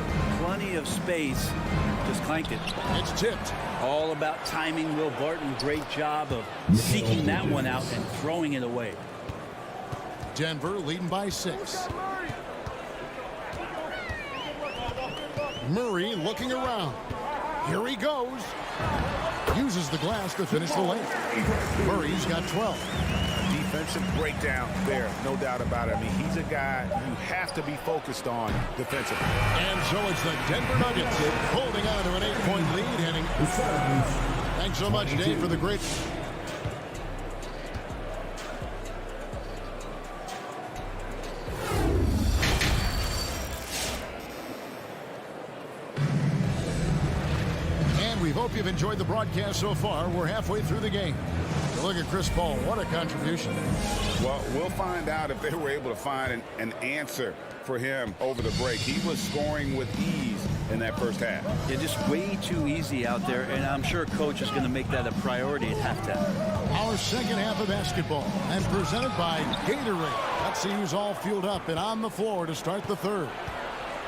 plenty of space. Just clanked it. It's tipped. All about timing. Will Barton, great job of seeking that one out and throwing it away. Denver leading by 6. Murray looking around. Here he goes. Uses the glass to finish the lane. Murray's got 12. Defensive breakdown there, no doubt about it. I mean, he's a guy you have to be focused on defensively. And so it's the Denver Nuggets holding on to an 8-point lead heading. Thanks so much, Dave, for the great... We hope you've enjoyed the broadcast so far. We're halfway through the game. Look at Chris Paul. What a contribution. Well, we'll find out if they were able to find an answer for him over the break. He was scoring with ease in that first half. Yeah, just way too easy out there, and I'm sure coach is going to make that a priority at halftime. Our second half of basketball and presented by Gatorade. Let's see who's all fueled up and on the floor to start the third.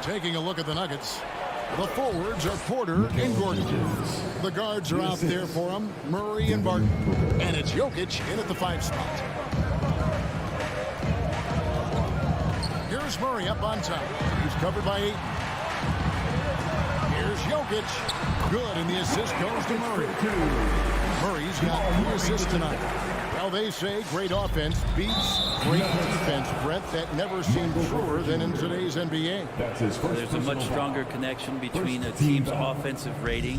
Taking a look at the Nuggets. The forwards are Porter and Gordon. The guards are out there for them, Murray and Barton. And it's Jokic in at the 5 spot. Here's Murray up on top. He's covered by 8. Here's Jokic. Good, and the assist goes to Murray. Murray's got 3 assists tonight. Well, they say great offense beats great defense, Brett. That never seemed truer than in today's NBA. That's his first. There's a much stronger connection between a team's offensive rating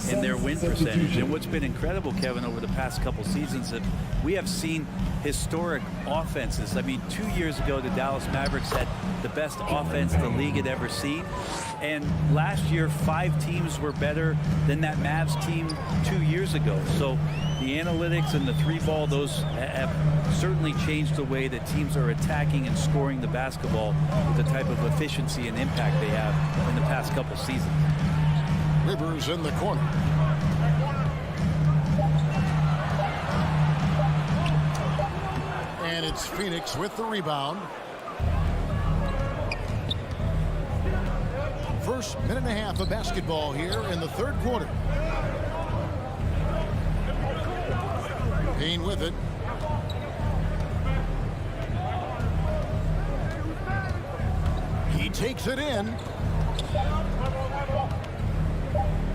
and their win percentage. And what's been incredible, Kevin, over the past couple seasons, that we have seen historic offenses. I mean, 2 years ago, the Dallas Mavericks had the best offense the league had ever seen. And last year, 5 teams were better than that Mavs team 2 years ago. So the analytics and the 3-ball, those have certainly changed the way that teams are attacking and scoring the basketball with the type of efficiency and impact they have in the past couple seasons. Rivers in the corner. And it's Phoenix with the rebound. First minute and a half of basketball here in the third quarter. Payne with it. He takes it in.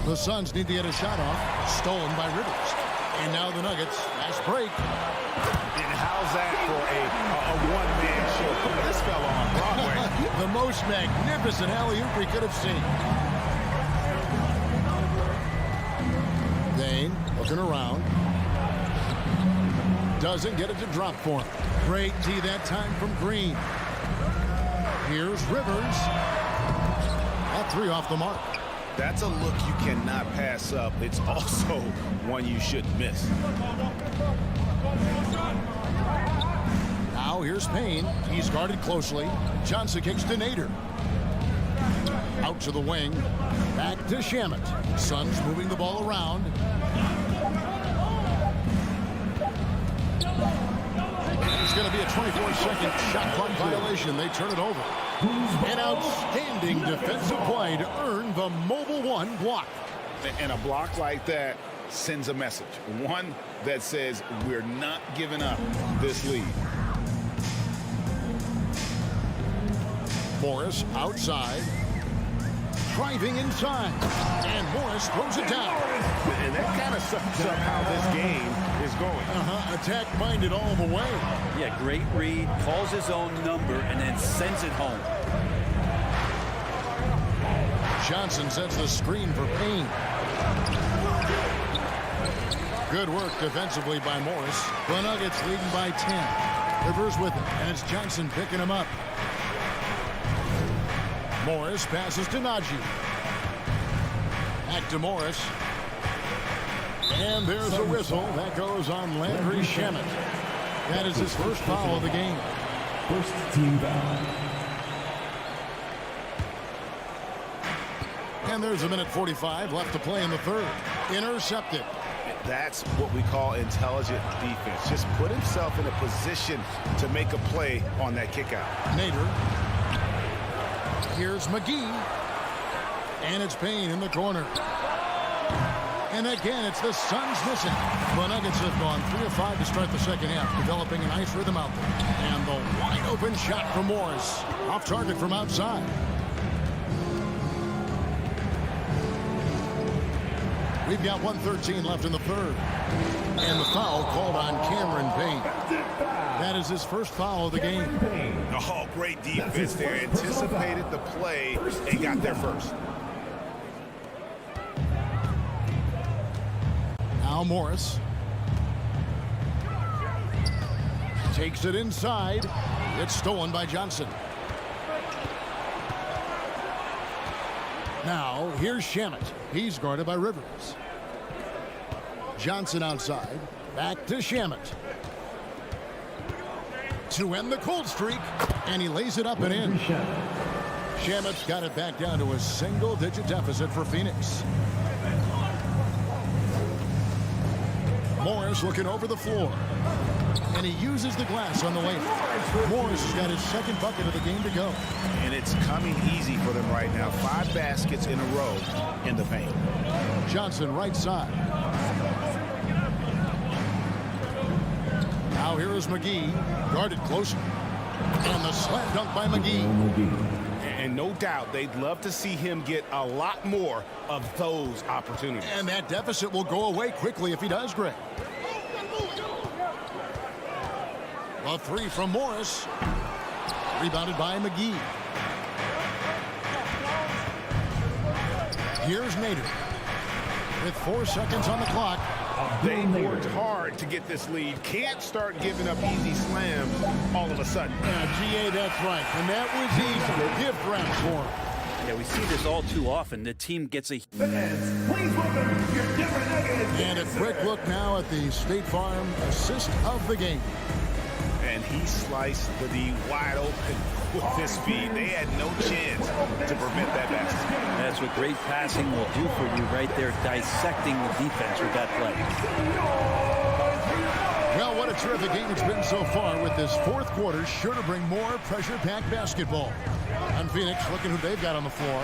The Suns need to get a shot off. Stolen by Rivers. And now the Nuggets. Fast break. And how's that for a one-man show? This fell on Broadway. The most magnificent alley-oop we could have seen. Looking around. Doesn't get it to drop for him. Great D that time from Green. Here's Rivers. That three off the mark. That's a look you cannot pass up. It's also one you shouldn't miss. Now here's Payne. He's guarded closely. Johnson kicks to Nader. Out to the wing. Back to Shamet. Suns moving the ball around. It's going to be a 24-second shot clock violation. They turn it over. An outstanding defensive play to earn the Mobile One block. And a block like that sends a message. One that says we're not giving up this lead. Morris outside. Driving inside. And Morris throws it down. And that kind of sums up how this game is going. Attack-minded all the way. Yeah, great read. Calls his own number and then sends it home. Johnson sets the screen for Payne. Good work defensively by Morris. The Nuggets leading by 10. Rivers with it, and it's Johnson picking him up. Morris passes to Najee. Back to Morris. And there's a whistle. That goes on Landry Shamet. That is his first foul of the game. First team foul. And there's a minute 45 left to play in the third. Intercepted. That's what we call intelligent defense. Just put himself in a position to make a play on that kick out. Nader. Here's McGee. And it's Payne in the corner. And again, it's the Suns missing. The Nuggets have gone 3 of 5 to start the second half, developing a nice rhythm out there. And the wide open shot from Morris. Off target from outside. We've got 1:13 left in the third. And the foul called on Cameron Payne. That is his first foul of the game. Oh, great defense there. Anticipated the play and got there first. Now Morris. Takes it inside. It's stolen by Johnson. Now, here's Shamet. He's guarded by Rivers. Johnson outside. Back to Shamet. To end the cold streak. And he lays it up and in. Shamet's got it back down to a single-digit deficit for Phoenix. Morris looking over the floor. And he uses the glass on the layup. Morris has got his second bucket of the game to go. And it's coming easy for them right now. 5 baskets in a row in the paint. Johnson right side. Now here is McGee. Guarded closer. And the slam dunk by McGee. And no doubt they'd love to see him get a lot more of those opportunities. And that deficit will go away quickly if he does, Greg. A three from Morris. Rebounded by McGee. Here's Nader. With 4 seconds on the clock. They worked hard to get this lead. Can't start giving up easy slams all of a sudden. Yeah, GA, that's right. And that was easy. Gift wrap for him. Yeah, we see this all too often. The team gets a... And a quick look now at the State Farm assist of the game. And he sliced the D wide open with his speed. They had no chance to prevent that basket. That's what great passing will do for you right there, dissecting the defense with that play. Well, what a terrific game it's been so far, with this fourth quarter sure to bring more pressure-packed basketball. And Phoenix, looking who they've got on the floor.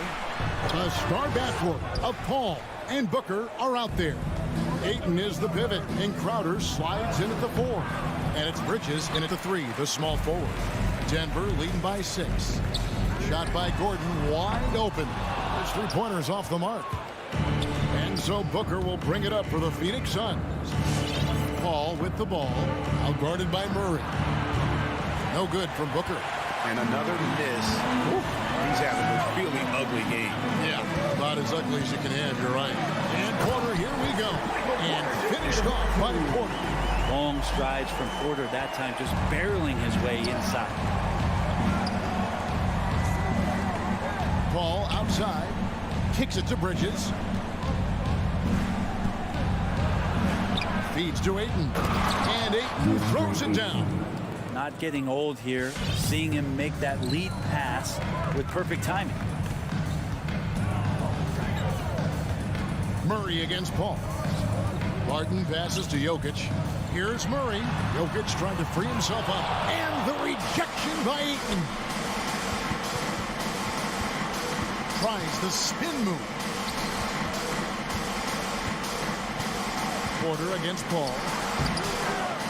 A star backcourt of Paul and Booker are out there. Ayton is the pivot, and Crowder slides in at the 4. And it's Bridges in at the 3, the small forward. Denver leading by 6. Shot by Gordon, wide open. His 3-pointers off the mark. And so Booker will bring it up for the Phoenix Suns. Paul with the ball, outguarded by Murray. No good from Booker. And another miss. He's having a really ugly game. Yeah, about as ugly as you can have, you're right. And corner, here we go. And finish Faced off by Porter. Long strides from Porter that time, just barreling his way inside. Ball outside. Kicks it to Bridges. Feeds to Ayton. And Ayton throws it down. Not getting old here. Seeing him make that lead pass with perfect timing. Murray against Paul. Barton passes to Jokic. Here's Murray. Jokic trying to free himself up. And the rejection by Ayton. Tries the spin move. Porter against Paul.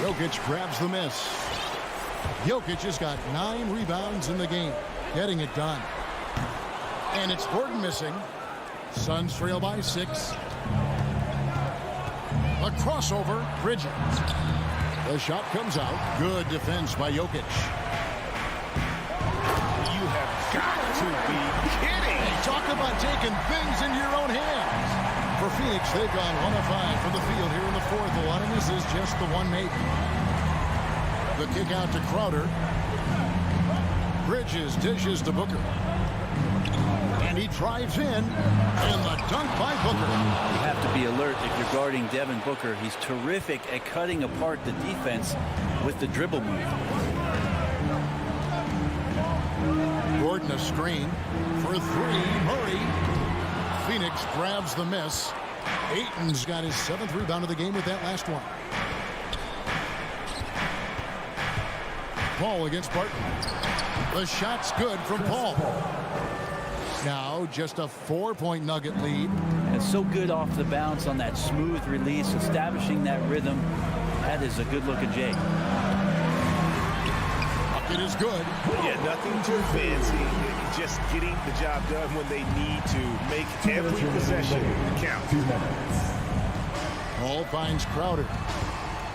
Jokic grabs the miss. Jokic has got 9 rebounds in the game. Getting it done. And it's Gordon missing. Suns trail by 6. A crossover. Bridges. The shot comes out. Good defense by Jokic. You have got to be kidding. Hey, talk about taking things into your own hands. For Phoenix, they've gone 1 of 5 from the field here in the 4th. A lot of this is just the one made. The kick out to Crowder. Bridges dishes to Booker. And he drives in. And the dunk by Booker. You have to be alert if you're guarding Devin Booker. He's terrific at cutting apart the defense with the dribble move. Gordon a screen for 3. Murray. Phoenix grabs the miss. Ayton's got his 7th rebound of the game with that last one. Paul against Barton. The shot's good from Paul. Now just a 4-point Nugget lead. And so good off the bounce on that smooth release, establishing that rhythm. That is a good-looking J. It is good. Yeah, nothing too fancy. Just getting the job done when they need to. Make every possession count. Paul finds Crowder.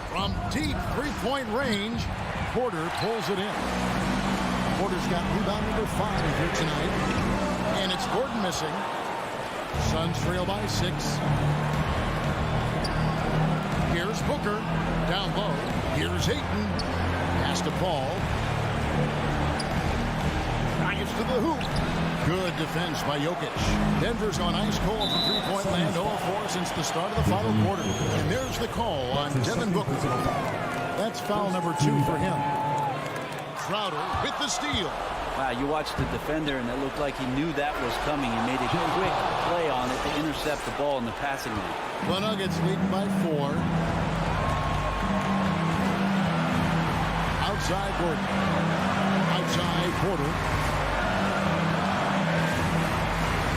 From deep 3-point range, Porter pulls it in. Porter's got rebound number 5 here tonight. And it's Gordon missing. Suns trail by 6. Here's Booker. Down low. Here's Ayton. Pass to Paul. Drives to the hoop. Good defense by Jokic. Denver's gone ice cold from 3-point land. 0-4 since the start of the final quarter. And there's the call on Devin Booker. That's foul number 2 for him. Crowder with the steal. Wow, you watched the defender, and it looked like he knew that was coming. He made a quick play on it to intercept the ball in the passing lane. The Nuggets leading by 4. Outside Gordon. Outside Porter.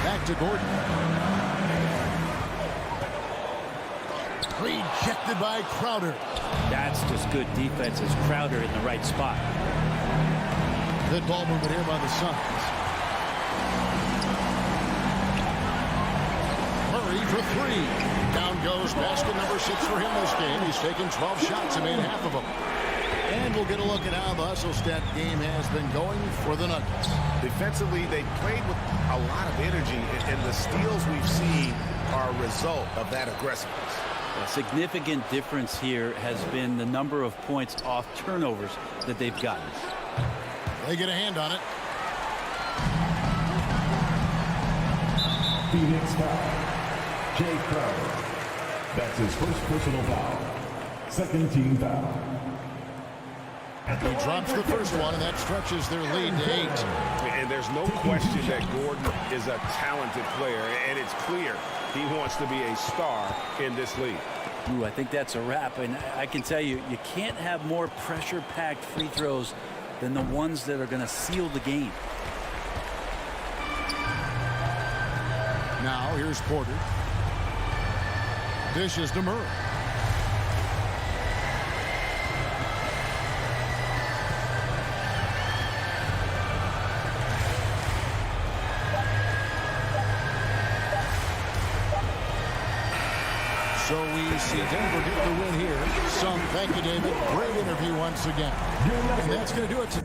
Back to Gordon. Rejected by Crowder. That's just good defense as Crowder in the right spot. Good ball movement here by the Suns. Murray for 3. Down goes basket number 6 for him this game. He's taken 12 shots and made half of them. And we'll get a look at how the Hustle-Stat game has been going for the Nuggets. Defensively, they played with a lot of energy, and the steals we've seen are a result of that aggressiveness. A significant difference here has been the number of points off turnovers that they've gotten. They get a hand on it. Phoenix foul. Jay Crowder. That's his first personal foul. Second team foul. He drops the first one, and that stretches their lead to 8. And there's no question that Gordon is a talented player, and it's clear he wants to be a star in this league. Ooh, I think that's a wrap, and I can tell you, you can't have more pressure-packed free throws than the ones that are going to seal the game. Now here's Porter. Dishes to Murray. So we see Denver get the win here. Thank you, David. Great interview once again. And that's going to do it.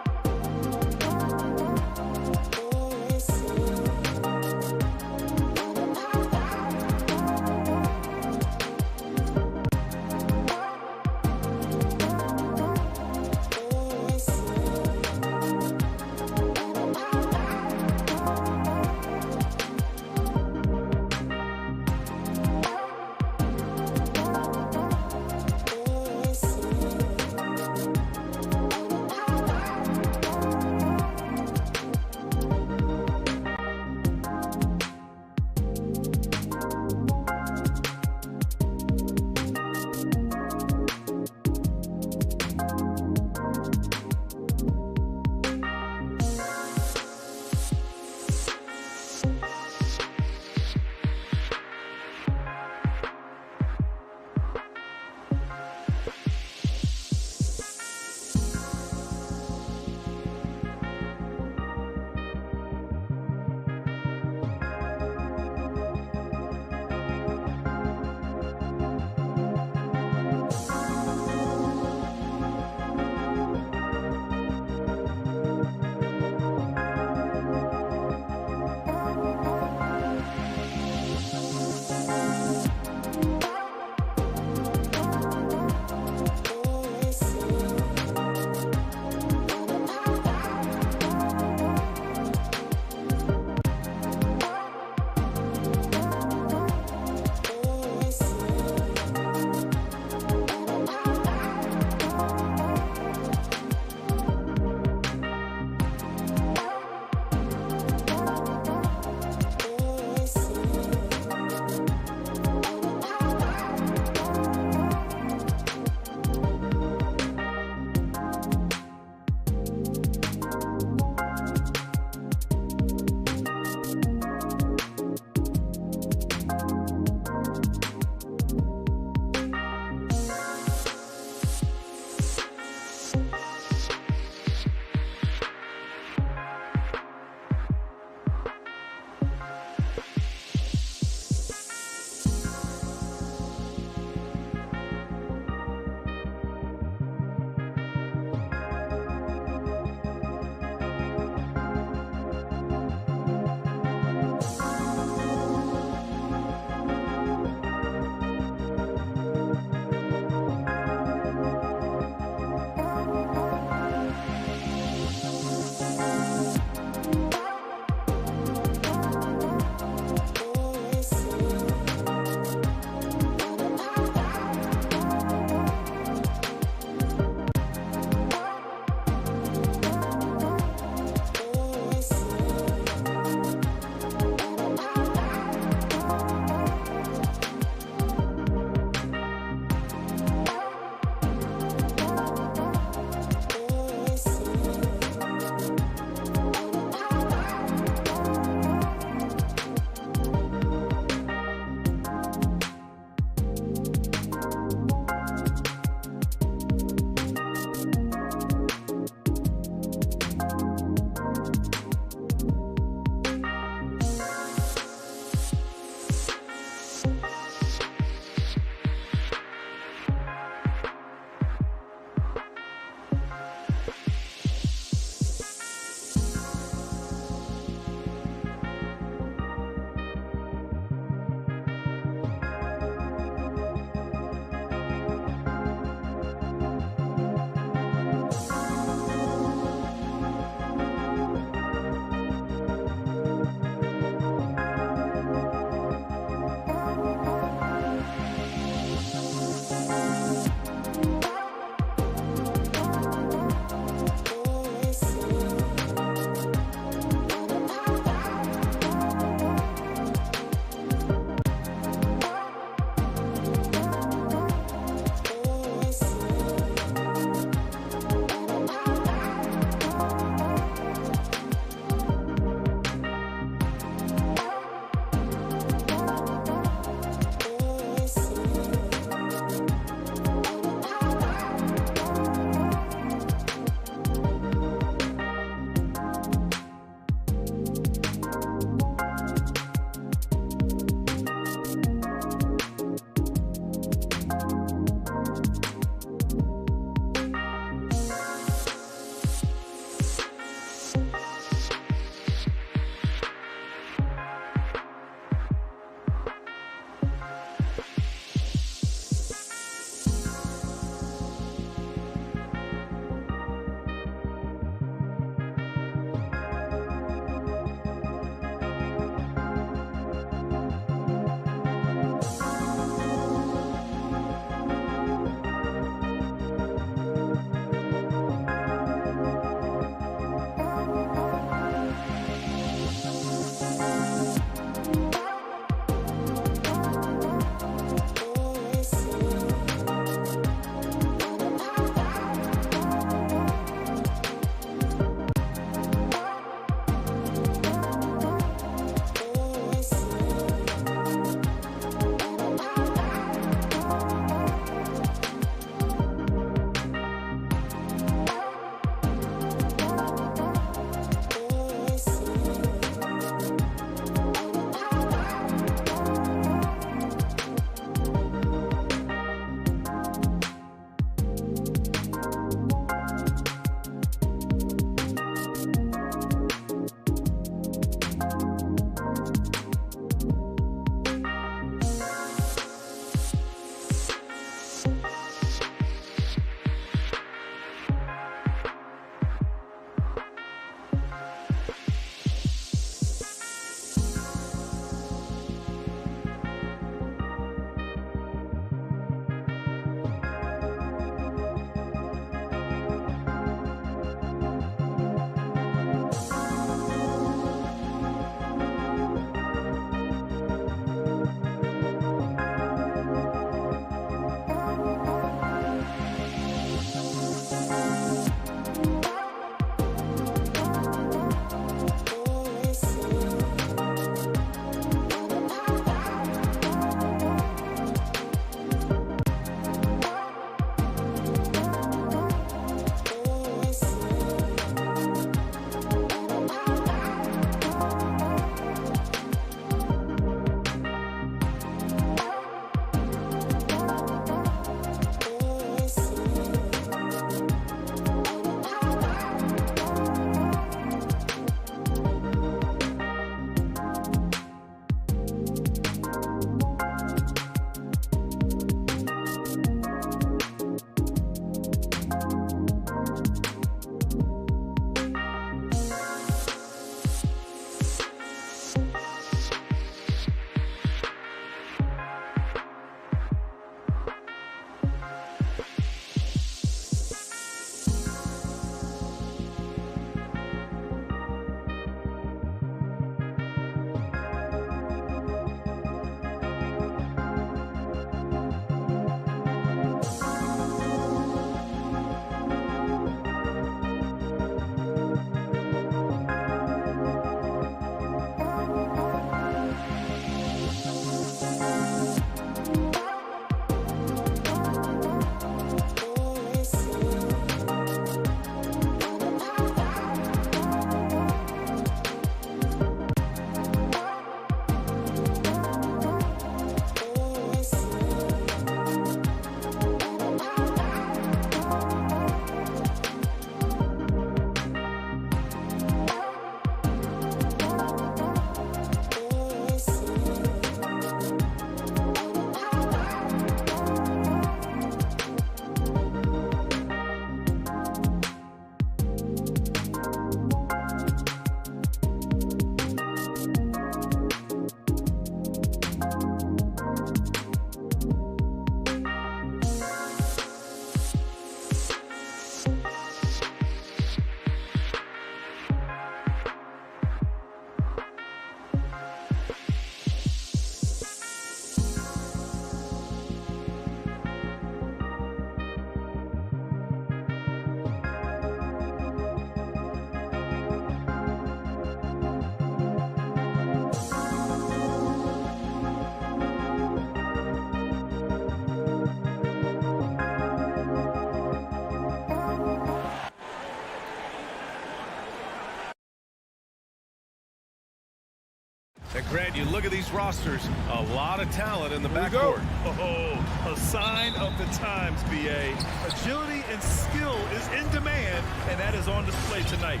And Grant, you look at these rosters, a lot of talent in the backcourt. Oh, a sign of the times, BA. Agility and skill is in demand, and that is on display tonight.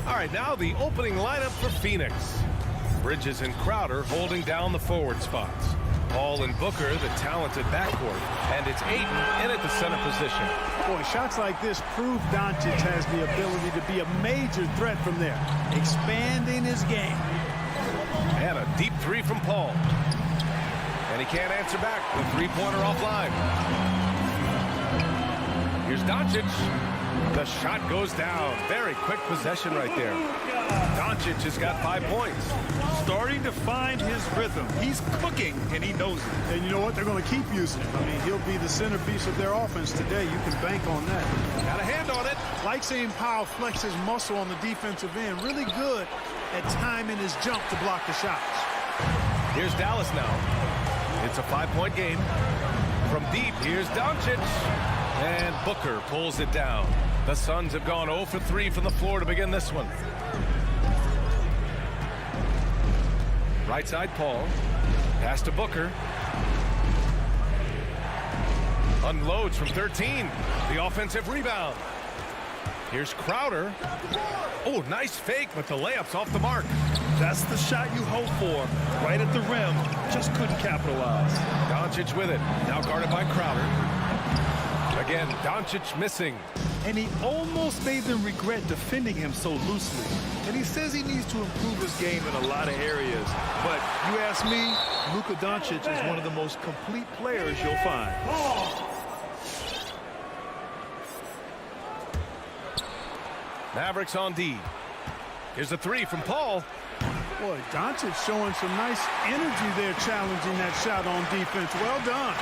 All right, now the opening lineup for Phoenix. Bridges and Crowder holding down the forward spots. Paul and Booker, the talented backcourt. And it's Ayton in at the center position. Boy, shots like this prove Doncic has the ability to be a major threat from there, expanding his game. And a deep three from Paul. And he can't answer back. The three-pointer offline. Here's Doncic. The shot goes down. Very quick possession right there. Doncic has got 5 points. Starting to find his rhythm. He's cooking, and he knows it. And you know what? They're going to keep using him. I mean, he'll be the centerpiece of their offense today. You can bank on that. Got a hand on it. Like seeing Powell flex his muscle on the defensive end. Really good at timing his jump to block the shots. Here's Dallas now. It's a 5-point game. From deep, here's Doncic. And Booker pulls it down. The Suns have gone 0 for 3 from the floor to begin this one. Right side, Paul. Pass to Booker. Unloads from 13. The offensive rebound. Here's Crowder. Oh, nice fake, but the layup's off the mark. That's the shot you hope for. Right at the rim. Just couldn't capitalize. Doncic with it. Now guarded by Crowder. Again, Doncic missing. And he almost made them regret defending him so loosely. And he says he needs to improve his game in a lot of areas. But you ask me, Luka Doncic is one of the most complete players you'll find. Mavericks on D. Here's a three from Paul. Boy, Doncic showing some nice energy there, challenging that shot on defense. Well done.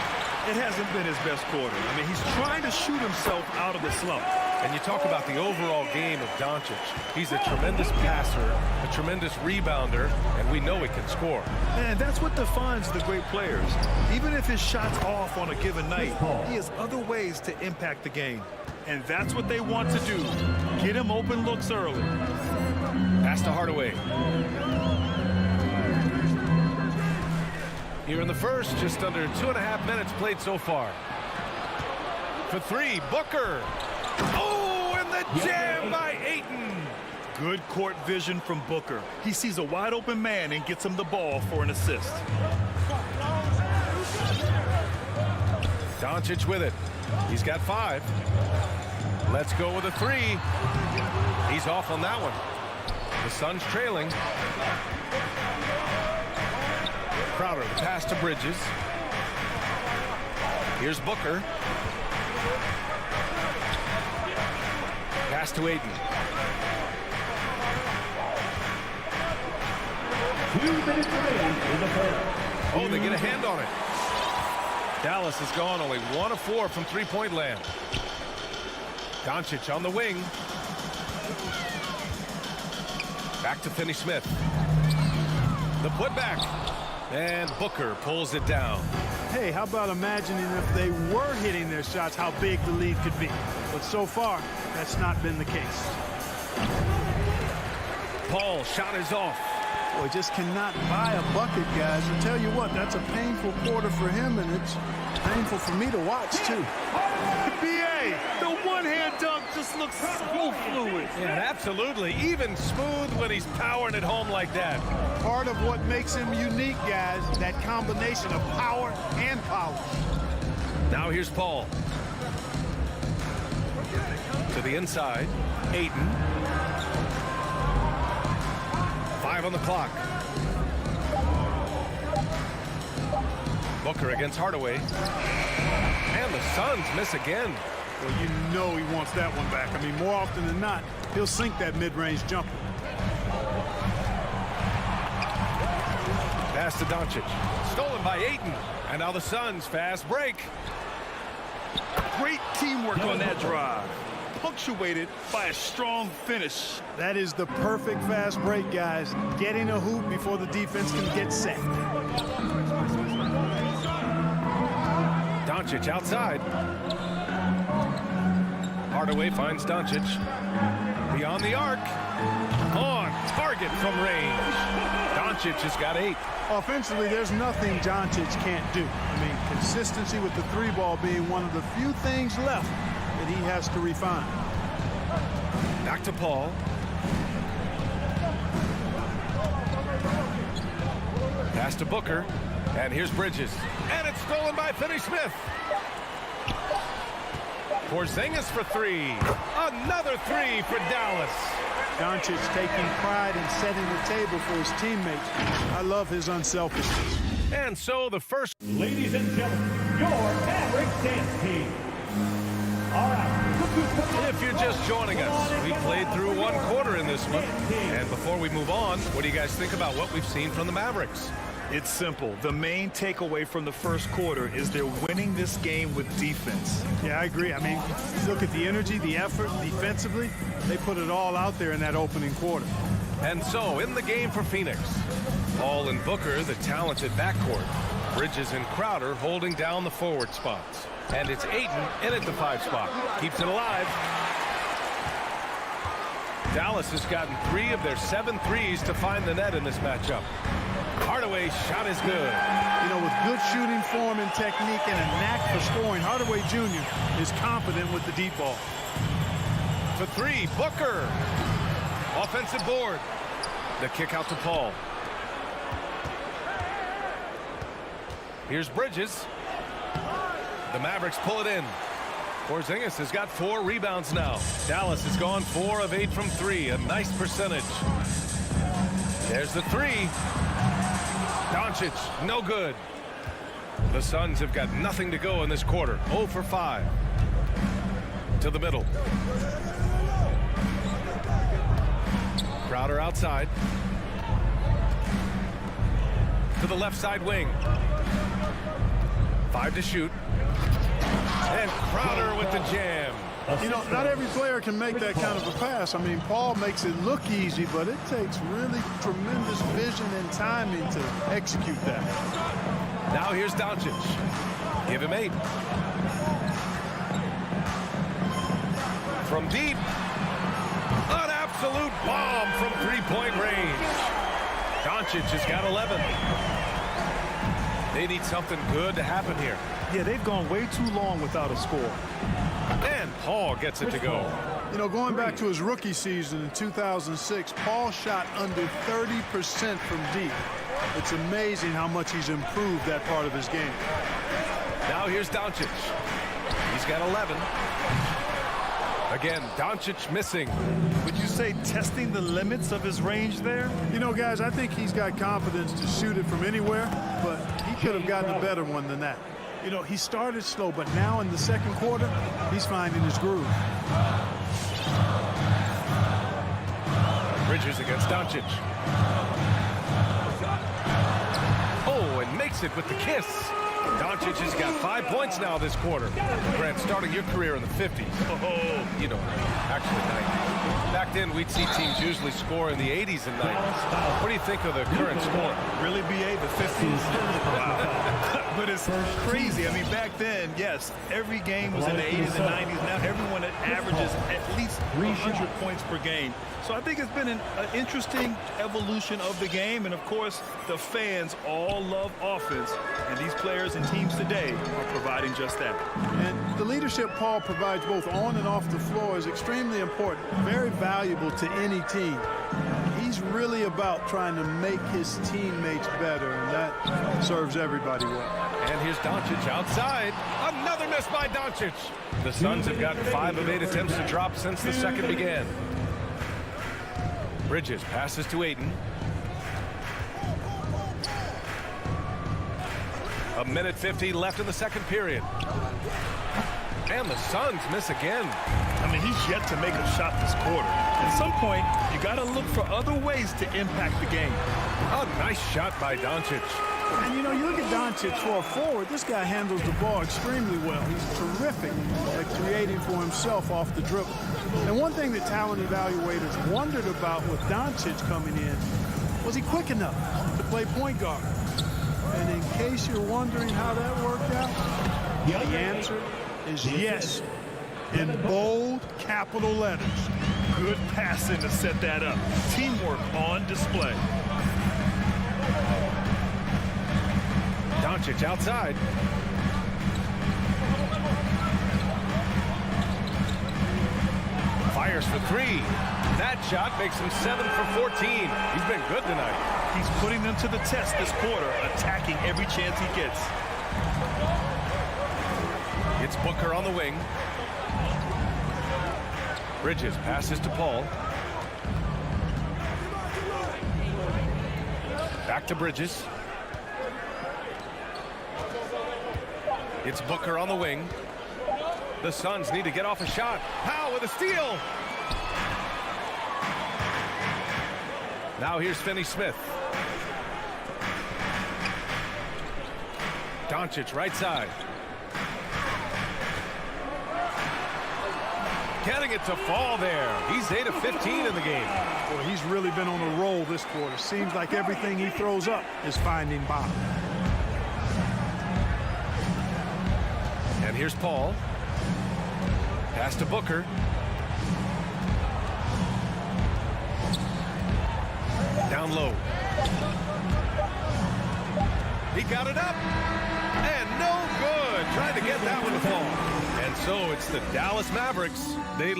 It hasn't been his best quarter. I mean, he's trying to shoot himself out of the slump. And you talk about the overall game of Doncic. He's a tremendous passer, a tremendous rebounder, and we know he can score. And that's what defines the great players. Even if his shot's off on a given night, he has other ways to impact the game. And that's what they want to do. Get him open looks early. Pass to Hardaway. Here in the first, just under 2.5 minutes played so far. For three, Booker. Oh, and the jam by Ayton. Good court vision from Booker. He sees a wide open man and gets him the ball for an assist. Doncic with it. He's got 5. Let's go with a 3. He's off on that one. The Suns trailing. Crowder, the pass to Bridges. Here's Booker. Pass to Ayton. 2 minutes remaining in the first. Oh, they get a hand on it. Dallas has gone only 1 of 4 from three-point land. Doncic on the wing. Back to Finney-Smith. The putback. And Booker pulls it down. Hey, how about imagining if they were hitting their shots, how big the lead could be. But so far, that's not been the case. Paul, shot is off. Boy, just cannot buy a bucket, guys. I tell you what, that's a painful quarter for him, and it's painful for me to watch, too. BA, the one-hand dunk just looks so fluid. Yeah, absolutely. Even smooth when he's powering it home like that. Part of what makes him unique, guys, that combination of power and polish. Now here's Paul. To the inside. Ayton. 5 on the clock. Booker against Hardaway. And the Suns miss again. Well, you know he wants that one back. I mean, more often than not, he'll sink that mid-range jumper. Pass to Doncic. Stolen by Ayton. And now the Suns fast break. Great teamwork on that drive. Punctuated by a strong finish. That is the perfect fast break, guys. Getting a hoop before the defense can get set. Doncic outside. Hardaway finds Doncic. Beyond the arc. On target from range. Doncic Doncic has got 8. Offensively, there's nothing Doncic can't do. I mean, consistency with the three ball being one of the few things left that he has to refine. Back to Paul. Pass to Booker. And here's Bridges. And it's stolen by Finney-Smith. Porzingis for 3. Another 3 for Dallas. Doncic taking pride in setting the table for his teammates. I love his unselfishness. And so the first. Ladies and gentlemen, your Mavericks dance team. All right. If you're just joining us, we played through 1 quarter in this one. And before we move on, what do you guys think about what we've seen from the Mavericks? It's simple. The main takeaway from the first quarter is they're winning this game with defense. Yeah, I agree. I mean, look at the energy, the effort defensively. They put it all out there in that opening quarter. And so, in the game for Phoenix, Paul and Booker, the talented backcourt. Bridges and Crowder holding down the forward spots. And it's Ayton in at the 5 spot. Keeps it alive. Dallas has gotten 3 of their 7 threes to find the net in this matchup. Hardaway's shot is good. You know, with good shooting form and technique and a knack for scoring, Hardaway Jr. is confident with the deep ball. For 3, Booker. Offensive board. The kick out to Paul. Here's Bridges. The Mavericks pull it in. Porzingis has got 4 rebounds now. Dallas has gone 4 of 8 from 3. A nice percentage. There's the 3. Doncic, no good. The Suns have got nothing to go in this quarter. 0 for 5. To the middle. Crowder outside. To the left side wing. 5 to shoot. And Crowder with the jam. You know, not every player can make that kind of a pass. I mean, Paul makes it look easy, but it takes really tremendous vision and timing to execute that. Now here's Doncic. Give him 8. From deep. An absolute bomb from 3-point range. Doncic has got 11. They need something good to happen here. Yeah, they've gone way too long without a score. And Paul gets it to go. You know, going back to his rookie season in 2006, Paul shot under 30% from deep. It's amazing how much he's improved that part of his game. Now here's Doncic. He's got 11. Again, Doncic missing. Would you say testing the limits of his range there? You know, guys, I think he's got confidence to shoot it from anywhere, but he could have gotten a better one than that. You know, he started slow, but now in the second quarter, he's finding his groove. Bridges against Doncic. Oh, and makes it with the kiss. Doncic has got 5 points now this quarter. Grant, starting your career in the 50s. Oh, you know, actually 90s. Back then, we'd see teams usually score in the 80s and 90s. What do you think of the current score? Really, BA, the 50s? Wow. But it's crazy. I mean, back then, yes, every game was in the 80s and 90s. Now everyone averages at least 300 points per game. So I think it's been an interesting evolution of the game. And, of course, the fans all love offense. And these players and teams today are providing just that. And the leadership Paul provides both on and off the floor is extremely important, very valuable to any team. He's really about trying to make his teammates better, and that serves everybody well. And here's Doncic outside. Another miss by Doncic. The Suns have gotten 5 of 8 attempts to drop since the second began. Bridges passes to Ayton. A minute 50 left in the second period. And the Suns miss again. I mean, he's yet to make a shot this quarter. At some point, you got to look for other ways to impact the game. A nice shot by Doncic. And, you know, you look at Doncic for a forward, this guy handles the ball extremely well. He's terrific at creating for himself off the dribble. And one thing that talent evaluators wondered about with Doncic coming in, was he quick enough to play point guard? And in case you're wondering how that worked out, the answer is yes, in bold capital letters. Good passing to set that up. Teamwork on display. Doncic outside. Fires for three. That shot makes him 7 for 14. He's been good tonight. He's putting them to the test this quarter, attacking every chance he gets. It's Booker on the wing. Bridges passes to Paul. Back to Bridges. It's Booker on the wing. The Suns need to get off a shot. Powell with a steal. Now here's Finney-Smith. Doncic right side. Getting it to fall there. He's 8 of 15 in the game. Well, he's really been on a roll this quarter. Seems like everything he throws up is finding bottom. And here's Paul. Pass to Booker. Down low. He got it up. And no good. Trying to get that one to fall. And so it's the Dallas Mavericks. They...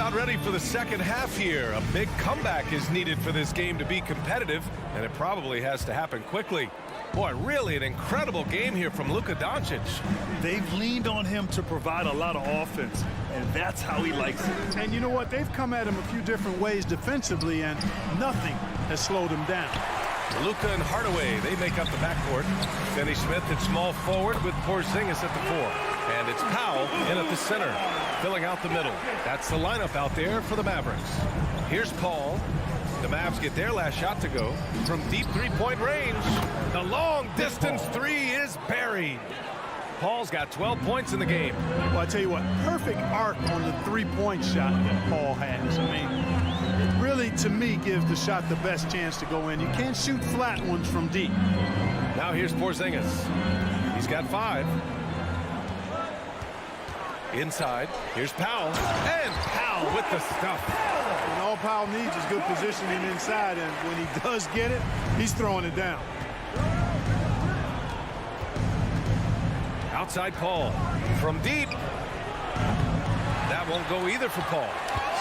about ready for the second half here. A big comeback is needed for this game to be competitive, and it probably has to happen quickly. Boy, really an incredible game here from Luka Doncic. They've leaned on him to provide a lot of offense, and that's how he likes it. And you know what? They've come at him a few different ways defensively, and nothing has slowed him down. Luka and Hardaway, they make up the backcourt. Finney-Smith at small forward with Porzingis at the 4. And it's Powell in at the center, filling out the middle. That's the lineup out there for the Mavericks. Here's Paul. The Mavs get their last shot to go from deep three-point range. The long-distance three is buried. Paul's got 12 points in the game. Well, I tell you what, perfect arc on the three-point shot that Paul has. I mean, it really, to me, gives the shot the best chance to go in. You can't shoot flat ones from deep. Now here's Porzingis. He's got 5. Inside, here's Powell, and Powell with the stuff. And all Powell needs is good positioning inside, and when he does get it, he's throwing it down. Outside Paul, from deep. That won't go either for Paul.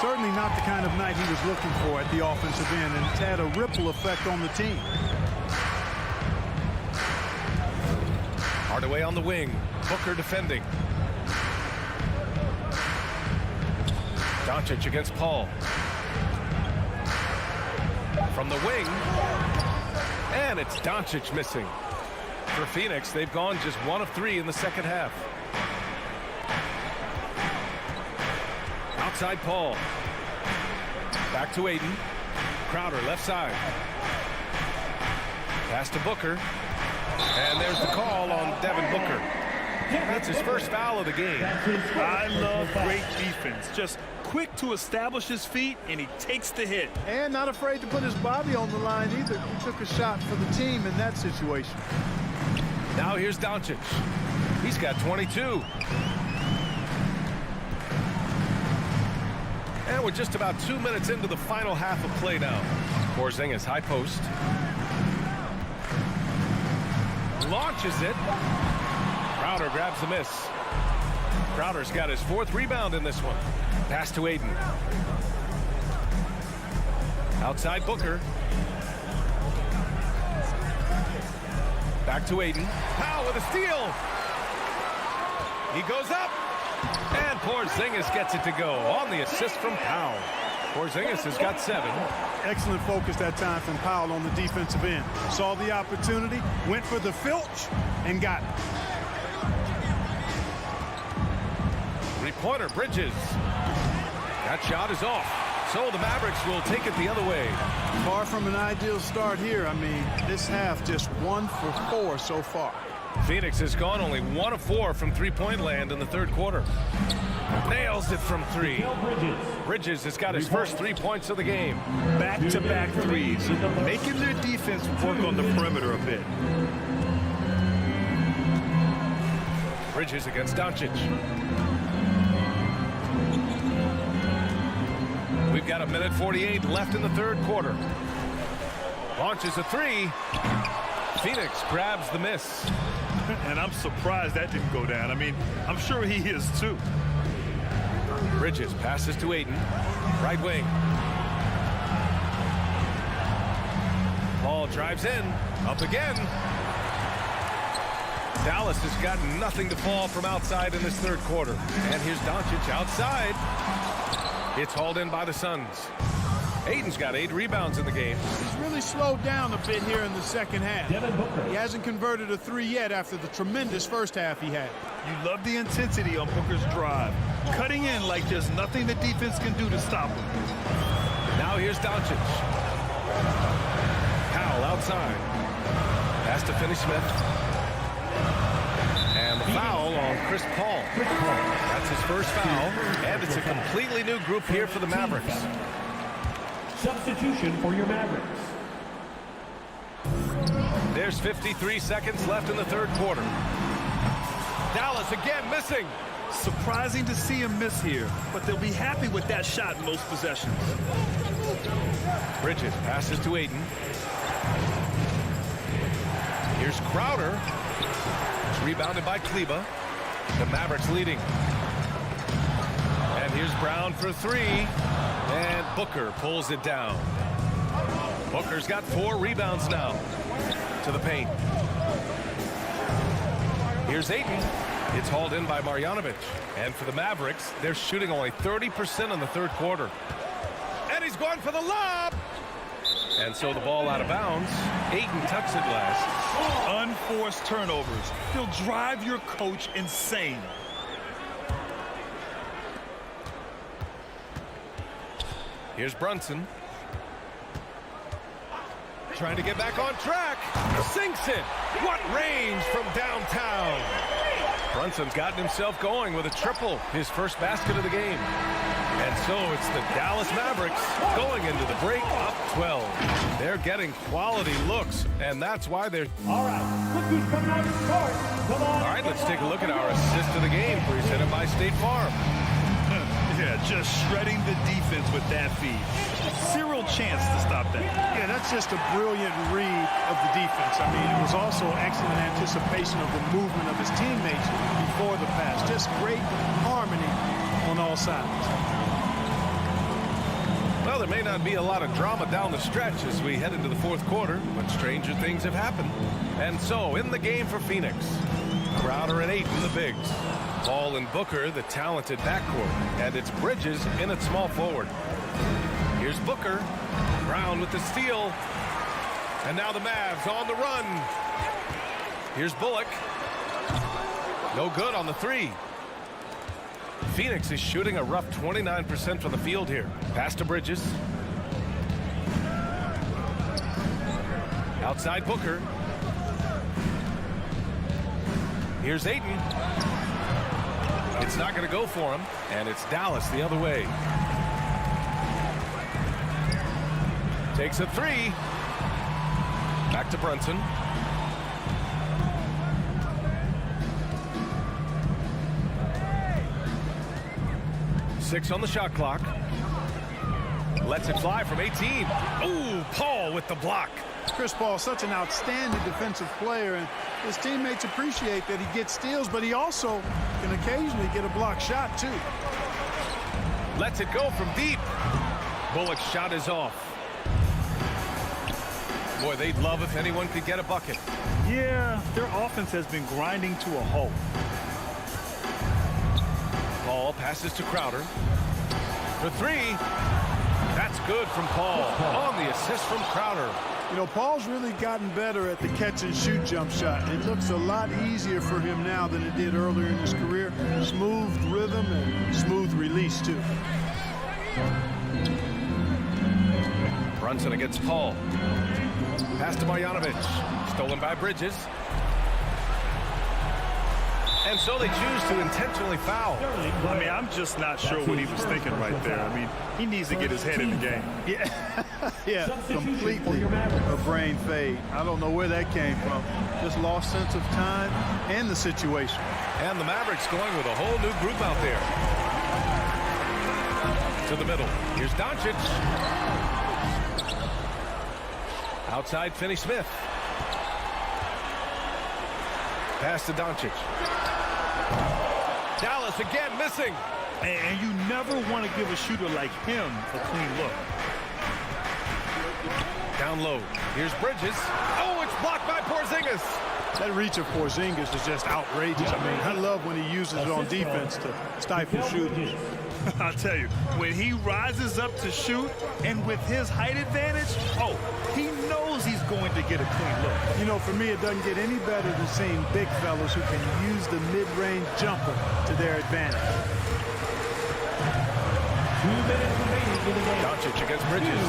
Certainly not the kind of night he was looking for at the offensive end, and it's had a ripple effect on the team. Hardaway on the wing, Booker defending. Doncic against Paul. From the wing. And it's Doncic missing. For Phoenix, they've gone just 1 of 3 in the second half. Outside Paul. Back to Aiden. Crowder left side. Pass to Booker. And there's the call on Devin Booker. That's his first foul of the game. I love great defense. Just quick to establish his feet, and he takes the hit. And not afraid to put his body on the line either. He took a shot for the team in that situation. Now here's Doncic. He's got 22. And we're just about 2 minutes into the final half of play now. Porzingis high post. Launches it. Crowder grabs the miss. Crowder's got his 4th rebound in this one. Pass to Aiden. Outside Booker. Back to Aiden. Powell with a steal. He goes up. And Porzingis gets it to go on the assist from Powell. Porzingis has got 7. Excellent focus that time from Powell on the defensive end. Saw the opportunity, went for the filch, and got it. Three-pointer, Bridges. That shot is off. So the Mavericks will take it the other way. Far from an ideal start here. I mean, this half just 1 for 4 so far. Phoenix has gone only 1 of 4 from three-point land in the third quarter. Nails it from 3. Bridges has got his first 3 points of the game. Back-to-back threes, making their defense work on the perimeter a bit. Bridges against Doncic. We've got 1:48 left in the third quarter. Launches a 3. Phoenix grabs the miss. And I'm surprised that didn't go down. I mean, I'm sure he is too. Bridges passes to Ayton. Right wing. Ball drives in. Up again. Dallas has got nothing to fall from outside in this third quarter. And here's Doncic outside. It's hauled in by the Suns. Ayton's got 8 rebounds in the game. He's really slowed down a bit here in the second half. He hasn't converted a 3 yet after the tremendous first half he had. You love the intensity on Booker's drive. Cutting in like there's nothing the defense can do to stop him. Now here's Doncic. Powell outside. Pass to Finney-Smith. And the foul on Chris Paul. That's his first foul. And it's a completely new group here for the Mavericks. Substitution for your Mavericks. There's 53 seconds left in the third quarter. Dallas again missing. Surprising to see him miss here, but they'll be happy with that shot in most possessions. Bridges passes to Ayton. Here's Crowder. It's rebounded by Kleba. The Mavericks leading. And here's Brown for 3. And Booker pulls it down. Booker's got 4 rebounds now. To the paint. Here's Ayton. It's hauled in by Marjanovic. And for the Mavericks, they're shooting only 30% in the third quarter. And he's going for the lob. And so the ball out of bounds. Ayton tucks it last. Unforced turnovers. They'll drive your coach insane. Here's Brunson. Trying to get back on track. Sinks it. What range from downtown. Brunson's gotten himself going with a triple. His first basket of the game. And so it's the Dallas Mavericks going into the break up 12. They're getting quality looks, and that's why they're... All right, look who's coming out to start. Come on. All right, let's take a look at our assist of the game presented by State Farm. Yeah, just shredding the defense with that feed. Zero chance to stop that. Yeah, that's just a brilliant read of the defense. I mean, it was also excellent anticipation of the movement of his teammates before the pass. Just great harmony on all sides. Well, there may not be a lot of drama down the stretch as we head into the fourth quarter, but stranger things have happened. And so, in the game for Phoenix, Crowder and Ayton, the bigs. Paul and Booker, the talented backcourt. And it's Bridges in at small forward. Here's Booker. Brown with the steal. And now the Mavs on the run. Here's Bullock. No good on the 3. Phoenix is shooting a rough 29% from the field here. Pass to Bridges. Outside Booker. Here's Ayton. It's not going to go for him, and it's Dallas the other way. Takes a 3. Back to Brunson. Six on the shot clock. Lets it fly from 18. Ooh, Paul with the block. Chris Paul, such an outstanding defensive player, and his teammates appreciate that he gets steals, but he also can occasionally get a block shot, too. Lets it go from deep. Bullock's shot is off. Boy, they'd love if anyone could get a bucket. Yeah, their offense has been grinding to a halt. Paul passes to Crowder. For 3. That's good from Paul. On the assist from Crowder. You know, Paul's really gotten better at the catch-and-shoot jump shot. It looks a lot easier for him now than it did earlier in his career. Smooth rhythm and smooth release, too. Brunson against Paul. Pass to Marjanovic. Stolen by Bridges. And so they choose to intentionally foul. I mean, I'm just not sure what he was thinking right there. I mean, he needs to get his head in the game. Yeah, completely a brain fade. I don't know where that came from. Just lost sense of time and the situation. And the Mavericks going with a whole new group out there. To the middle. Here's Doncic. Outside, Finney-Smith. Pass to Doncic. Dallas again missing. And you never want to give a shooter like him a clean look. Down low. Here's Bridges. Oh, it's blocked by Porzingis. That reach of Porzingis is just outrageous. I mean, I love when he uses it on defense to stifle shooters. I'll tell you, when he rises up to shoot and with his height advantage, oh, he knows he's going to get a clean look. You know, for me, it doesn't get any better than seeing big fellas who can use the mid-range jumper to their advantage. 2 minutes remaining in the game. Doncic against Bridges.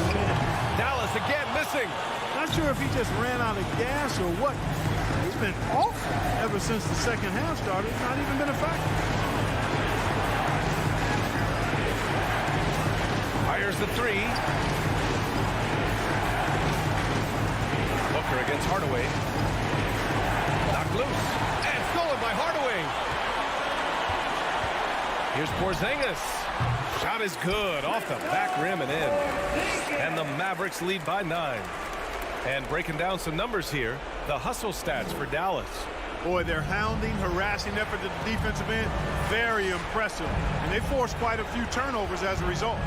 Dallas again missing. Not sure if he just ran out of gas or what. He's been awful ever since the second half started. Not even been a factor. Fires the three. Booker against Hardaway. Knocked loose. And stolen by Hardaway. Here's Porzingis. Shot is good. Off the back rim and in. And the Mavericks lead by 9. And breaking down some numbers here, the hustle stats for Dallas. Boy, their hounding, harassing effort at the defensive end, very impressive. And they forced quite a few turnovers as a result.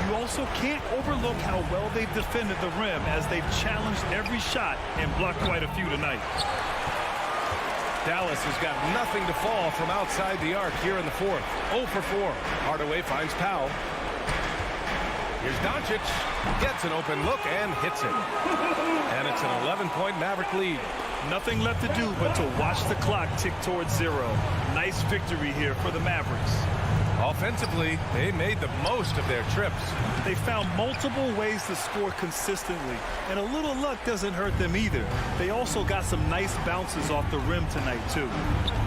You also can't overlook how well they've defended the rim as they've challenged every shot and blocked quite a few tonight. Dallas has got nothing to fall from outside the arc here in the fourth. 0 for 4. Hardaway finds Powell. Here's Doncic. Gets an open look and hits it. And it's an 11-point Maverick lead. Nothing left to do but to watch the clock tick towards 0. Nice victory here for the Mavericks. Offensively, they made the most of their trips. They found multiple ways to score consistently, and a little luck doesn't hurt them either. They also got some nice bounces off the rim tonight, too.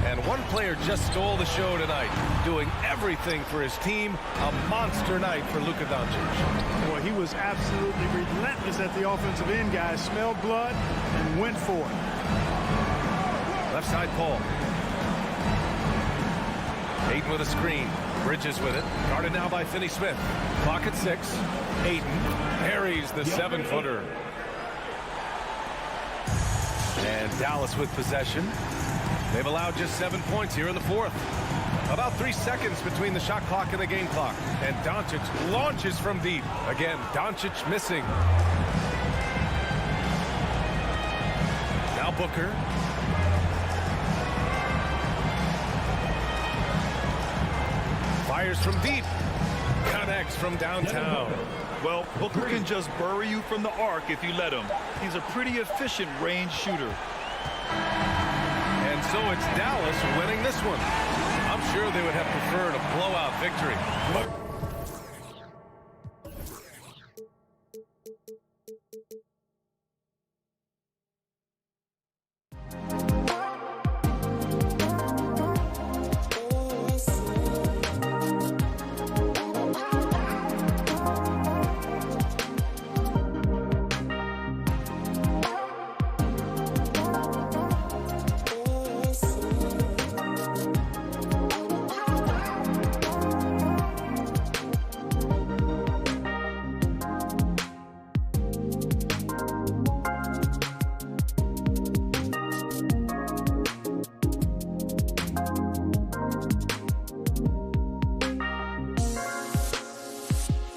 And one player just stole the show tonight, doing everything for his team. A monster night for Luka Doncic. Boy, he was absolutely relentless at the offensive end, guys. Smelled blood and went for it. Left side, Paul. Ayton with a screen. Bridges with it. Guarded now by Finney-Smith. Clock at 6. Ayton parries the 7-footer. And Dallas with possession. They've allowed just 7 points here in the fourth. About 3 seconds between the shot clock and the game clock. And Doncic launches from deep. Again, Doncic missing. Now Booker. Fires from deep. Connects from downtown. Well, Booker can just bury you from the arc if you let him. He's a pretty efficient range shooter. And so it's Dallas winning this one. I'm sure they would have preferred a blowout victory. But